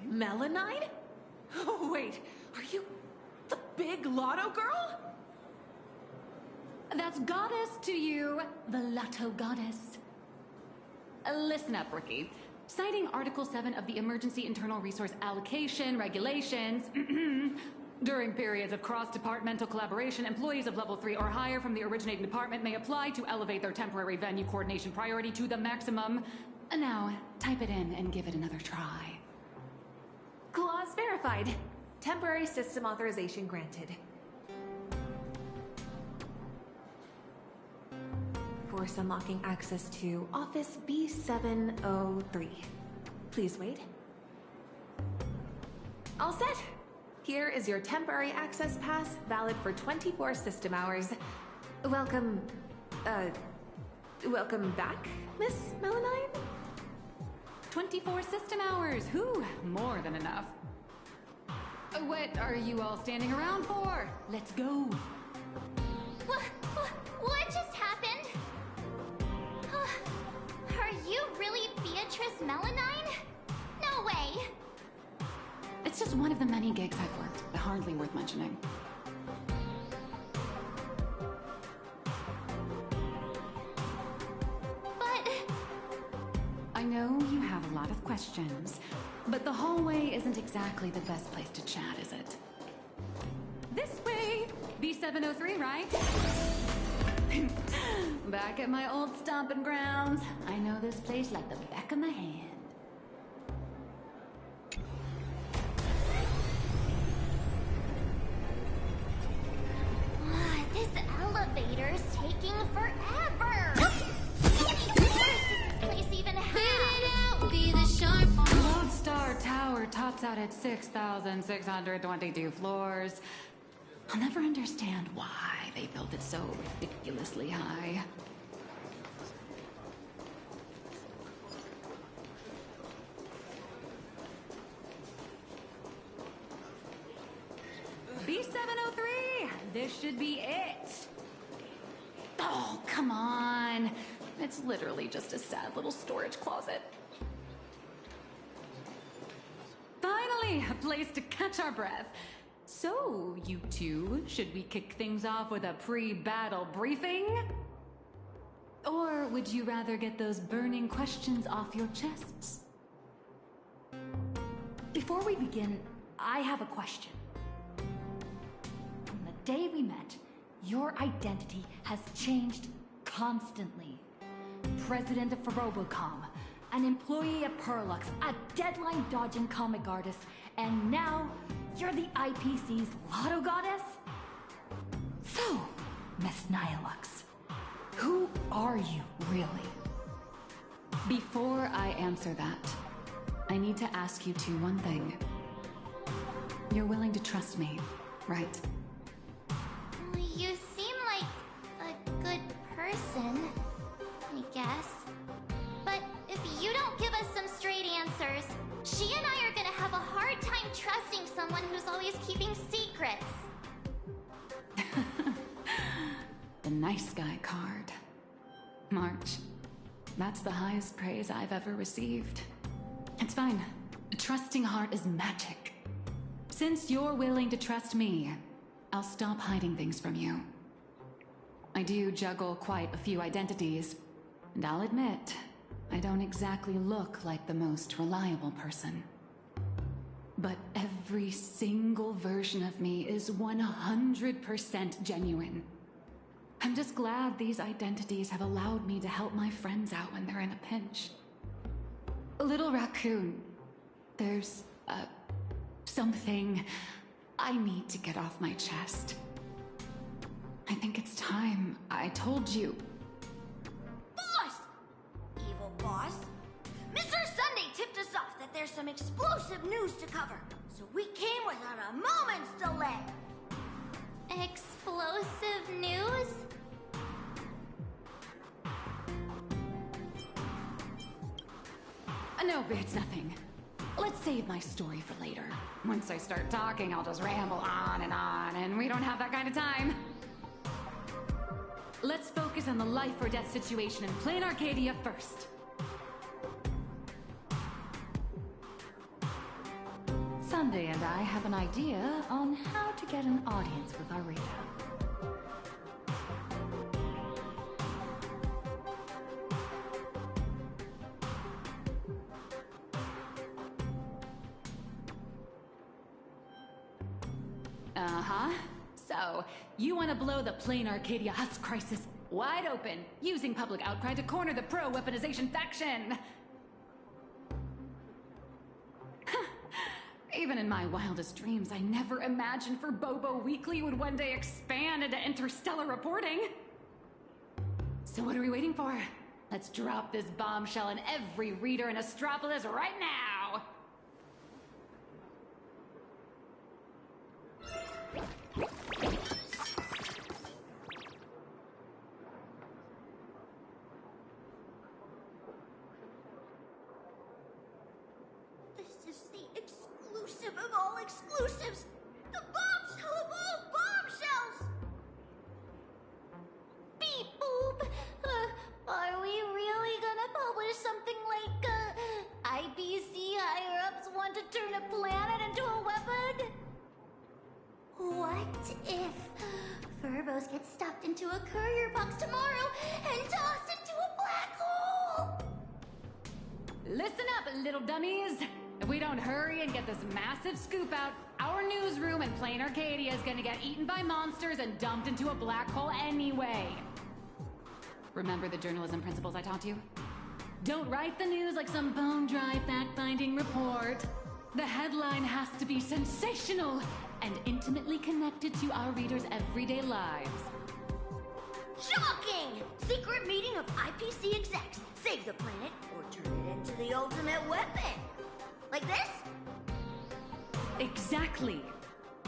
Melanine? Oh, wait. Are you the Big Lotto girl? That's goddess to you, the Lotto goddess. Listen up, rookie. Citing Article 7 of the Emergency Internal Resource Allocation Regulations, during periods of cross-departmental collaboration, employees of Level 3 or higher from the originating department may apply to elevate their temporary venue coordination priority to the maximum. Now, type it in and give it another try. Clause verified. Temporary system authorization granted. Force unlocking access to Office B703. Please wait. All set. Here is your temporary access pass, valid for 24 system hours. Welcome back, Miss Melanine? 24 system hours! Whew, more than enough. What are you all standing around for? Let's go. What just happened? Are you really Beatrice Melanine? No way! It's just one of the many gigs I've worked. Hardly worth mentioning. But... I know you have a lot of questions, but the hallway isn't exactly the best place to chat, is it? This way! B703, right? Back at my old stomping grounds. I know this place like the back of my hand. This elevator's taking forever! How many floors does this place even have? Be the sharp. Lodestar Tower tops out at 6,622 floors. I'll never understand why they built it so ridiculously high. B703! This should be it! Oh, come on! It's literally just a sad little storage closet. Finally, a place to catch our breath. So, you two, should we kick things off with a pre-battle briefing? Or would you rather get those burning questions off your chests? Before we begin, I have a question. From the day we met, your identity has changed constantly. President of Robocom, an employee at Perlux, a deadline-dodging comic artist, and now you're the IPC's lotto goddess? So, Miss Nihilux, who are you really? Before I answer that, I need to ask you two one thing. You're willing to trust me, right? You seem like a good person, I guess. But if you don't give us some straight answers, she and I are gonna have a hard time trusting someone who's always keeping secrets. The nice guy card. March. That's the highest praise I've ever received. It's fine. A trusting heart is magic. Since you're willing to trust me, I'll stop hiding things from you. I do juggle quite a few identities, and I'll admit, I don't exactly look like the most reliable person. But every single version of me is 100% genuine. I'm just glad these identities have allowed me to help my friends out when they're in a pinch. Little Raccoon, there's, something I need to get off my chest. I think it's time I told you. Boss! Evil boss. Mr. Sunday tipped us off that there's some explosive news to cover, so we came without a moment's delay. Explosive news? No, it's nothing. Let's save my story for later. Once I start talking, I'll just ramble on, and we don't have that kind of time. Let's focus on the life or death situation in plain Arcadia first. Sunday and I have an idea on how to get an audience with Arita. Uh-huh. So, you want to blow the plain Arcadia Husk crisis wide open, using public outcry to corner the pro-weaponization faction! Even in my wildest dreams, I never imagined for Bobo Weekly would one day expand into interstellar reporting! So what are we waiting for? Let's drop this bombshell on every reader in Astropolis right now! This is the exclusive of all exclusives! The bombshell of all bombshells! Beep boop! Are we really gonna publish something like, IPC higher-ups want to turn a planet into a weapon? What if Furbos get stuffed into a courier box tomorrow and tossed into a black hole? Listen up, little dummies! If we don't hurry and get this massive scoop out, our newsroom in Plain Arcadia is gonna get eaten by monsters and dumped into a black hole anyway. Remember the journalism principles I taught you? Don't write the news like some bone-dry fact-finding report. The headline has to be sensational and intimately connected to our readers' everyday lives. Shocking! Secret meeting of IPC execs. Save the planet or turn it into the ultimate weapon. Like this? Exactly.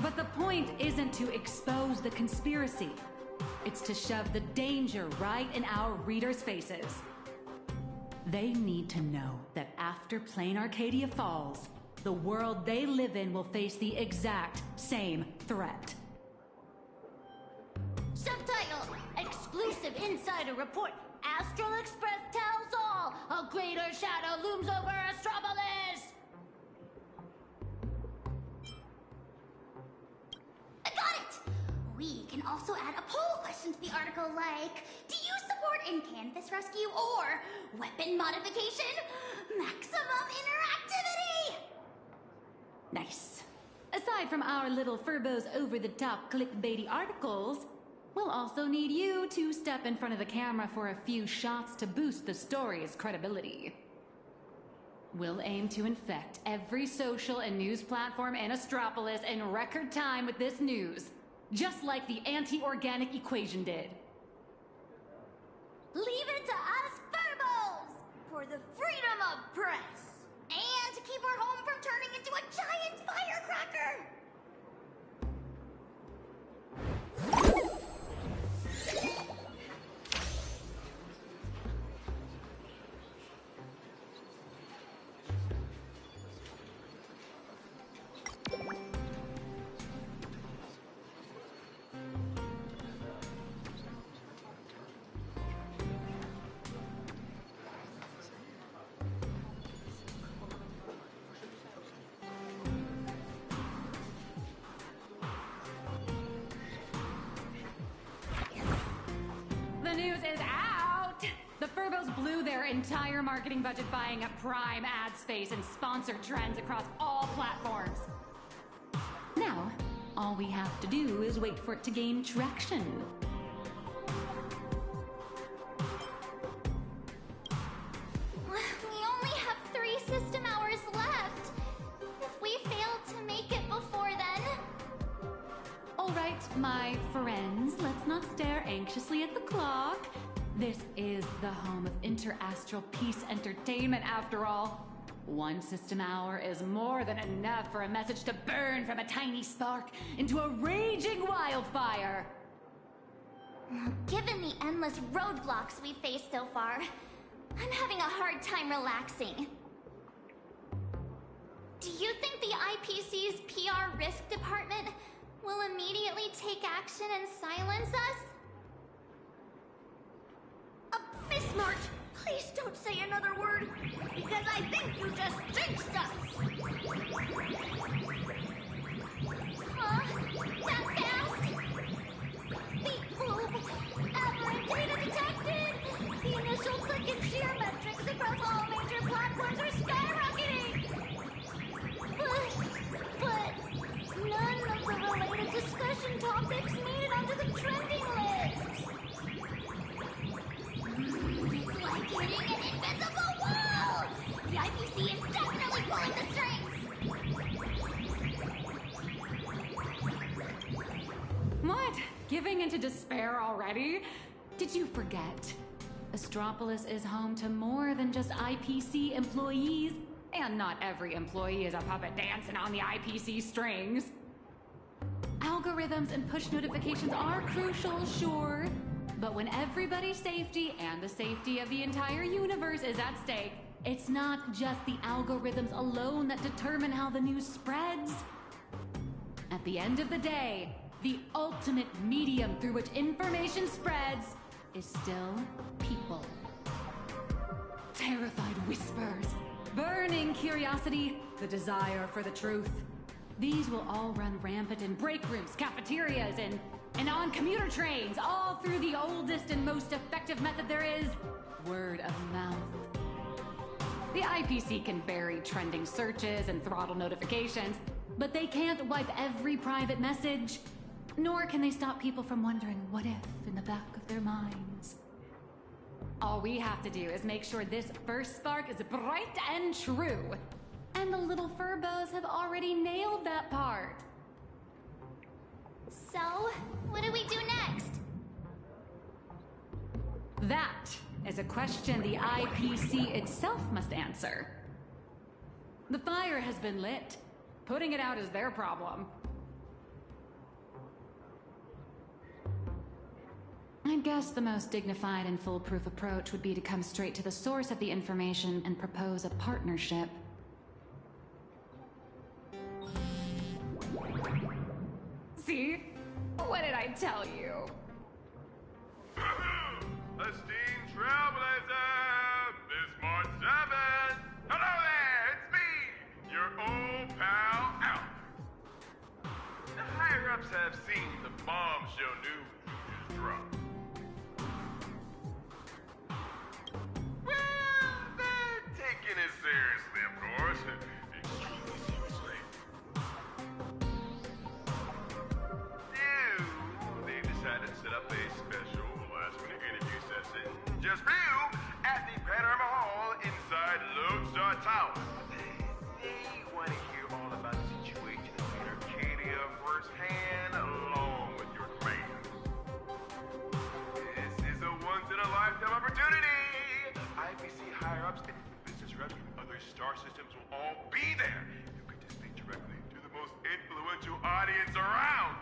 But the point isn't to expose the conspiracy. It's to shove the danger right in our readers' faces. They need to know that after Plain Arcadia falls, the world they live in will face the exact same threat. Subtitle: Exclusive Insider Report. Astral Express tells all. A greater shadow looms over Astropolis. I got it! We can also add a poll question to the article like, do you support in-campus rescue or weapon modification? Maximum interactivity! Nice. Aside from our little Furbos over-the-top clickbaity articles, we'll also need you to step in front of the camera for a few shots to boost the story's credibility. We'll aim to infect every social and news platform in Astropolis in record time with this news, just like the anti-organic equation did. Leave it to us Furbos for the freedom of press and to keep our home from turning into a giant firecracker. The news is out! The Furbos blew their entire marketing budget buying up prime ad space and sponsored trends across all platforms. Now, all we have to do is wait for it to gain traction. We only have 3 system hours left. If we fail to make it before then... All right, my friends, let's not stare anxiously at the clock. This is the home of interastral peace entertainment, after all. 1 system hour is more than enough for a message to burn from a tiny spark into a raging wildfire. Given the endless roadblocks we've faced so far, I'm having a hard time relaxing. Do you think the IPC's PR risk department will immediately take action and silence us? Bismarck, please don't say another word, because I think you just jinxed us! Huh? That fast? Beep boop! Aberrant data detected! The initial click and share metrics across all major platforms are skyrocketing! But none of the related discussion topics made it onto the trending lists! It's like hitting an invisible wall! The IPC is definitely pulling the strings! What? Giving into despair already? Did you forget? Astropolis is home to more than just IPC employees, and not every employee is a puppet dancing on the IPC strings. Algorithms and push notifications are crucial, sure, but when everybody's safety and the safety of the entire universe is at stake, it's not just the algorithms alone that determine how the news spreads. At the end of the day, the ultimate medium through which information spreads is still people. Terrified whispers, burning curiosity, the desire for the truth. These will all run rampant in break rooms, cafeterias, and on commuter trains, all through the oldest and most effective method there is, word of mouth. The IPC can bury trending searches and throttle notifications, but they can't wipe every private message, nor can they stop people from wondering what if in the back of their minds. All we have to do is make sure this first spark is bright and true. And the little furbos have already nailed that part. So, what do we do next? That is a question the IPC itself must answer. The fire has been lit. Putting it out is their problem. I guess the most dignified and foolproof approach would be to come straight to the source of the information and propose a partnership. See? What did I tell you? Esteemed Trailblazer, Miss March 7. Hello there, it's me, your old pal, Alf. The higher-ups have seen the bombshell news you just dropped. Well, they're taking it seriously, of course. Extremely seriously. They've decided to set up a special last-minute interview session just for you at the Panorama Hall inside Lodestar Tower. They want to hear all about the situation in Arcadia firsthand, along with your command. This is a once-in-a-lifetime opportunity. IPC higher-ups and business reps from other star systems will all be there. You get to speak directly to the most influential audience around.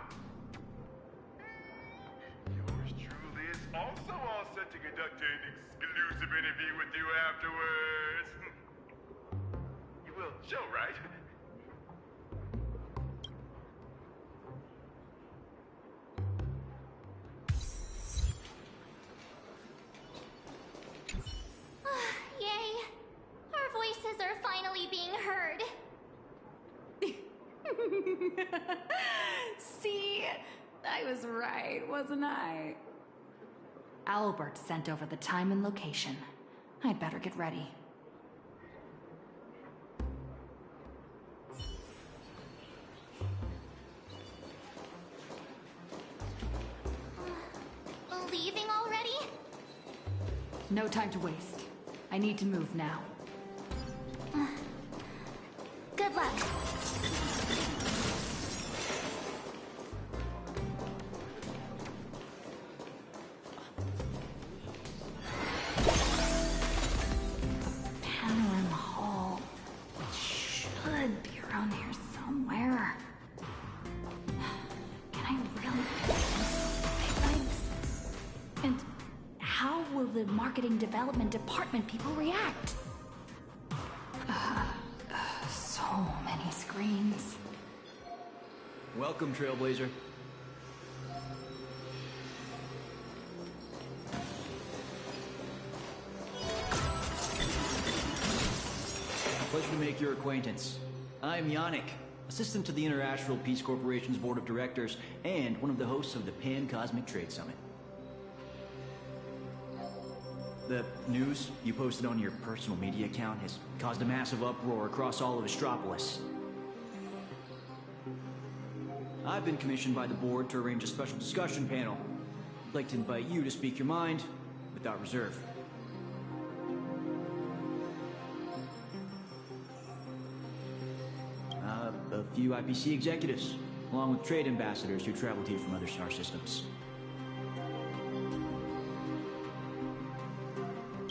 Yours truly is also all set to conduct an exclusive interview with you afterwards. You will show, right? Yay! Our voices are finally being heard. See? I was right, wasn't I? Albert sent over the time and location. I'd better get ready. Leaving already? No time to waste. I need to move now. Good luck. Panorama Hall. It should be around here somewhere. Can I really get my legs? And how will the marketing development department people react? So many screens. Welcome, Trailblazer. Pleasure to make your acquaintance. I'm Yannick, assistant to the International Peace Corporation's Board of Directors and one of the hosts of the Pan-Cosmic Trade Summit. The news you posted on your personal media account has caused a massive uproar across all of Astropolis. I've been commissioned by the board to arrange a special discussion panel. I'd like to invite you to speak your mind without reserve. A few IPC executives, along with trade ambassadors who traveled here from other star systems.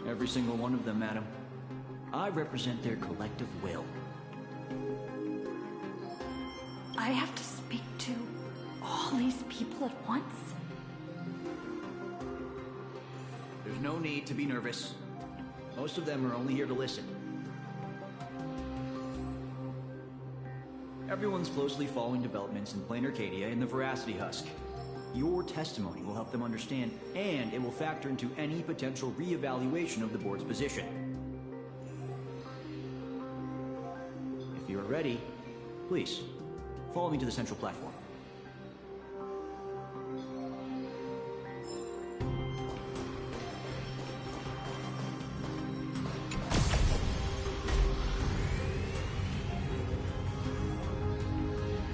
Every single one of them, madam. I represent their collective will. I have to speak to all these people at once? There's no need to be nervous. Most of them are only here to listen. Everyone's closely following developments in Plain Arcadia and the Veracity Husk. Your testimony will help them understand, and it will factor into any potential re-evaluation of the board's position. If you are ready, please, follow me to the central platform.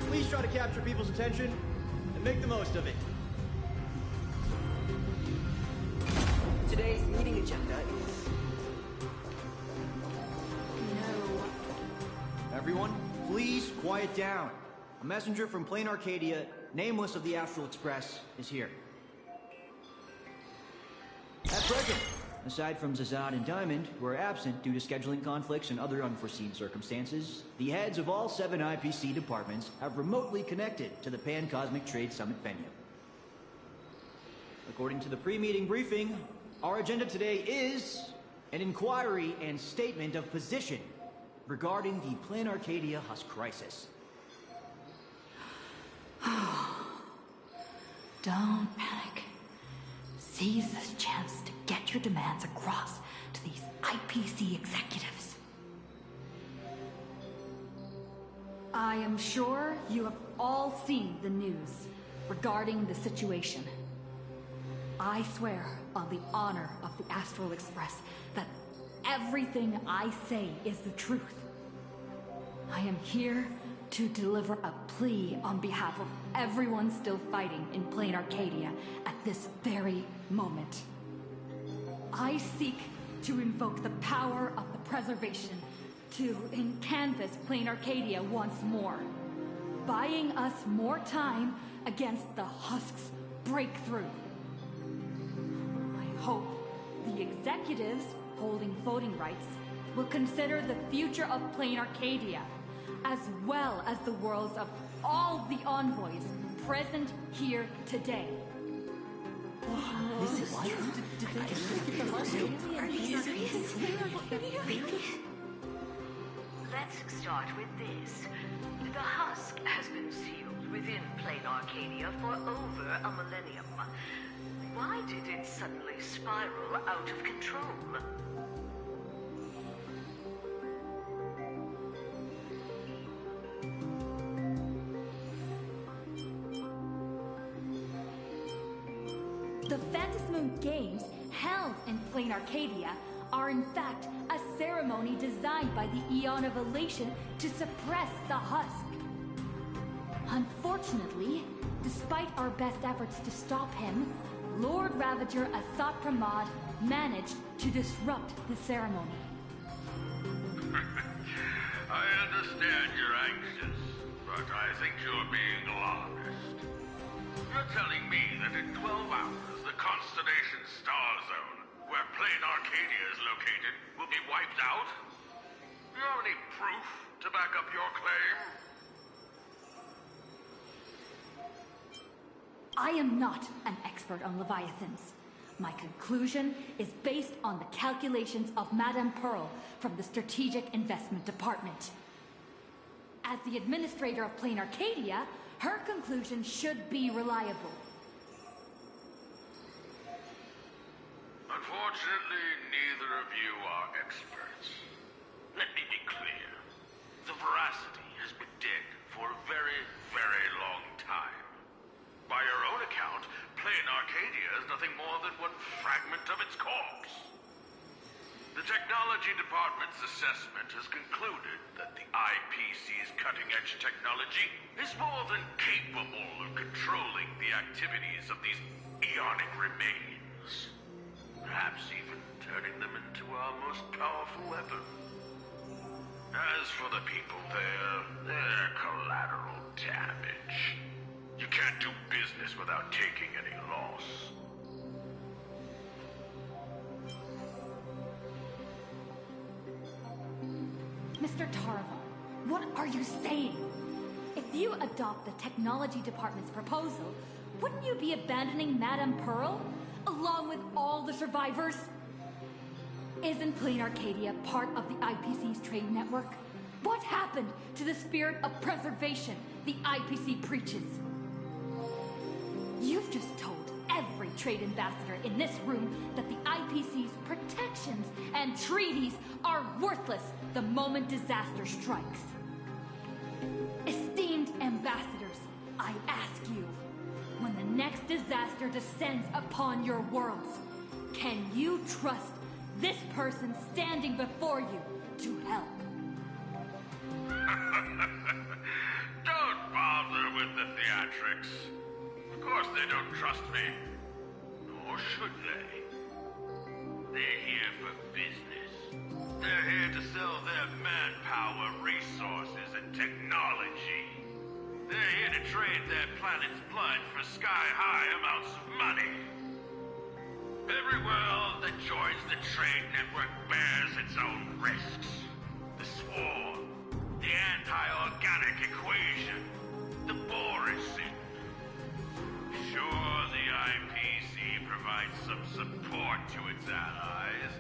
Please try to capture people's attention and make the most of it. Today's meeting agenda is... No. Everyone, please quiet down. A messenger from Plain Arcadia, nameless of the Astral Express, is here. At present, aside from Zazad and Diamond, who are absent due to scheduling conflicts and other unforeseen circumstances, the heads of all 7 IPC departments have remotely connected to the Pan-Cosmic Trade Summit venue. According to the pre-meeting briefing, our agenda today is an inquiry and statement of position regarding the Plain Arcadia Husk crisis. Don't panic. Seize this chance to get your demands across to these IPC executives. I am sure you have all seen the news regarding the situation. I swear on the honor of the Astral Express that everything I say is the truth. I am here to deliver a plea on behalf of everyone still fighting in Plain Arcadia at this very moment. I seek to invoke the power of the preservation to canvass Plain Arcadia once more, buying us more time against the Husk's breakthrough. I hope the executives holding voting rights will consider the future of Plain Arcadia, as well as the worlds of all the envoys present here today. This is true. Are you serious? Let's start with this. The husk has been sealed within Plain Arcadia for over a millennium. Why did it suddenly spiral out of control? The Phantasmoon Games held in Plain Arcadia are in fact a ceremony designed by the Eon of Elation to suppress the Husk. Unfortunately, despite our best efforts to stop him, Lord Ravager Asat Pramad managed to disrupt the ceremony. I understand you're anxious, but I think you're being alarmist. You're telling me that in 12 hours, the Constellation Star Zone, where Plain Arcadia is located, will be wiped out? Do you have any proof to back up your claim? I am not an expert on Leviathans. My conclusion is based on the calculations of Madame Pearl from the Strategic Investment Department. As the administrator of Plain Arcadia, her conclusion should be reliable. Unfortunately, neither of you are experts. Let me be clear. The Veracity has been dead for a very, very long time. By your own account, Plain Arcadia is nothing more than one fragment of its corpse. The Technology Department's assessment has concluded that the IPC's cutting-edge technology is more than capable of controlling the activities of these eonic remains. Perhaps even turning them into our most powerful weapon. As for the people there, they're collateral damage. You can't do business without taking any loss. Mr. Taravan, what are you saying? If you adopt the technology department's proposal, wouldn't you be abandoning Madame Pearl, along with all the survivors? Isn't Plain Arcadia part of the IPC's trade network? What happened to the spirit of preservation the IPC preaches? You've just told every trade ambassador in this room that the IPC's protections and treaties are worthless the moment disaster strikes. Esteemed ambassadors, I ask you, when the next disaster descends upon your worlds, can you trust this person standing before you to help? Don't bother with the theatrics. Of course they don't trust me. Nor should they. They're here for business. They're here to sell their manpower, resources, and technology. They're here to trade their planet's blood for sky-high amounts of money. Every world that joins the trade network bears its own risks. The swarm, the anti-organic equation, the Borising. Sure, the IPC provides some support to its allies,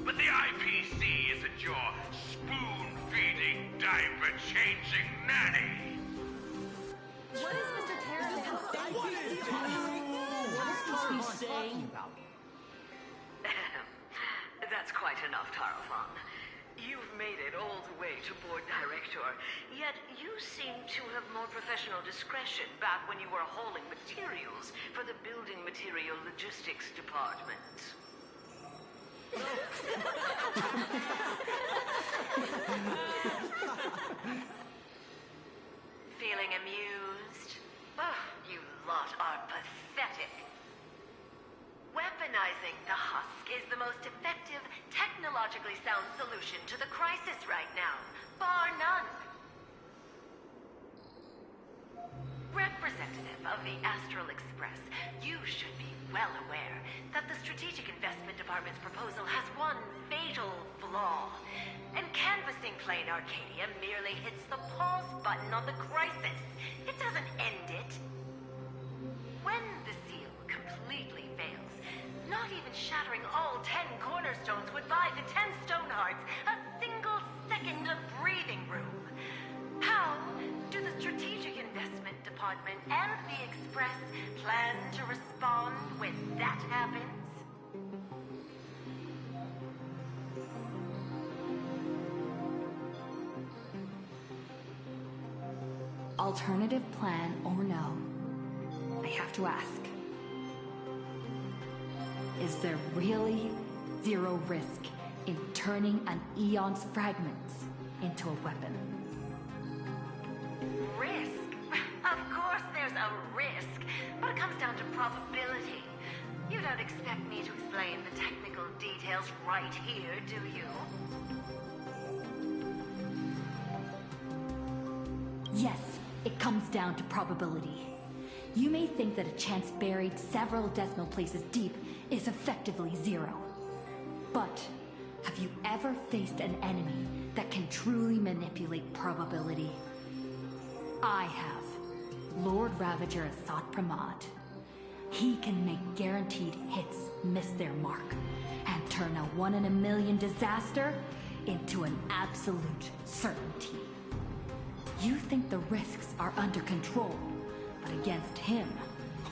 but the IPC isn't your spoon-feeding, diaper-changing nanny. What is Mr. Taravan? What is he saying? That's quite enough, Taravan. You've made it all the way to board director, yet you seem to have more professional discretion back when you were hauling materials for the building material logistics department. Feeling amused? Oh, you lot are pathetic. Weaponizing the husk is the most effective, technologically sound solution to the crisis right now, bar none. Representative of the Astral Express, you should be well aware that the Strategic Investment Department's proposal has one fatal flaw. And canvassing Plain Arcadia merely hits the pause button on the crisis. It doesn't end it. When the seal completely fails, not even shattering all 10 cornerstones would buy the 10 Stonehearts a single second of breathing room. How do the Strategic Investment Department and the Express plan to respond when that happens? Alternative plan or no, I have to ask. Is there really zero risk in turning an Eon's fragments into a weapon? Risk? Of course there's a risk, but it comes down to probability. You don't expect me to explain the technical details right here, do you? Yes, it comes down to probability. You may think that a chance buried several decimal places deep is effectively zero. But have you ever faced an enemy that can truly manipulate probability? I have. Lord Ravager Asat Pramod. He can make guaranteed hits miss their mark and turn a 1 in a million disaster into an absolute certainty. You think the risks are under control, but against him,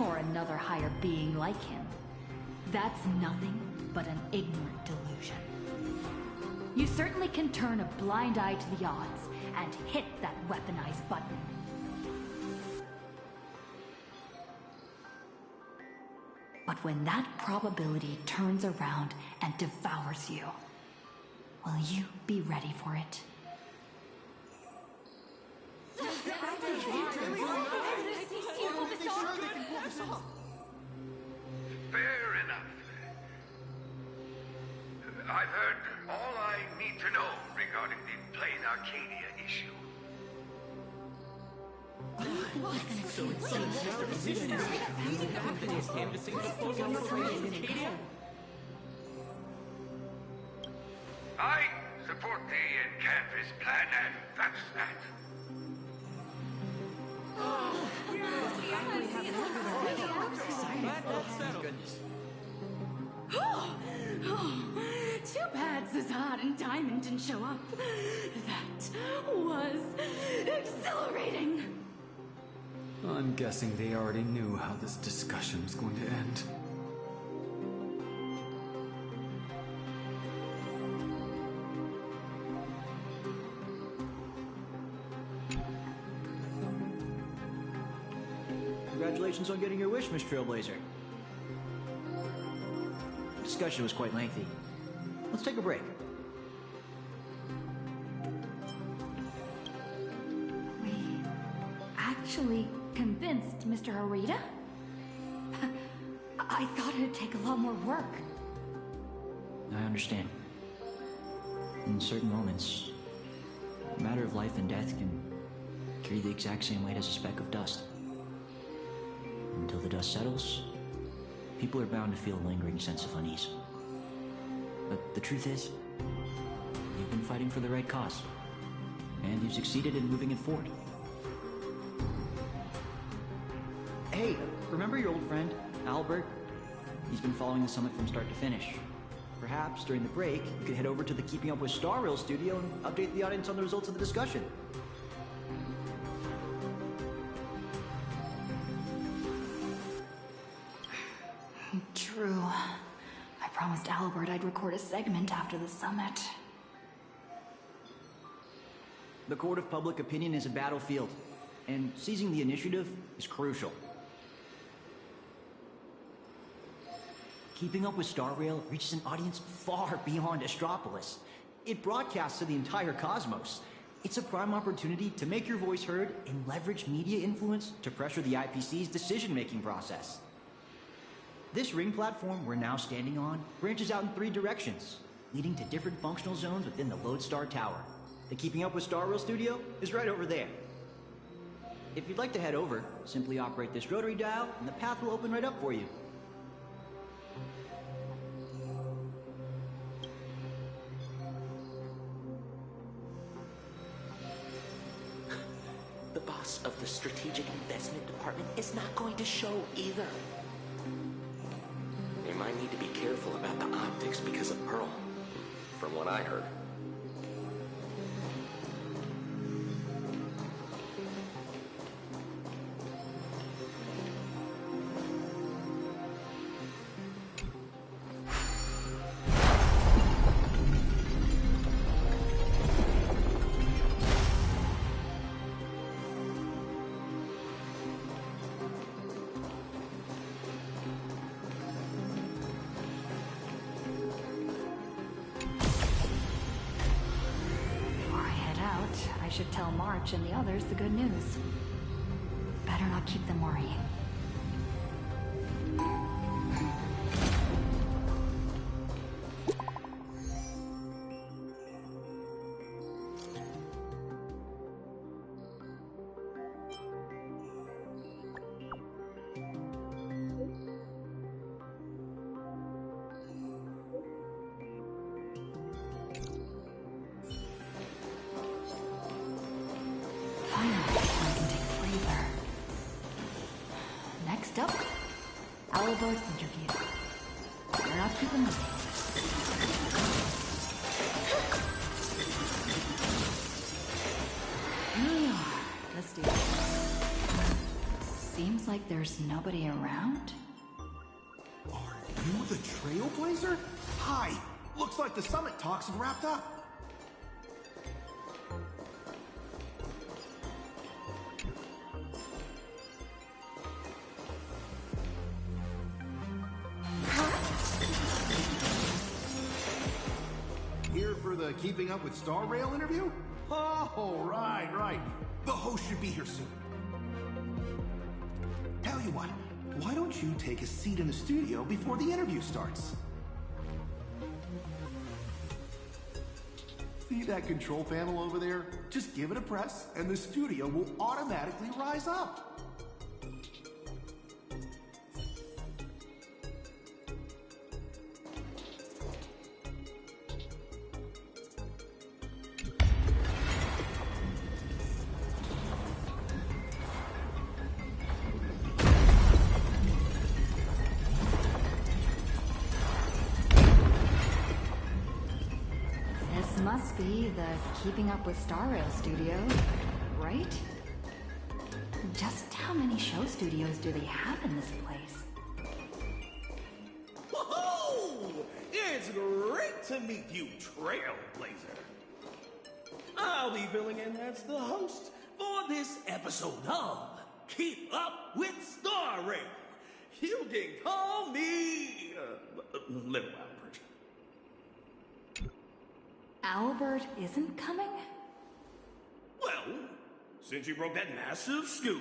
or another higher being like him, that's nothing but an ignorant delusion. You certainly can turn a blind eye to the odds and hit that weaponized button. But when that probability turns around and devours you, will you be ready for it? Fair enough. I've heard all I need to know regarding the Plain Arcadia issue. I support the in-campus plan, and that's that. Too bad Zazad and Diamond didn't show up. That was exhilarating. I'm guessing they already knew how this discussion was going to end. Congratulations on getting your wish, Miss Trailblazer. The discussion was quite lengthy. Let's take a break. We actually convinced Mr. Arita? I thought it'd take a lot more work. I understand. In certain moments, a matter of life and death can carry the exact same weight as a speck of dust. Until the dust settles, people are bound to feel a lingering sense of unease. But the truth is, you've been fighting for the right cause, and you've succeeded in moving it forward. Hey, remember your old friend, Albert? He's been following the summit from start to finish. Perhaps during the break, you could head over to the Keeping Up with Star Rail studio and update the audience on the results of the discussion. True. I promised Albert I'd record a segment after the summit. The court of public opinion is a battlefield, and seizing the initiative is crucial. Keeping Up with Star Rail reaches an audience far beyond Astropolis. It broadcasts to the entire cosmos. It's a prime opportunity to make your voice heard and leverage media influence to pressure the IPC's decision-making process. This ring platform we're now standing on branches out in 3 directions, leading to different functional zones within the Lodestar Tower. The Keeping Up with Star Rail studio is right over there. If you'd like to head over, simply operate this rotary dial and the path will open right up for you. The boss of the Strategic Investment Department is not going to show either. They might need to be careful about the optics because of Pearl, from what I heard. I should tell March and the others the good news. Better not keep them worrying. Next up, Albert's interview. Better not keep him waiting. Here we are. Let's do this. Seems like there's nobody around. Are you the Trailblazer? Hi! Looks like the summit talks have wrapped up. The Keeping Up with Star Rail interview? Oh, right. The host should be here soon. Tell you what, why don't you take a seat in the studio before the interview starts? See that control panel over there? Just give it a press and the studio will automatically rise up. must be the Keeping Up with Star Rail studio, right? Just how many show studios do they have in this place? Whoa! It's great to meet you, Trailblazer. I'll be filling in as the host for this episode of Keep Up with Star Rail. You can call me Little Albert. Albert isn't coming? Well, since you broke that massive scoop,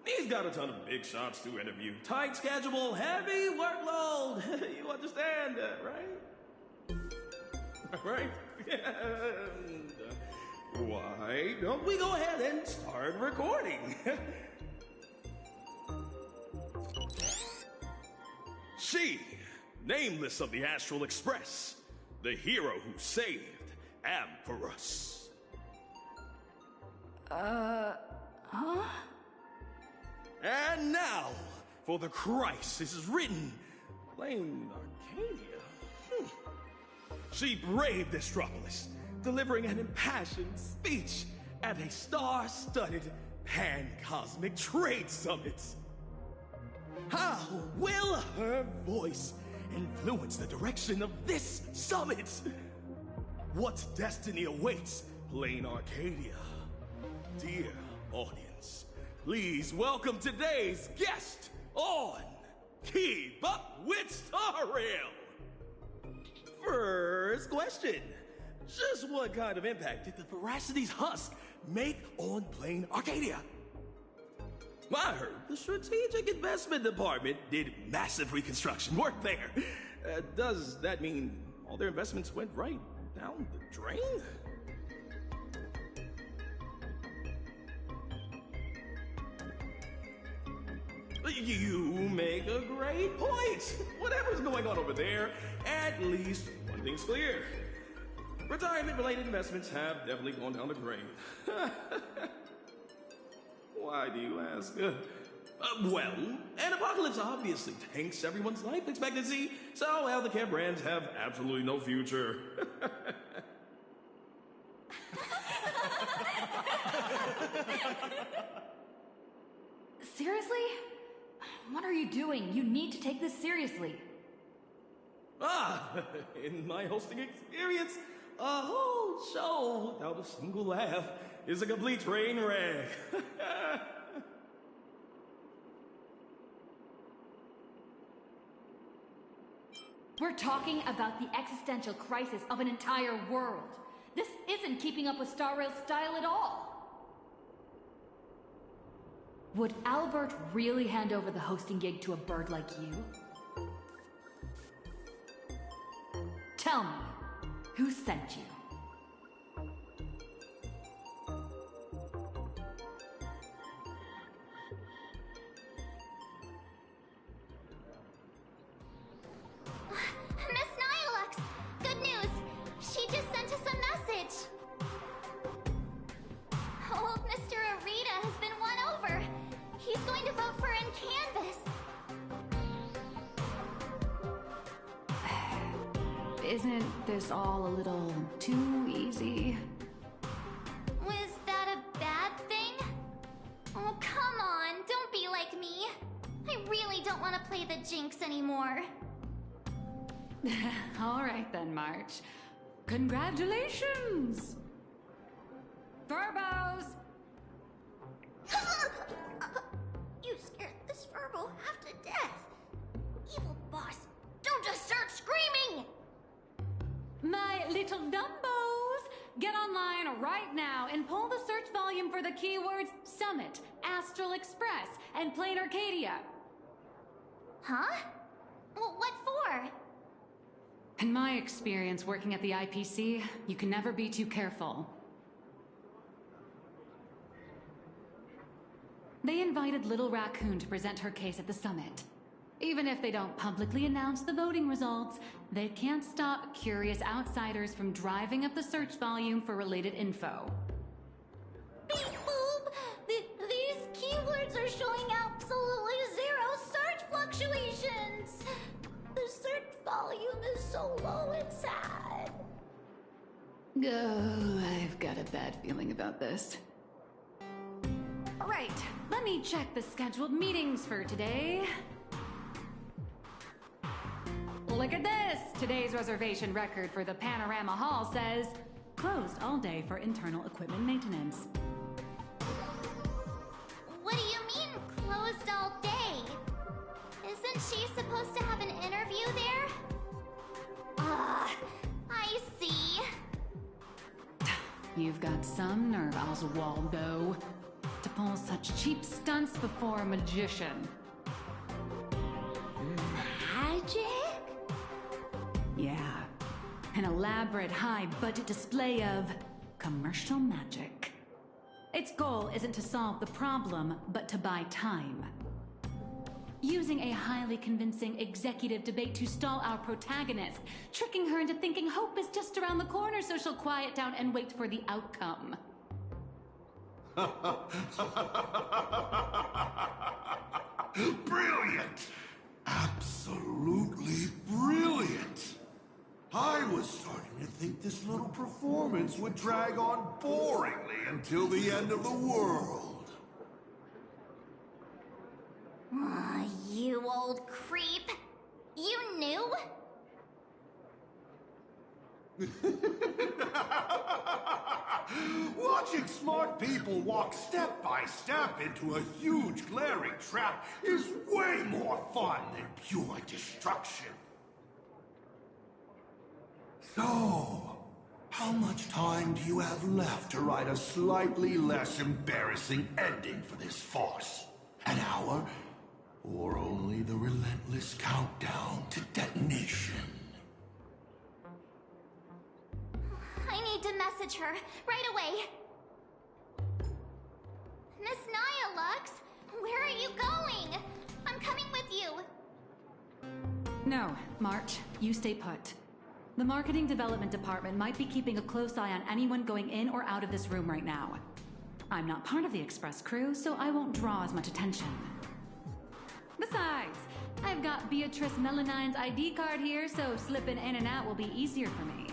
he's got a ton of big shots to interview. Tight schedule, heavy workload. You understand that, right? Right? Why don't we go ahead and start recording? She, nameless of the Astral Express, the hero who saved Amphorus. Huh? And now, for the crisis is written, Plane Arcadia. She braved Astropolis, delivering an impassioned speech at a star-studded pan-cosmic trade summit. How will her voice influence the direction of this summit? What destiny awaits Plane Arcadia? Dear audience, please welcome today's guest on Keep Up with Star Rail. First question. Just what kind of impact did the Veracity's husk make on Plane Arcadia? I heard the Strategic Investment Department did massive reconstruction work there. Does that mean all their investments went right down the drain? You make a great point. Whatever's going on over there, at least one thing's clear. Retirement-related investments have definitely gone down the drain. Why do you ask? Well, an apocalypse obviously tanks everyone's life expectancy, so healthcare brands have absolutely no future. Seriously? What are you doing? You need to take this seriously. In my hosting experience, a whole show without a single laugh is a complete train wreck. We're talking about the existential crisis of an entire world. This isn't Keeping Up with Star Rail's style at all. Would Albert really hand over the hosting gig to a bird like you? Tell me, who sent you? Miss Nihilux! Good news! She just sent us a message! Old Mr. Arita has been won over! He's going to vote for in Canvas! Isn't this all a little too easy? Was that a bad thing? Oh, come on, don't be like me. I really don't want to play the Jinx anymore. All right then, March. Congratulations! Furbows! You scared this Furbo half to death. Evil boss, don't just start screaming! My little Dumbos! Get online right now and pull the search volume for the keywords Summit, Astral Express, and Plane Arcadia. Huh? Well, what for? In my experience working at the IPC, you can never be too careful. They invited Little Raccoon to present her case at the summit. Even if they don't publicly announce the voting results, they can't stop curious outsiders from driving up the search volume for related info. Beep boop! These keywords are showing absolutely zero search fluctuations! The search volume is so low and sad. Oh, I've got a bad feeling about this. Right, let me check the scheduled meetings for today. Look at this! Today's reservation record for the Panorama Hall says, closed all day for internal equipment maintenance. What do you mean, closed all day? Isn't she supposed to have an interview there? I see. You've got some nerve, Oswaldo, to pull such cheap stunts before a magician. Magic? Yeah, an elaborate high-budget display of commercial magic. Its goal isn't to solve the problem, but to buy time. Using a highly convincing executive debate to stall our protagonist, tricking her into thinking hope is just around the corner so she'll quiet down and wait for the outcome. Brilliant! Absolutely brilliant! I was starting to think this little performance would drag on boringly until the end of the world. You old creep. You knew? Watching smart people walk step by step into a huge glaring trap is way more fun than pure destruction. So, how much time do you have left to write a slightly less embarrassing ending for this farce? An hour? Or only the relentless countdown to detonation? I need to message her right away. Miss Nyalux, where are you going? I'm coming with you. No, March, you stay put. The marketing development department might be keeping a close eye on anyone going in or out of this room right now. I'm not part of the express crew, so I won't draw as much attention. Besides, I've got Beatrice Melanine's ID card here, so slipping in and out will be easier for me.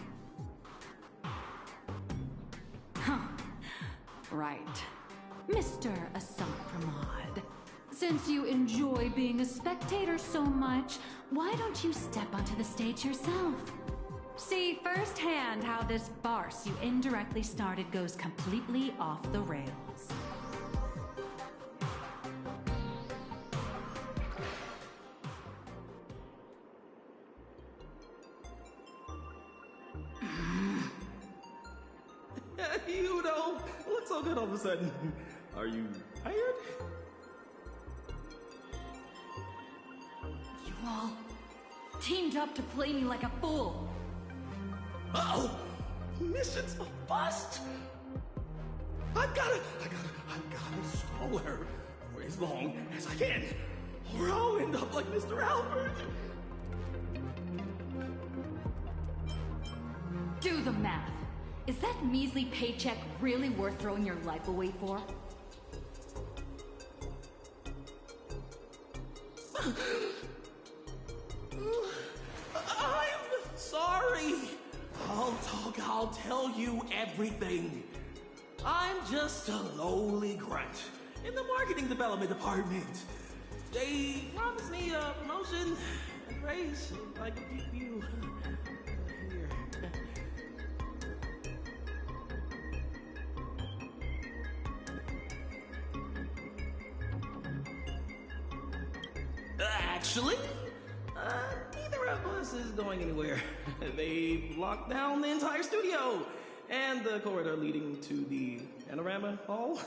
Huh. Right. Mr. Assad Pramod. Since you enjoy being a spectator so much, why don't you step onto the stage yourself? See firsthand how this farce you indirectly started goes completely off the rails. You know, look so good all of a sudden. Are you tired? You all teamed up to play me like a fool. Uh-oh! Mission's a bust! I've gotta stall her for as long as I can, or I'll end up like Mr. Albert. Do the math. Is that measly paycheck really worth throwing your life away for? I'm sorry. I'll tell you everything. I'm just a lowly grunt in the marketing development department. They promised me a promotion and raise like you. Here. Actually, neither of us is going anywhere. They've locked down the entire studio and the corridor leading to the Panorama Hall.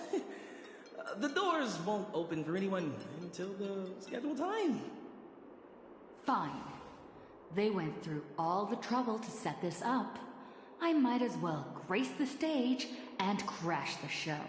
The doors won't open for anyone until the scheduled time. Fine. They went through all the trouble to set this up. I might as well grace the stage and crash the show.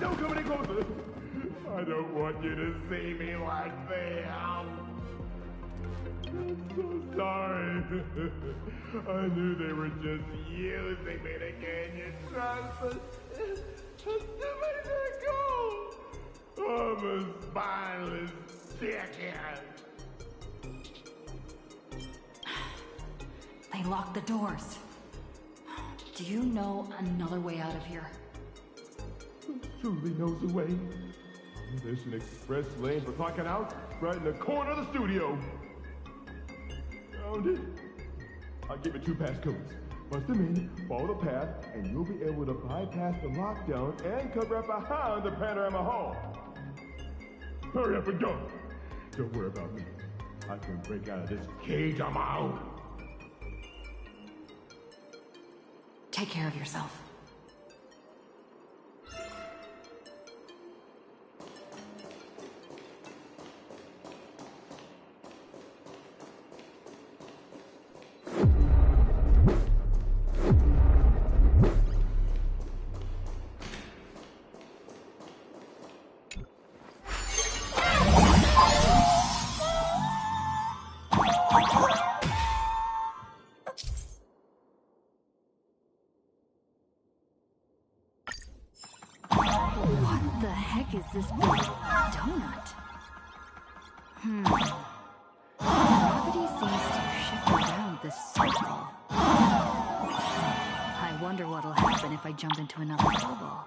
don't come any closer. I don't want you to see me like this. I'm so sorry. I knew they were just using me to gain your trust, but to make that go. I'm a spineless dickhead. They locked the doors. Do you know another way out of here? Who truly knows the way? There's an express lane for clocking out right in the corner of the studio. Found it. I'll give you 2 passcodes. Bust them in, follow the path, and you'll be able to bypass the lockdown and come right behind the panorama hall. Hurry up and go. Don't worry about me. I can break out of this cage on my own. Take care of yourself. What the heck is this big donut? Gravity seems to shift around this circle. I wonder what'll happen if I jump into another bubble.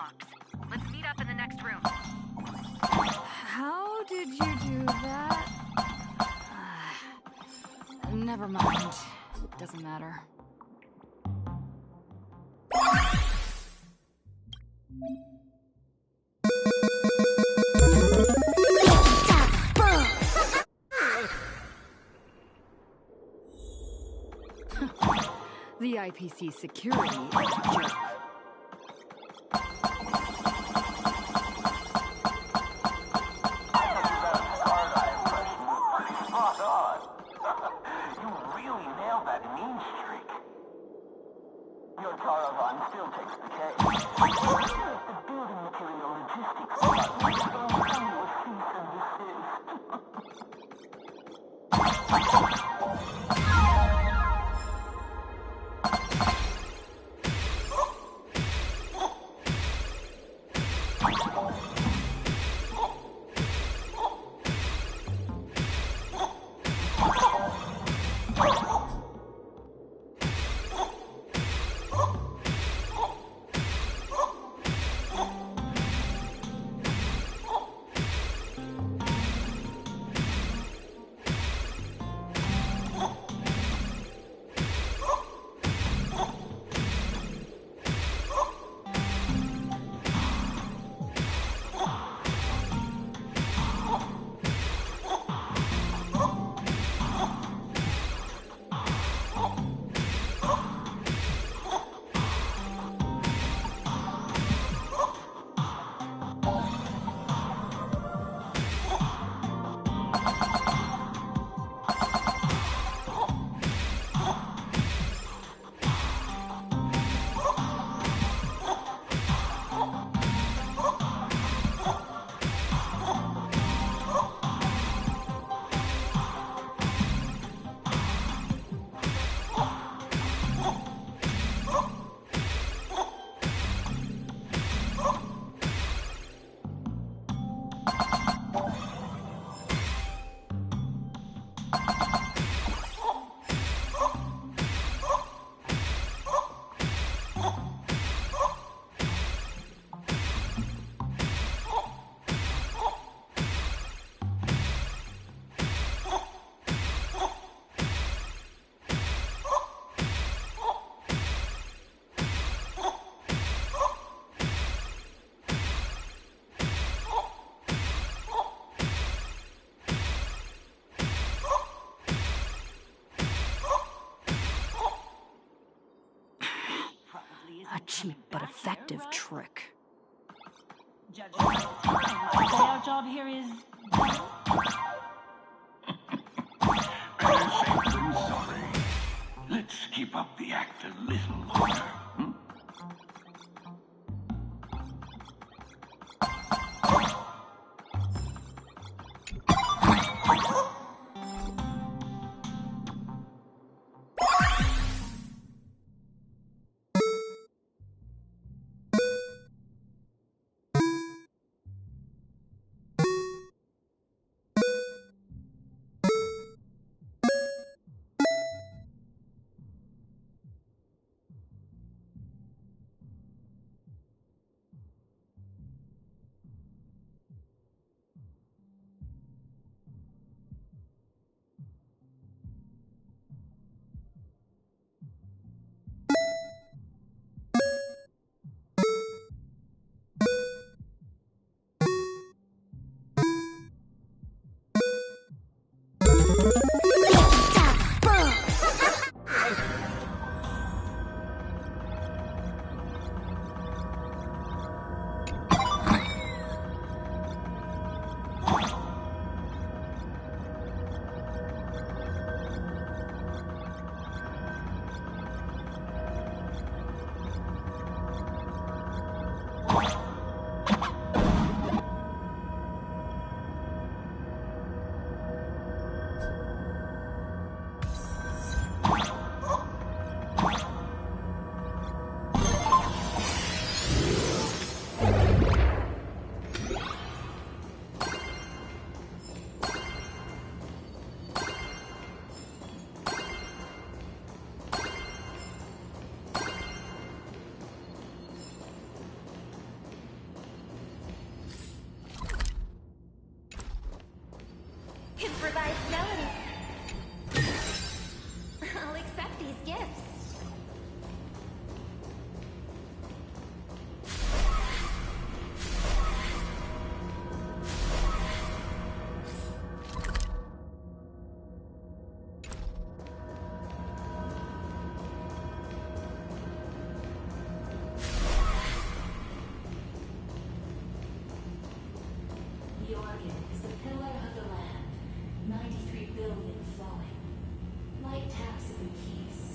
locks. Let's meet up in the next room. How did you do that? Never mind. Doesn't matter. The IPC security is a joke. Your caravan still takes the cake. The building material logistics department is going to come to a cease and desist. A cheap but effective trick. Judge, our job here is I'm sorry. Let's keep up the act a little longer.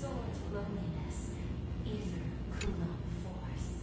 Sword loneliness, ether Kulon force.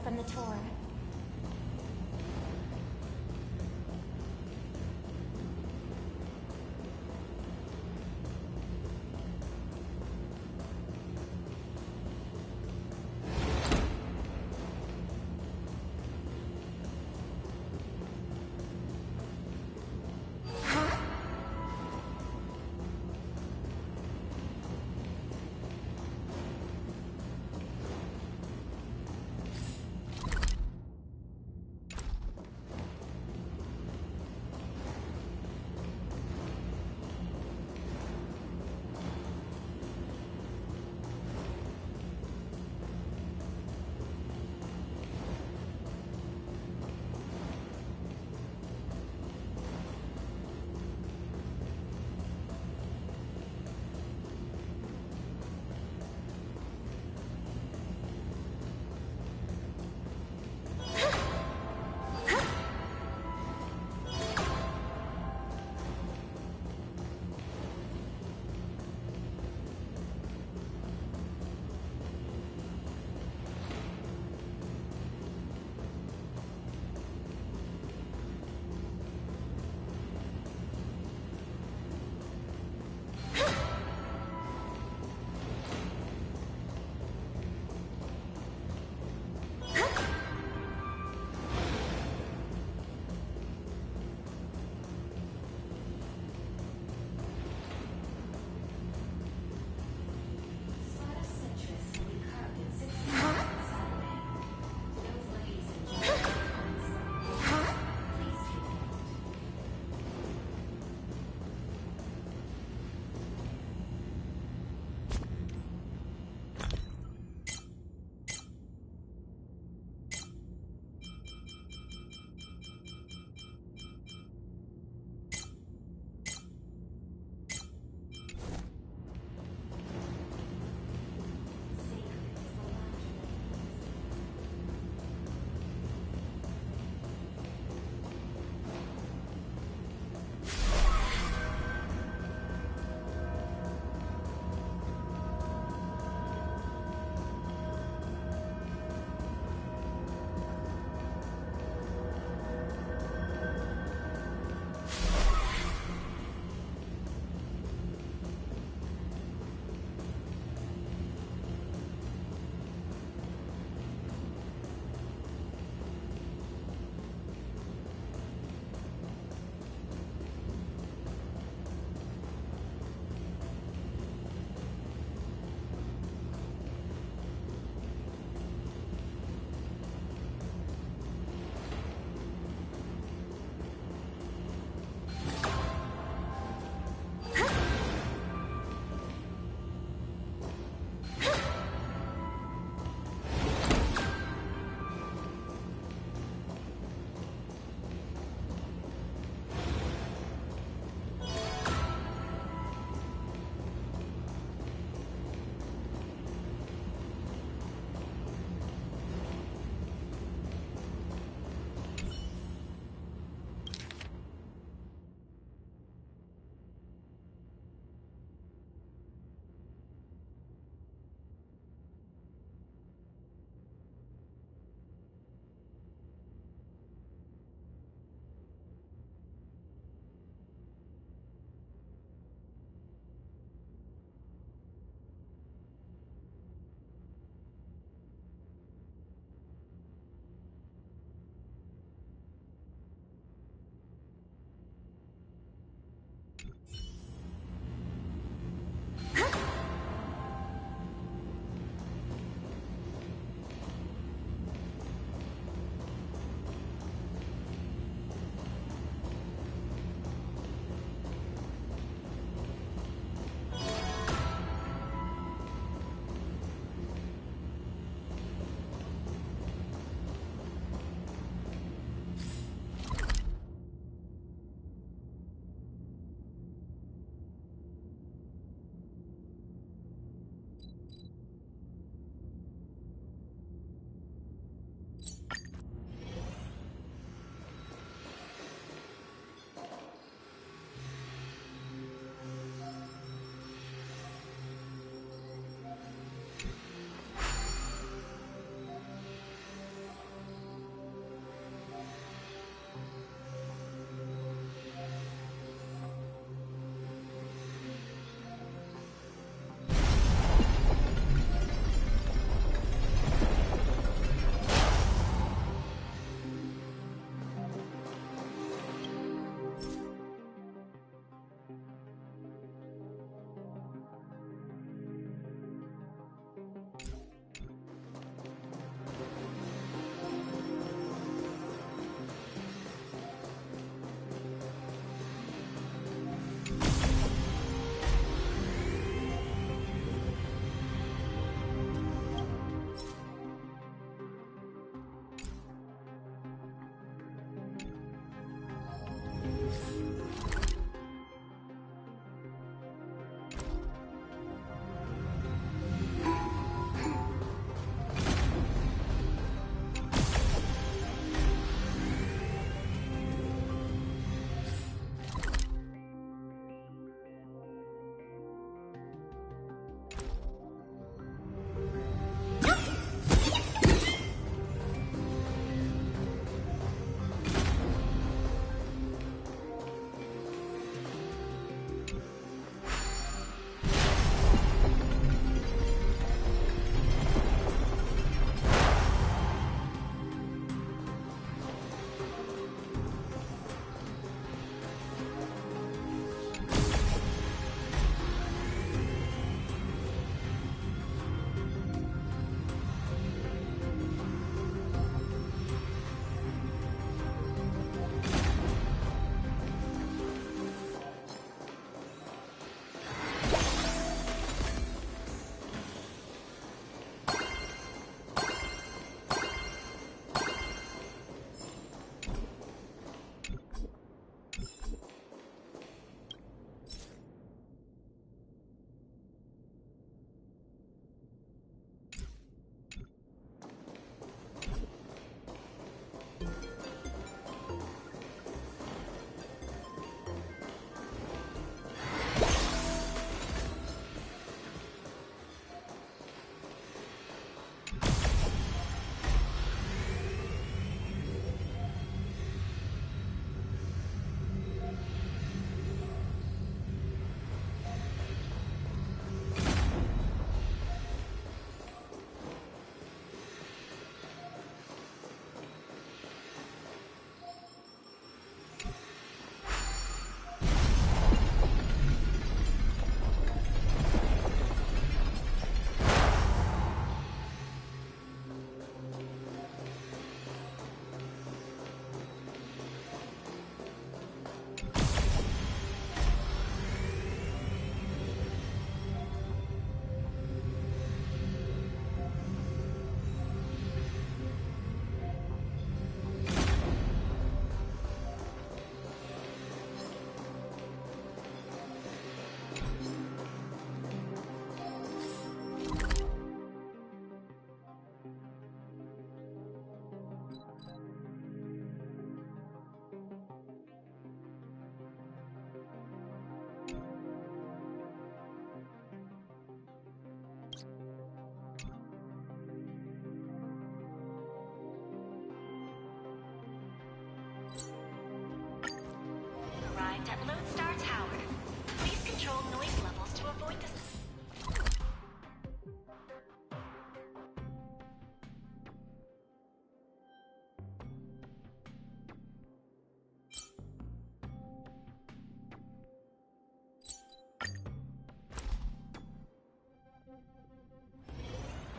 from the tour.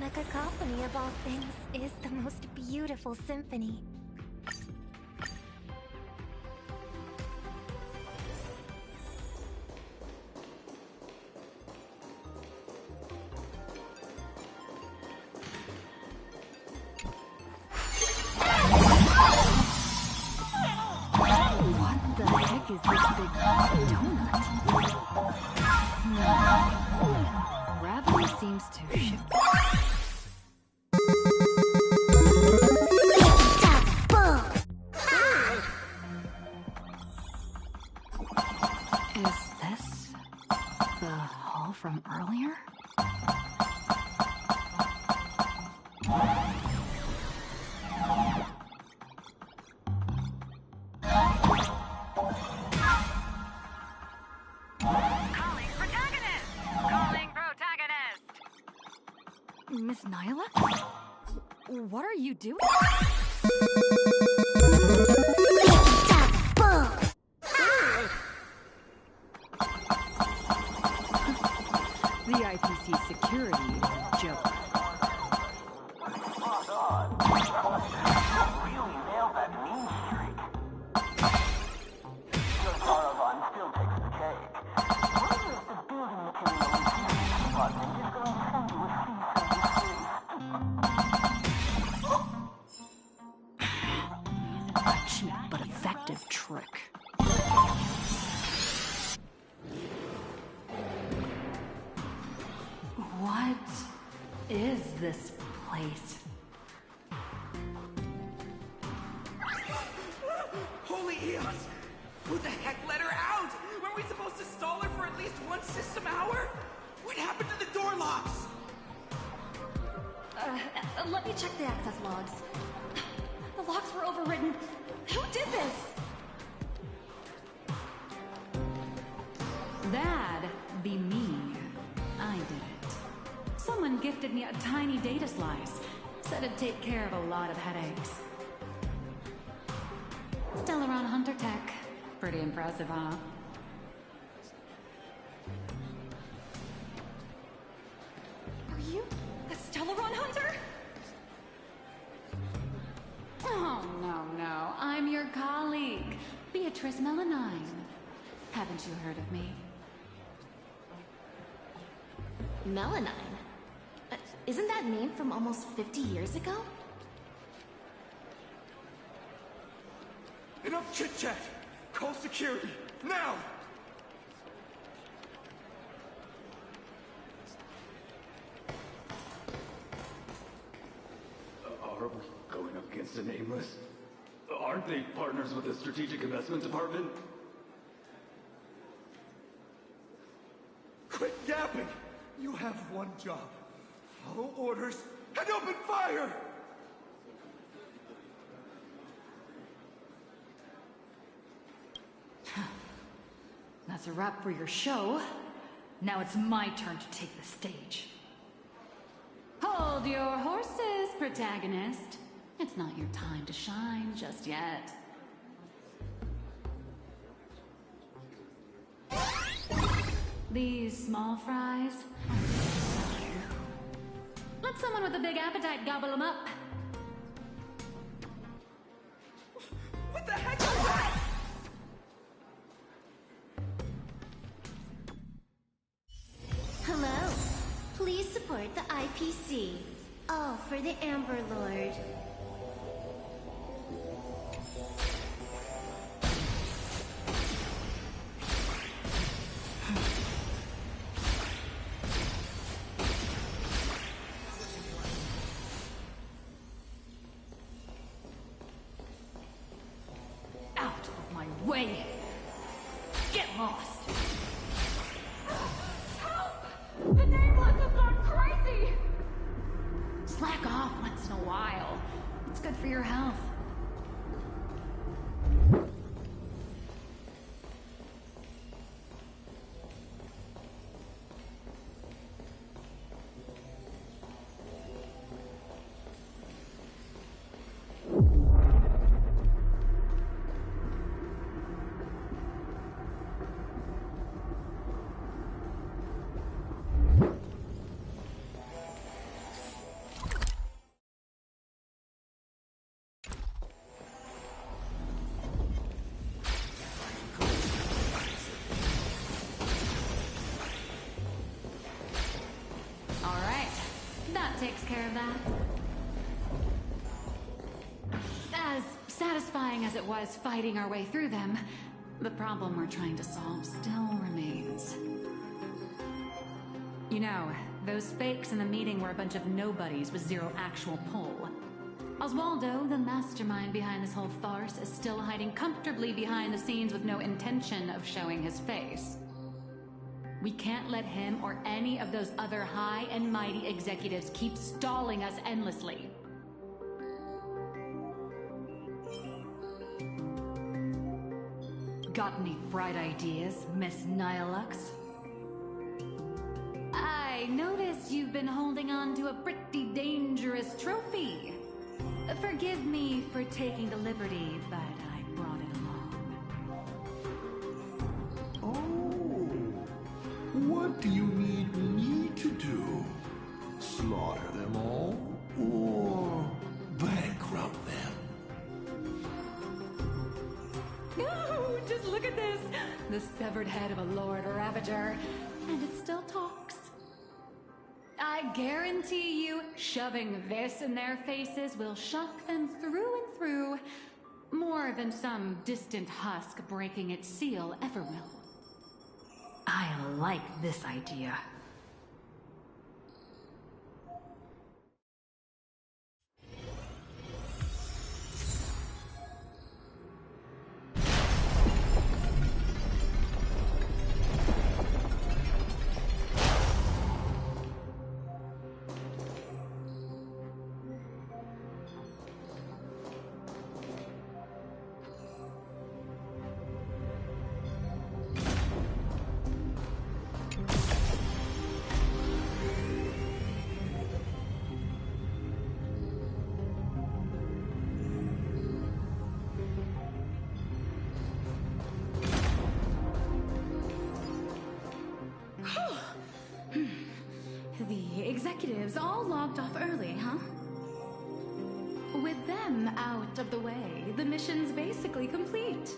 The cacophony of all things is the most beautiful symphony. What the heck is this big donut? Gravity seems to shift. Is this the hall from earlier? Miss Nyla? What are you doing? The IPC security is a joke. Spot on. Really nailed that mean streak. Your caravan still takes the cake. Wonder if the building material logistics department is going to send you a cease and desist. A cheap but effective trick. What is this place? Holy Eos! Who the heck let her out? Weren't we supposed to stall her for at least one system hour? What happened to the door locks? Let me check the access logs. The locks were overridden. Who did this? That'd be me. I did it. Someone gifted me a tiny data slice. Said it'd take care of a lot of headaches. Stellaron Hunter Tech. Pretty impressive, huh? Are you a Stellaron Hunter? Oh, no. I'm your colleague, Beatrice Melanine. Haven't you heard of me? Melanine? Isn't that name from almost 50 years ago? Enough chit-chat! Call security, now! Are we going up against a nameless? Aren't they partners with the Strategic Investment Department? Quit yapping! You have one job. Follow orders and open fire! That's a wrap for your show. Now it's my turn to take the stage. Hold your horses, protagonist. It's not your time to shine just yet. These small fries. Let someone with a big appetite gobble them up. What the heck was that? Hello. Please support the IPC. All for the Amber Lord. Out of my way! Get lost! The nameless has gone crazy! Slack off once in a while. It's good for your health. that? As satisfying as it was fighting our way through them, the problem we're trying to solve still remains. You know, those fakes in the meeting were a bunch of nobodies with zero actual pull. Oswaldo, the mastermind behind this whole farce, is still hiding comfortably behind the scenes with no intention of showing his face. We can't let him or any of those other high and mighty executives keep stalling us endlessly. Got any bright ideas, Miss Nihilux? I notice you've been holding on to a pretty dangerous trophy. Forgive me for taking the liberty, but I brought it along. Oh, what do you need me to do? Slaughter them all? Or bankrupt them? No, just look at this! The severed head of a Lord Ravager, and it still talks. I guarantee you, shoving this in their faces will shock them through and through, more than some distant husk breaking its seal ever will. I like this idea. The executives all logged off early, huh? With them out of the way, the mission's basically complete.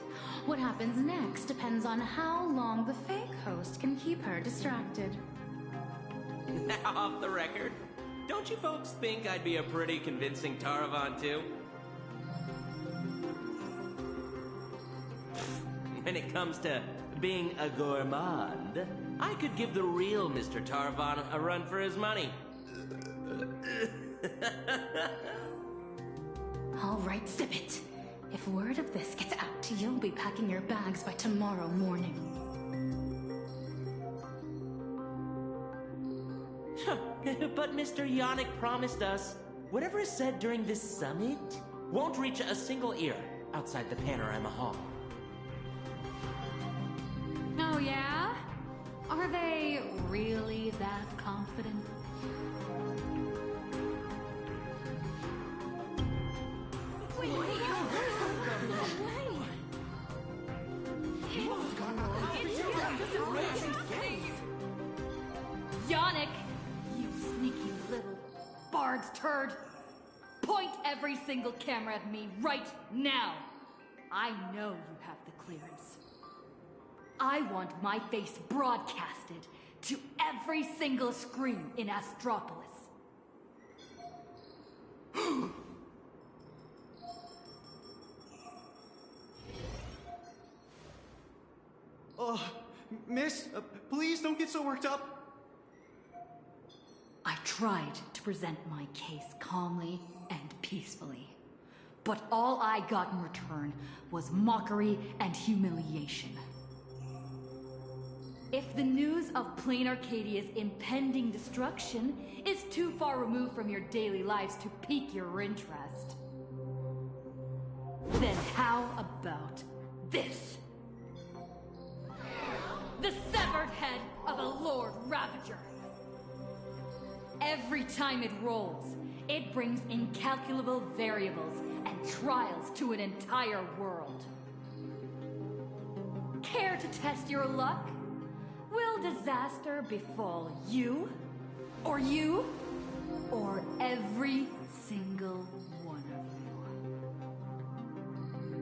What happens next depends on how long the fake host can keep her distracted. Now, off the record, don't you folks think I'd be a pretty convincing Taravan, too? When it comes to being a gourmand, I could give the real Mr. Taravan a run for his money. All right, zip it. If word of this gets out, you'll be packing your bags by tomorrow morning. But Mr. Yannick promised us whatever is said during this summit won't reach a single ear outside the Panorama Hall. Oh, yeah? Are they really that confident? Yannick, you sneaky little bard's turd. Point every single camera at me right now. I know you have the clearance. I want my face broadcasted to every single screen in Astropolis. Miss, please don't get so worked up. I tried to present my case calmly and peacefully, but all I got in return was mockery and humiliation. If the news of Plain Arcadia's impending destruction is too far removed from your daily lives to pique your interest, then how about this? The severed head of a Lord Ravager. Every time it rolls, it brings incalculable variables and trials to an entire world. Care to test your luck? Will disaster befall you? Or you? Or every single one of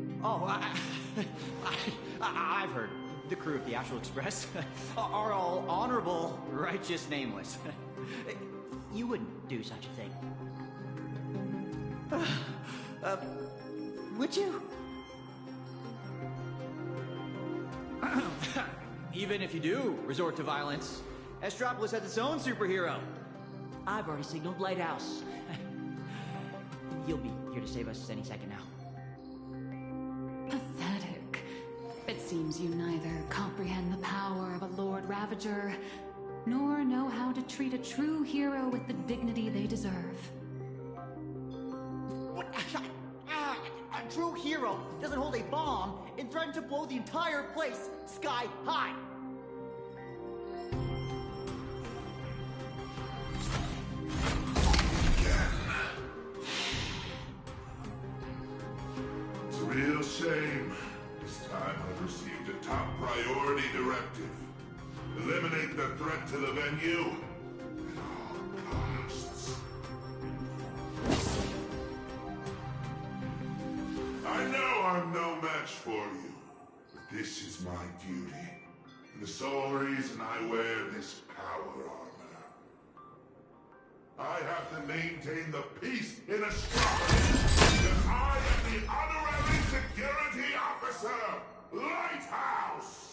you? Oh, I've heard. The crew of the Astral Express are all honorable, righteous, nameless. You wouldn't do such a thing. Would you? Even if you do resort to violence, Astropolis has its own superhero. I've already signaled Lighthouse. He'll be here to save us any second now. Pathetic. It seems you neither comprehend the power of a Lord Ravager, nor know how to treat a true hero with the dignity they deserve. What? A true hero doesn't hold a bomb and threaten to blow the entire place sky high. It's a real shame. This time I've received a top priority directive. Eliminate the threat to the venue at all costs. I know I'm no match for you, but this is my duty, and the sole reason I wear this power armor. I have to maintain the peace in Astropolis because I am the honorary security officer, Lighthouse!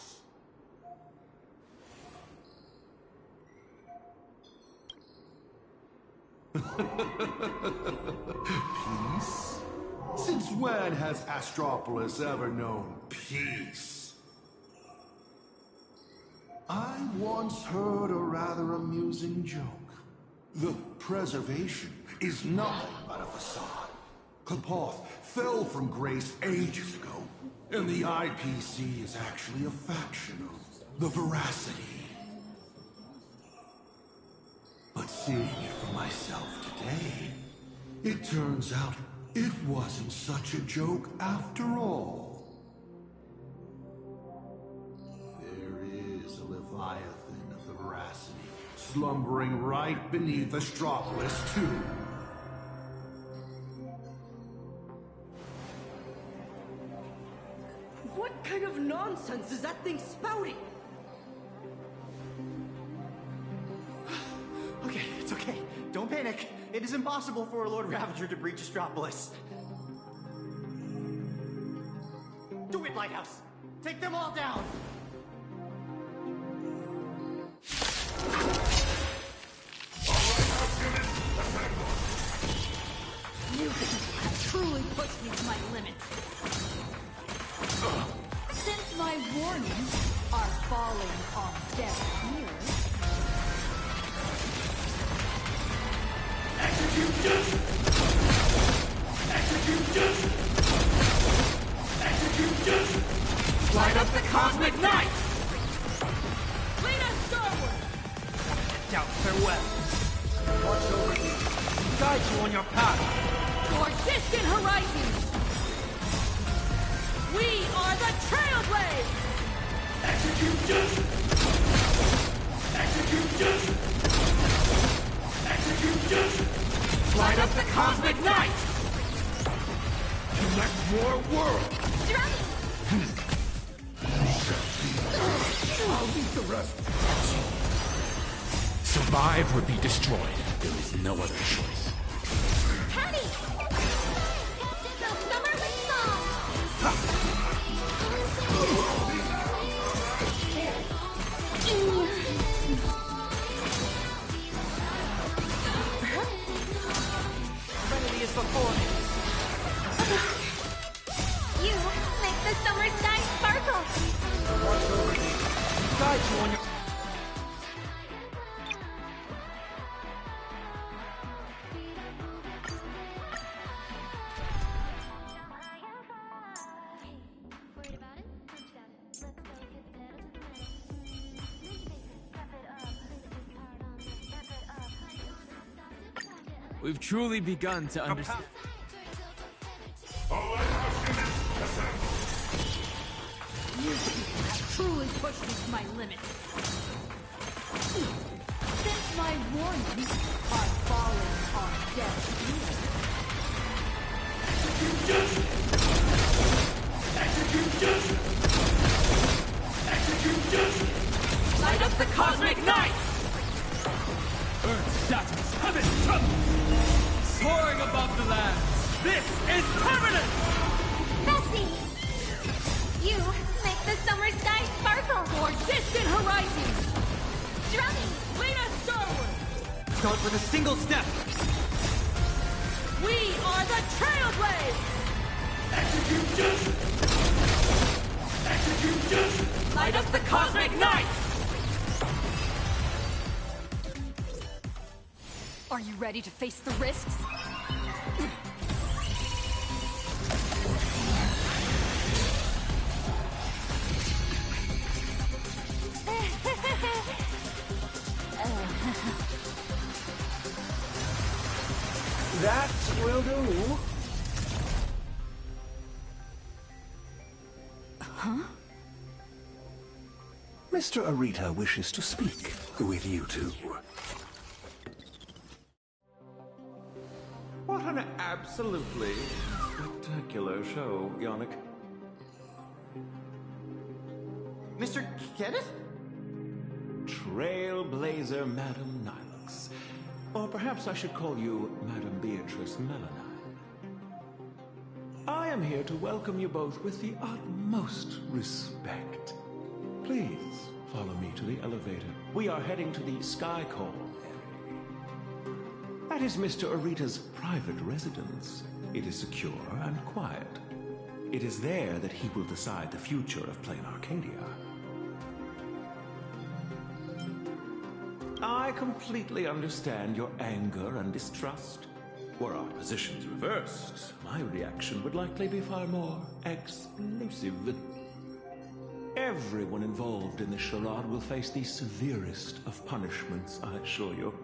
Peace? Since when has Astropolis ever known peace? I once heard a rather amusing joke. The preservation is nothing but a facade. Kapoth fell from grace ages ago, and the IPC is actually a faction of the Veracity. But seeing it for myself today, it turns out it wasn't such a joke after all. There is a Leviathan of the Veracity slumbering right beneath Astropolis, too. What kind of nonsense is that thing spouting? Okay, it's okay. Don't panic. It is impossible for a Lord Ravager to breach Astropolis. Do it, Lighthouse! Take them all down! You have truly pushed me to my limit. Since my warnings are falling on deaf ears, Execute! Light up the cosmic night! Lead us starward! Down farewell. Watch over you. Guide you on your path. Toward distant horizons! We are the Trailblazers! Light up the cosmic night! Connect more worlds! I'll leave the rest. Survive or be destroyed. There is no other choice. Patty! Captain the Summer Song! Remedy is before me. You make the summer sky sparkle! Watch over me. Guide you on your... We've truly begun to understand. you have truly pushed me to my limit. Since my warnings are falling on deaf ears, Light up the cosmic night! Earth shatters, heaven trembles! Soaring above the land, This is permanent! Bessie! You make the summer sky sparkle! For distant horizons! Drumming! Lead us starward! Start with a single step! We are the Trailblades! Execute judgment! Execute judgment! Light up the cosmic night! Are you ready to face the risks? That will do. Huh? Mr. Arita wishes to speak with you two. What an absolutely spectacular show, Yannick. Mr. Kenneth? Trailblazer Madam Nilux. Or perhaps I should call you Madam Beatrice Melanine. I am here to welcome you both with the utmost respect. Please follow me to the elevator. We are heading to the Sky Call area. That is Mr. Arita's private residence. It is secure and quiet. It is there that he will decide the future of Plain Arcadia. I completely understand your anger and distrust. Were our positions reversed, my reaction would likely be far more explosive. Everyone involved in this charade will face the severest of punishments, I assure you.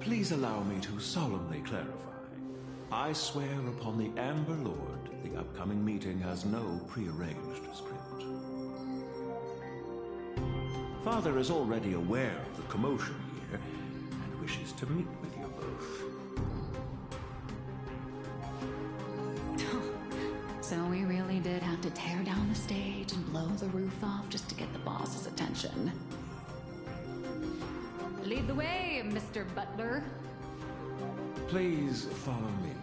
Please allow me to solemnly clarify. I swear upon the Amber Lord, the upcoming meeting has no prearranged script. Father is already aware of the commotion here and wishes to meet with you both. So we really did have to tear down the stage and blow the roof off just to get the boss's attention. Lead the way, Mr. Butler. Please follow me.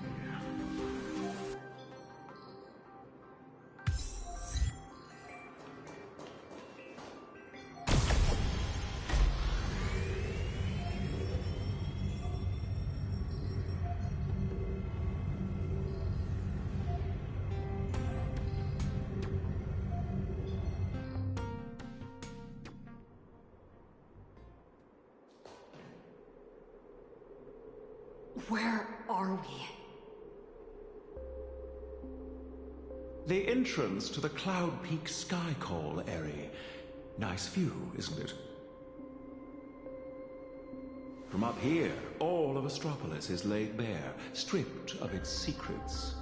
Where are we? The entrance to the Cloud Peak Sky Call area. Nice view, isn't it? From up here, all of Astropolis is laid bare, stripped of its secrets.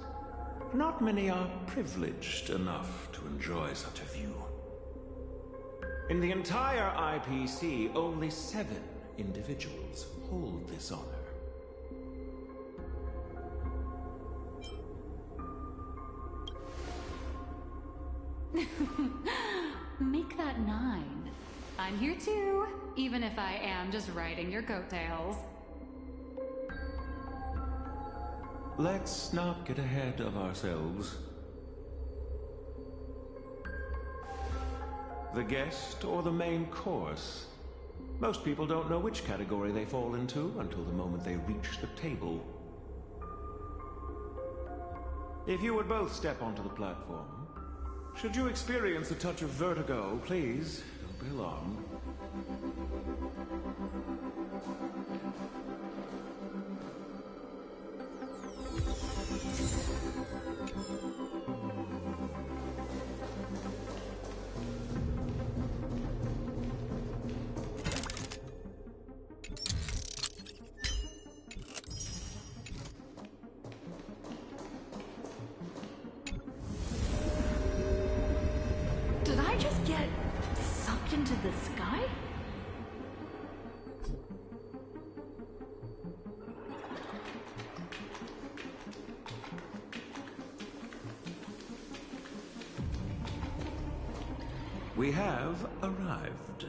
Not many are privileged enough to enjoy such a view. In the entire IPC, only 7 individuals hold this honor. Make that 9. I'm here too, even if I am just riding your coattails. Let's not get ahead of ourselves. The guest or the main course? Most people don't know which category they fall into until the moment they reach the table. If you would both step onto the platform. Should you experience a touch of vertigo, please don't be alarmed. Did I just get sucked into the sky? We have arrived.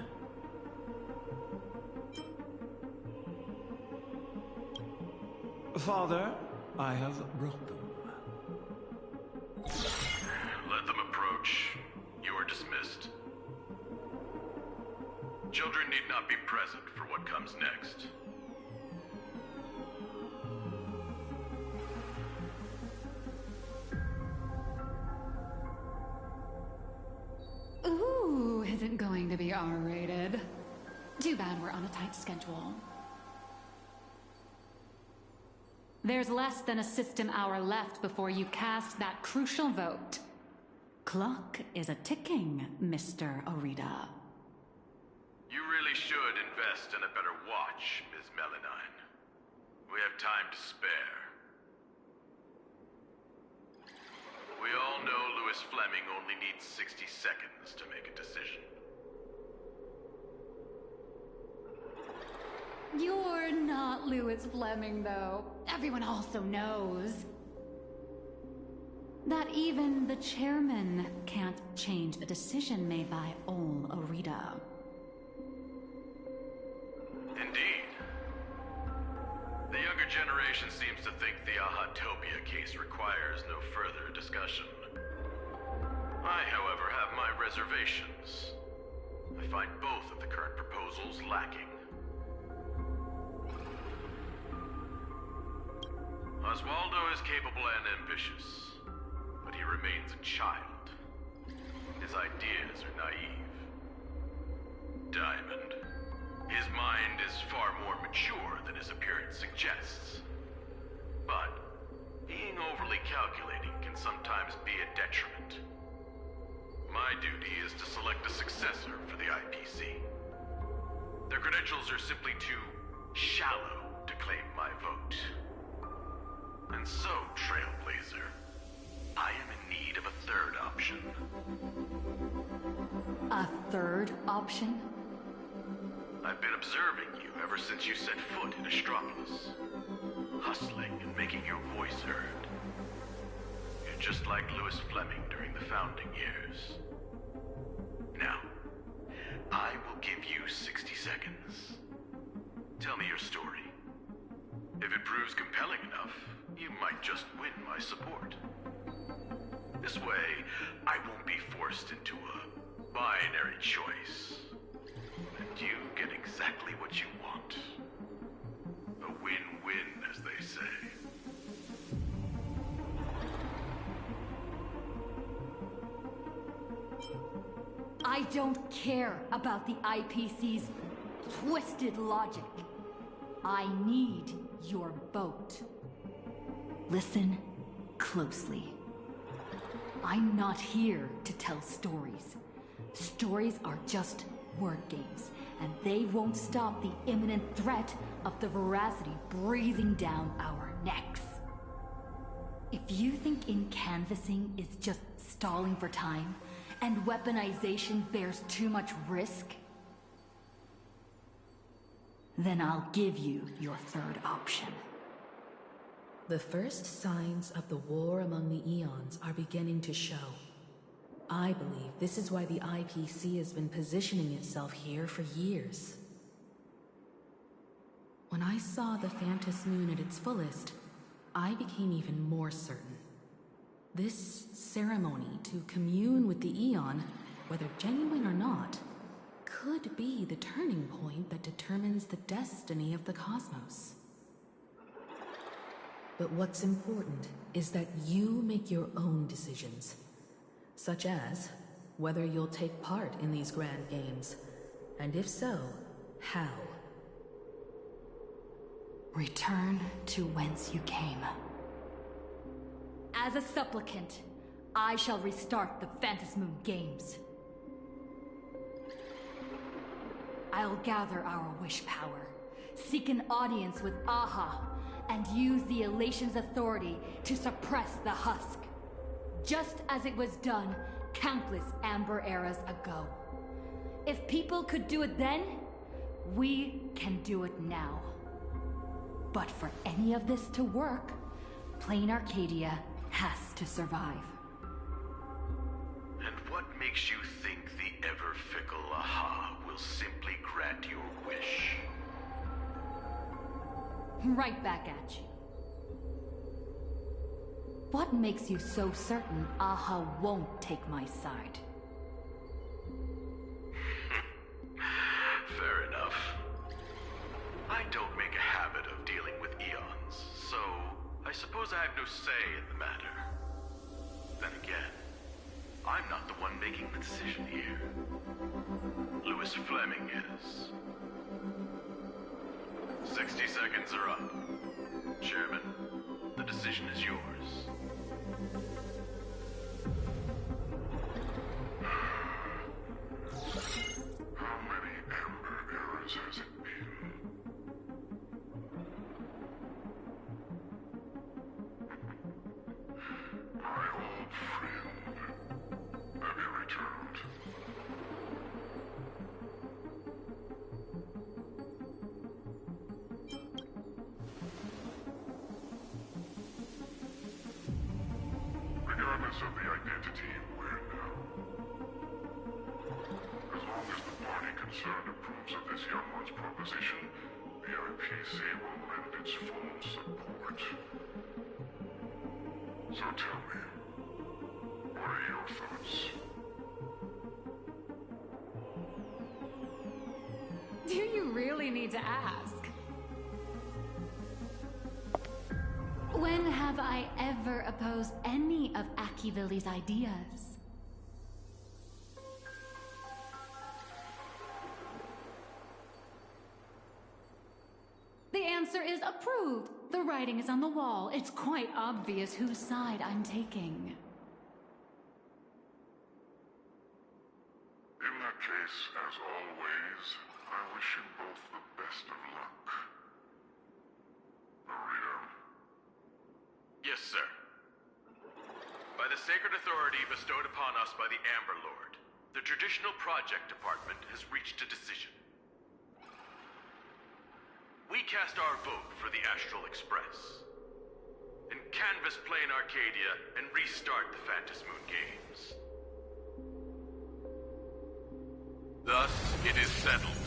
Father, I have brought them. Let them approach. You are dismissed. Children need not be present for what comes next. Ooh, isn't going to be R-rated. Too bad we're on a tight schedule. There's less than a system hour left before you cast that crucial vote. Clock is a ticking, Mr. Orita. You really should invest in a better watch, Ms. Melanine. We have time to spare. We all know Louis Fleming only needs 60 seconds to make a decision. You're not Louis Fleming, though. Everyone also knows that even the chairman can't change a decision made by Ol Orita. Indeed. The younger generation seems to think the Ahatopia case requires no further discussion. I, however, have my reservations. I find both of the current proposals lacking. Oswaldo is capable and ambitious, but he remains a child. His ideas are naive. Diamond. His mind is far more mature than his appearance suggests. But being overly calculating can sometimes be a detriment. My duty is to select a successor for the IPC. Their credentials are simply too shallow to claim my vote. And so, Trailblazer, I am in need of a third option. A third option? I've been observing you ever since you set foot in Astropolis. Hustling and making your voice heard. You're just like Louis Fleming during the founding years. Now, I will give you 60 seconds. Tell me your story. If it proves compelling enough, you might just win my support. This way, I won't be forced into a binary choice. And you get exactly what you want. A win-win, as they say. I don't care about the IPC's twisted logic. I need your vote. Listen closely. I'm not here to tell stories. Stories are just word games, and they won't stop the imminent threat of the veracity breathing down our necks. If you think in-canvassing is just stalling for time, and weaponization bears too much risk, then I'll give you your third option. The first signs of the war among the Eons are beginning to show. I believe this is why the IPC has been positioning itself here for years. When I saw the Phantos Moon at its fullest, I became even more certain. This ceremony to commune with the Eon, whether genuine or not, could be the turning point that determines the destiny of the cosmos. But what's important is that you make your own decisions, such as whether you'll take part in these grand games, and if so, how. Return to whence you came. As a supplicant, I shall restart the Phantos Moon Games. I'll gather our wish power, seek an audience with Aha, and use the Elation's authority to suppress the Husk, just as it was done countless Amber eras ago. If people could do it then, we can do it now. But for any of this to work, Plain Arcadia has to survive. And what makes you think the ever-fickle Aha will simply grant your wish? Right back at you. What makes you so certain Aha won't take my side? Fair enough. I don't make a habit of dealing with eons, so I suppose I have no say in the matter. Then again, I'm not the one making the decision here. Louis Fleming is. 60 seconds are up. Chairman, the decision is yours. How many Amber eras has it been? My old friend, have you returned? Regardless of the identity you wear now, as long as the party concerned approves of this young one's proposition, the IPC will lend its full support. So tell me, what are your thoughts? Do you really need to ask? When have I ever opposed any of Akivilli's ideas? The answer is approved. The writing is on the wall. It's quite obvious whose side I'm taking. In that case, as always, I wish you both the best of luck. Maria. Yes, sir. By the sacred authority bestowed upon us by the Amber Lord, the Traditional Project Department has reached a decision. We cast our vote for the Astral Express, and canvas Plane Arcadia and restart the Phantom Moon Games. Thus, it is settled.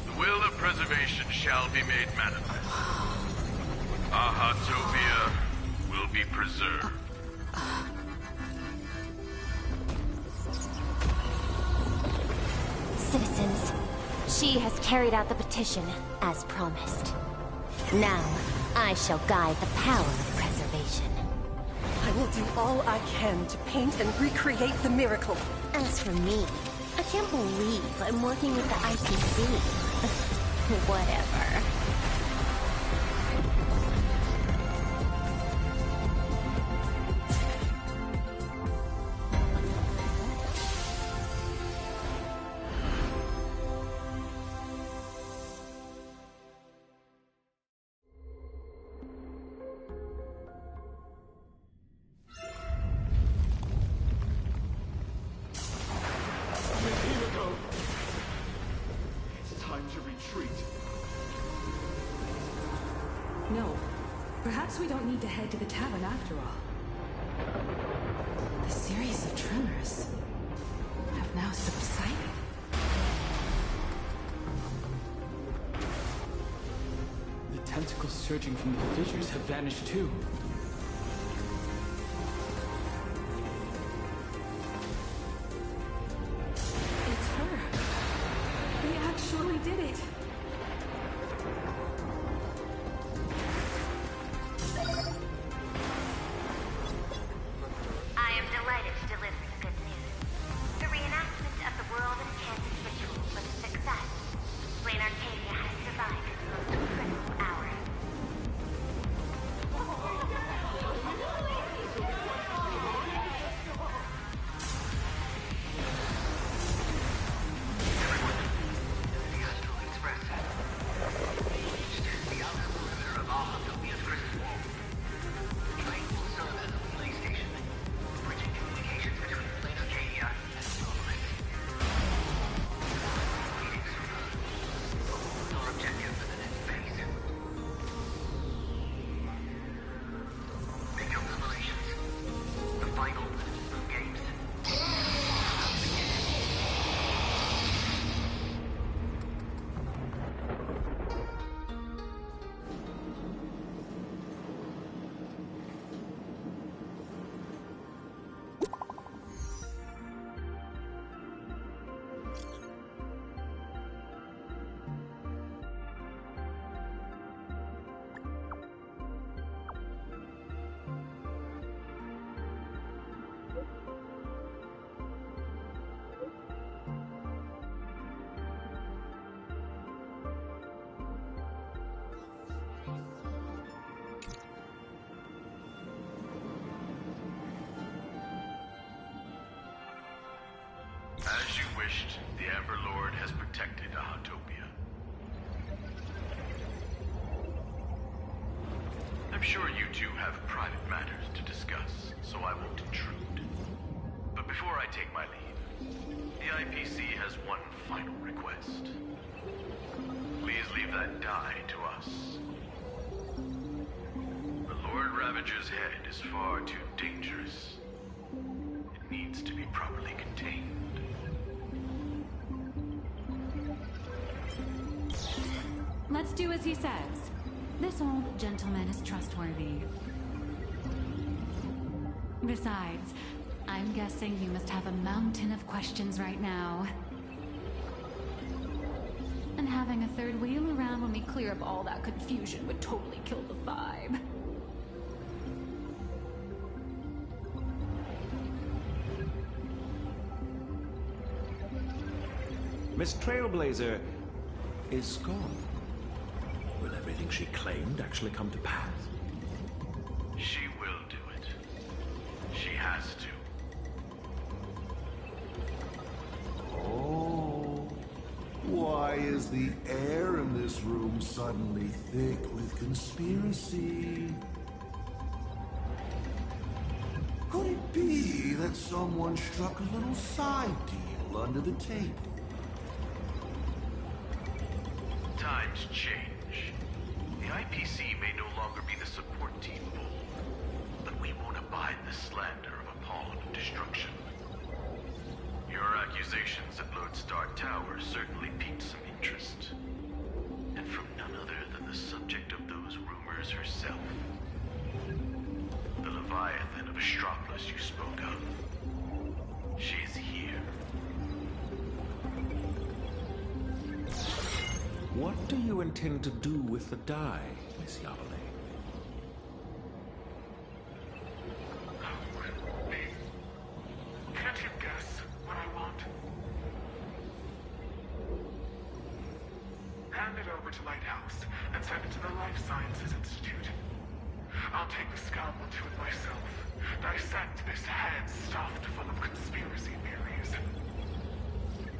The will of preservation shall be made manifest. Ahatopia will be preserved. Citizens, she has carried out the petition, as promised. Now, I shall guide the power of preservation. I will do all I can to paint and recreate the miracle. As for me, I can't believe I'm working with the IPC. Whatever. It's time to retreat. No. Perhaps we don't need to head to the tavern after all. The series of tremors have now subsided. The tentacles surging from the fissures have vanished too. It's her. They actually did it. I am delighted to deliver the good news. The reenactment of the World of Kansas ritual was a success. Plane Arcadia has survived its most critical hour. wished, the Amber Lord has protected Ahatopia. I'm sure you two have private matters to discuss, so I won't intrude. But before I take my leave, the IPC has one final request. Please leave that die to us. The Lord Ravager's head is far too dangerous. It needs to be properly contained. Let's do as he says. This old gentleman is trustworthy. Besides, I'm guessing you must have a mountain of questions right now. And having a third wheel around when we clear up all that confusion would totally kill the vibe. Miss Trailblazer is gone. Will everything she claimed actually come to pass? She will do it. She has to. Oh, why is the air in this room suddenly thick with conspiracy? Could it be that someone struck a little side deal under the table? Times change. The IPC may no longer be the support team bull, but we won't abide the slander of a pawn of destruction. Your accusations at Lodestar Tower certainly piqued some interest. And from none other than the subject of those rumors herself. The Leviathan of Astropolis you spoke of. She is here. What do you intend to do with the die, Miss Yavale? Can't you guess what I want? Hand it over to Lighthouse and send it to the Life Sciences Institute. I'll take the scalpel to it myself, dissect this head stuffed full of conspiracy theories,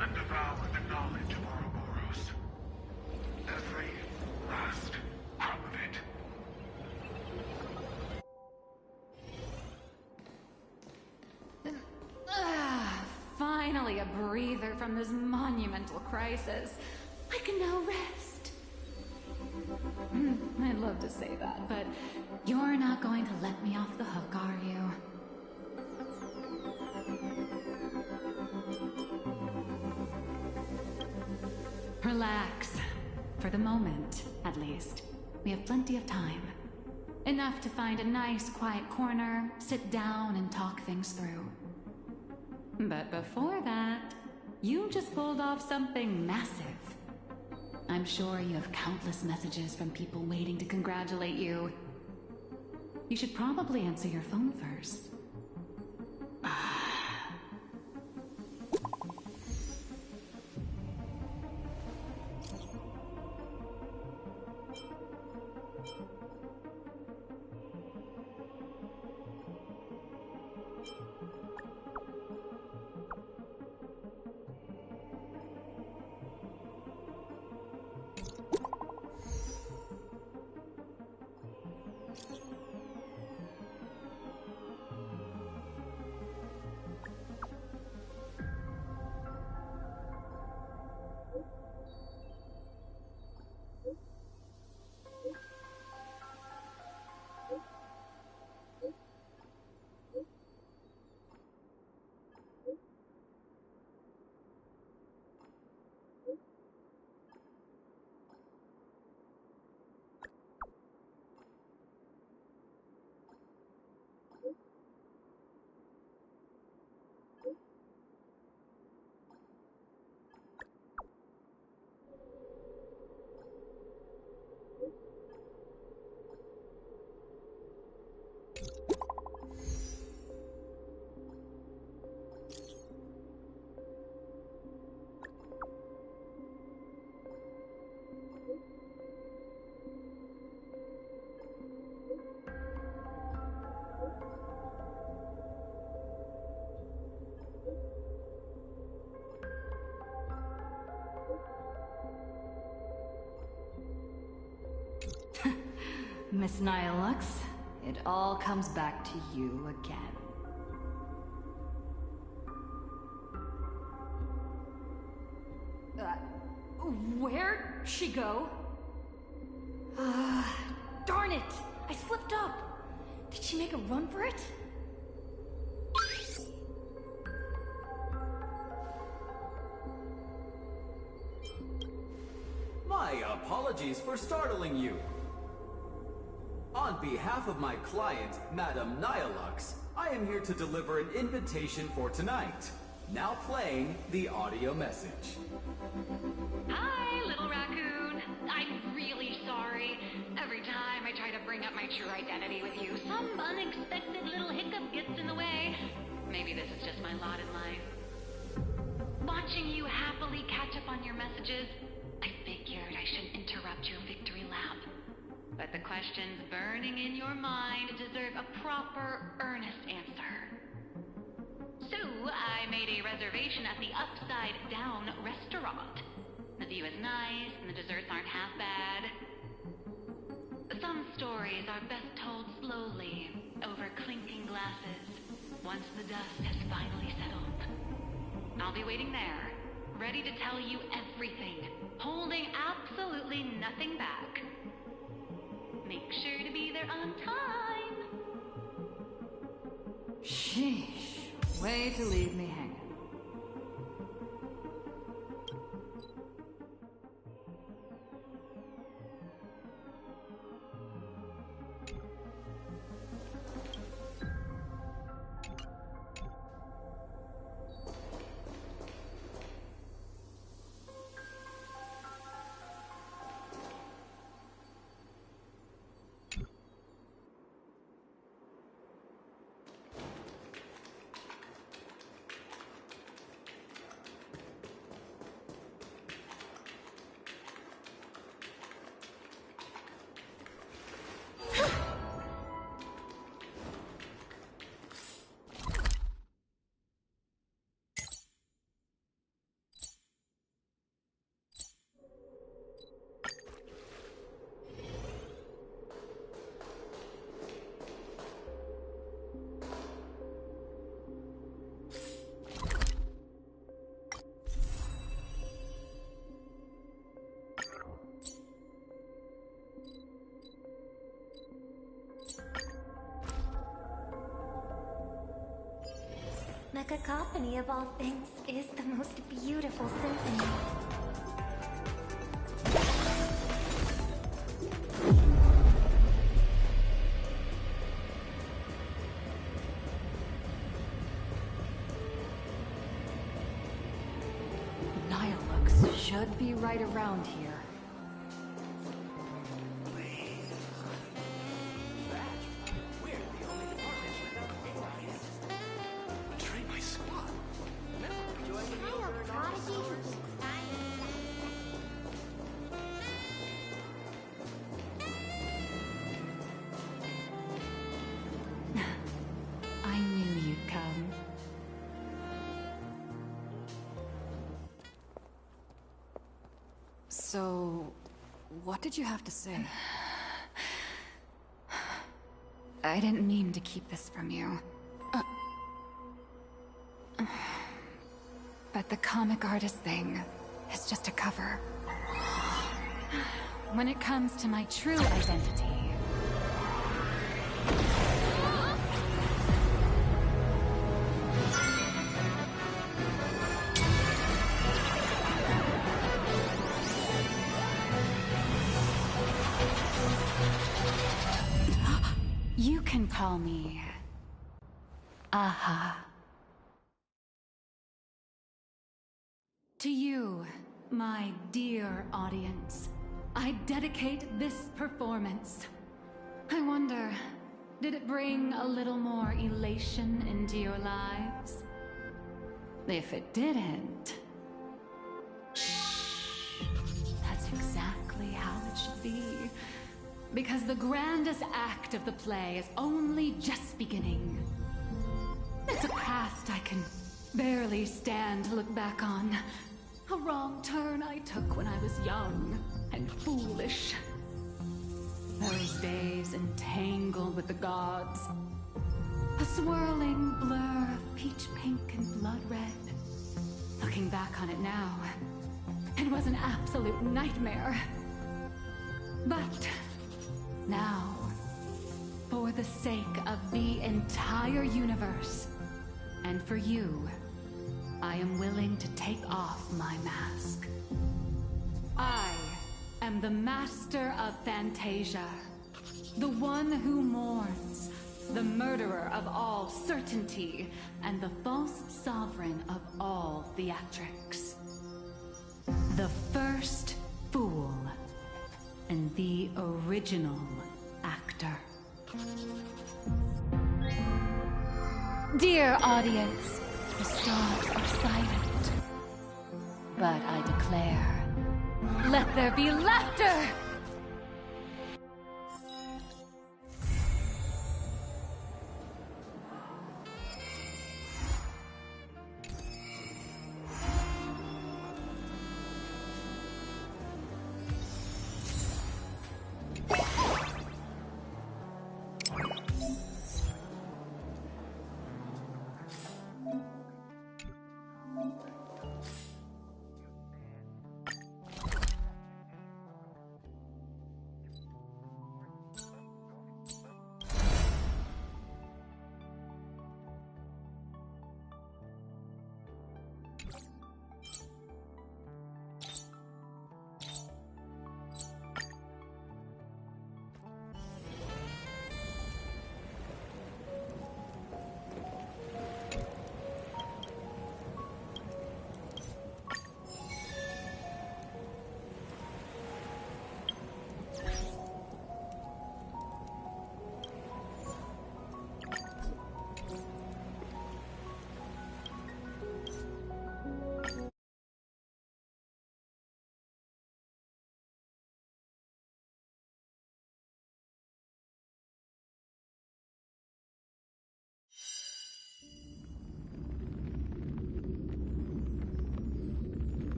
and devour the knowledge of Ouroboros. Every last crumb of it. Finally a breather from this monumental crisis. I can now rest. I'd love to say that, but you're not going to let me off the hook, are you? Relax. For the moment, at least. We have plenty of time. Enough to find a nice, quiet corner, sit down, and talk things through. But before that, you just pulled off something massive. I'm sure you have countless messages from people waiting to congratulate you. You should probably answer your phone first. Miss Nihilux, it all comes back to you again. Where'd she go? Darn it! I slipped up! Did she make a run for it? My apologies for startling you. On behalf of my client, Madame Nihilux, I am here to deliver an invitation for tonight. Now playing the audio message. Hi, little raccoon. I'm really sorry. Every time I try to bring up my true identity with you, some unexpected little hiccup gets in the way. Maybe this is just my lot in life. Watching you happily catch up on your messages, I figured I shouldn't interrupt your victory lap. But the questions burning in your mind deserve a proper, earnest answer. So, I made a reservation at the Upside Down restaurant. The view is nice, and the desserts aren't half bad. Some stories are best told slowly, over clinking glasses, once the dust has finally settled. I'll be waiting there, ready to tell you everything, holding absolutely nothing back. Make sure to be there on time. Sheesh. Way to leave me hanging. The cacophony of all things is the most beautiful symphony. Nihilux should be right around here. I knew you'd come. So, what did you have to say? I didn't mean to keep this from you. But the comic artist thing is just a cover. When it comes to my true identity... You can call me... Aha. To you, my dear audience, I dedicate this performance. I wonder, did it bring a little more elation into your lives? If it didn't... That's exactly how it should be. Because the grandest act of the play is only just beginning. It's a past I can barely stand to look back on. A wrong turn I took when I was young and foolish. Those days entangled with the gods. A swirling blur of peach pink and blood red. Looking back on it now, it was an absolute nightmare. But now, for the sake of the entire universe, and for you, I am willing to take off my mask. I am the master of Fantasia, the one who mourns, the murderer of all certainty, and the false sovereign of all theatrics. The first fool, and the original actor. Dear audience, the stars are silent. But I declare, let there be laughter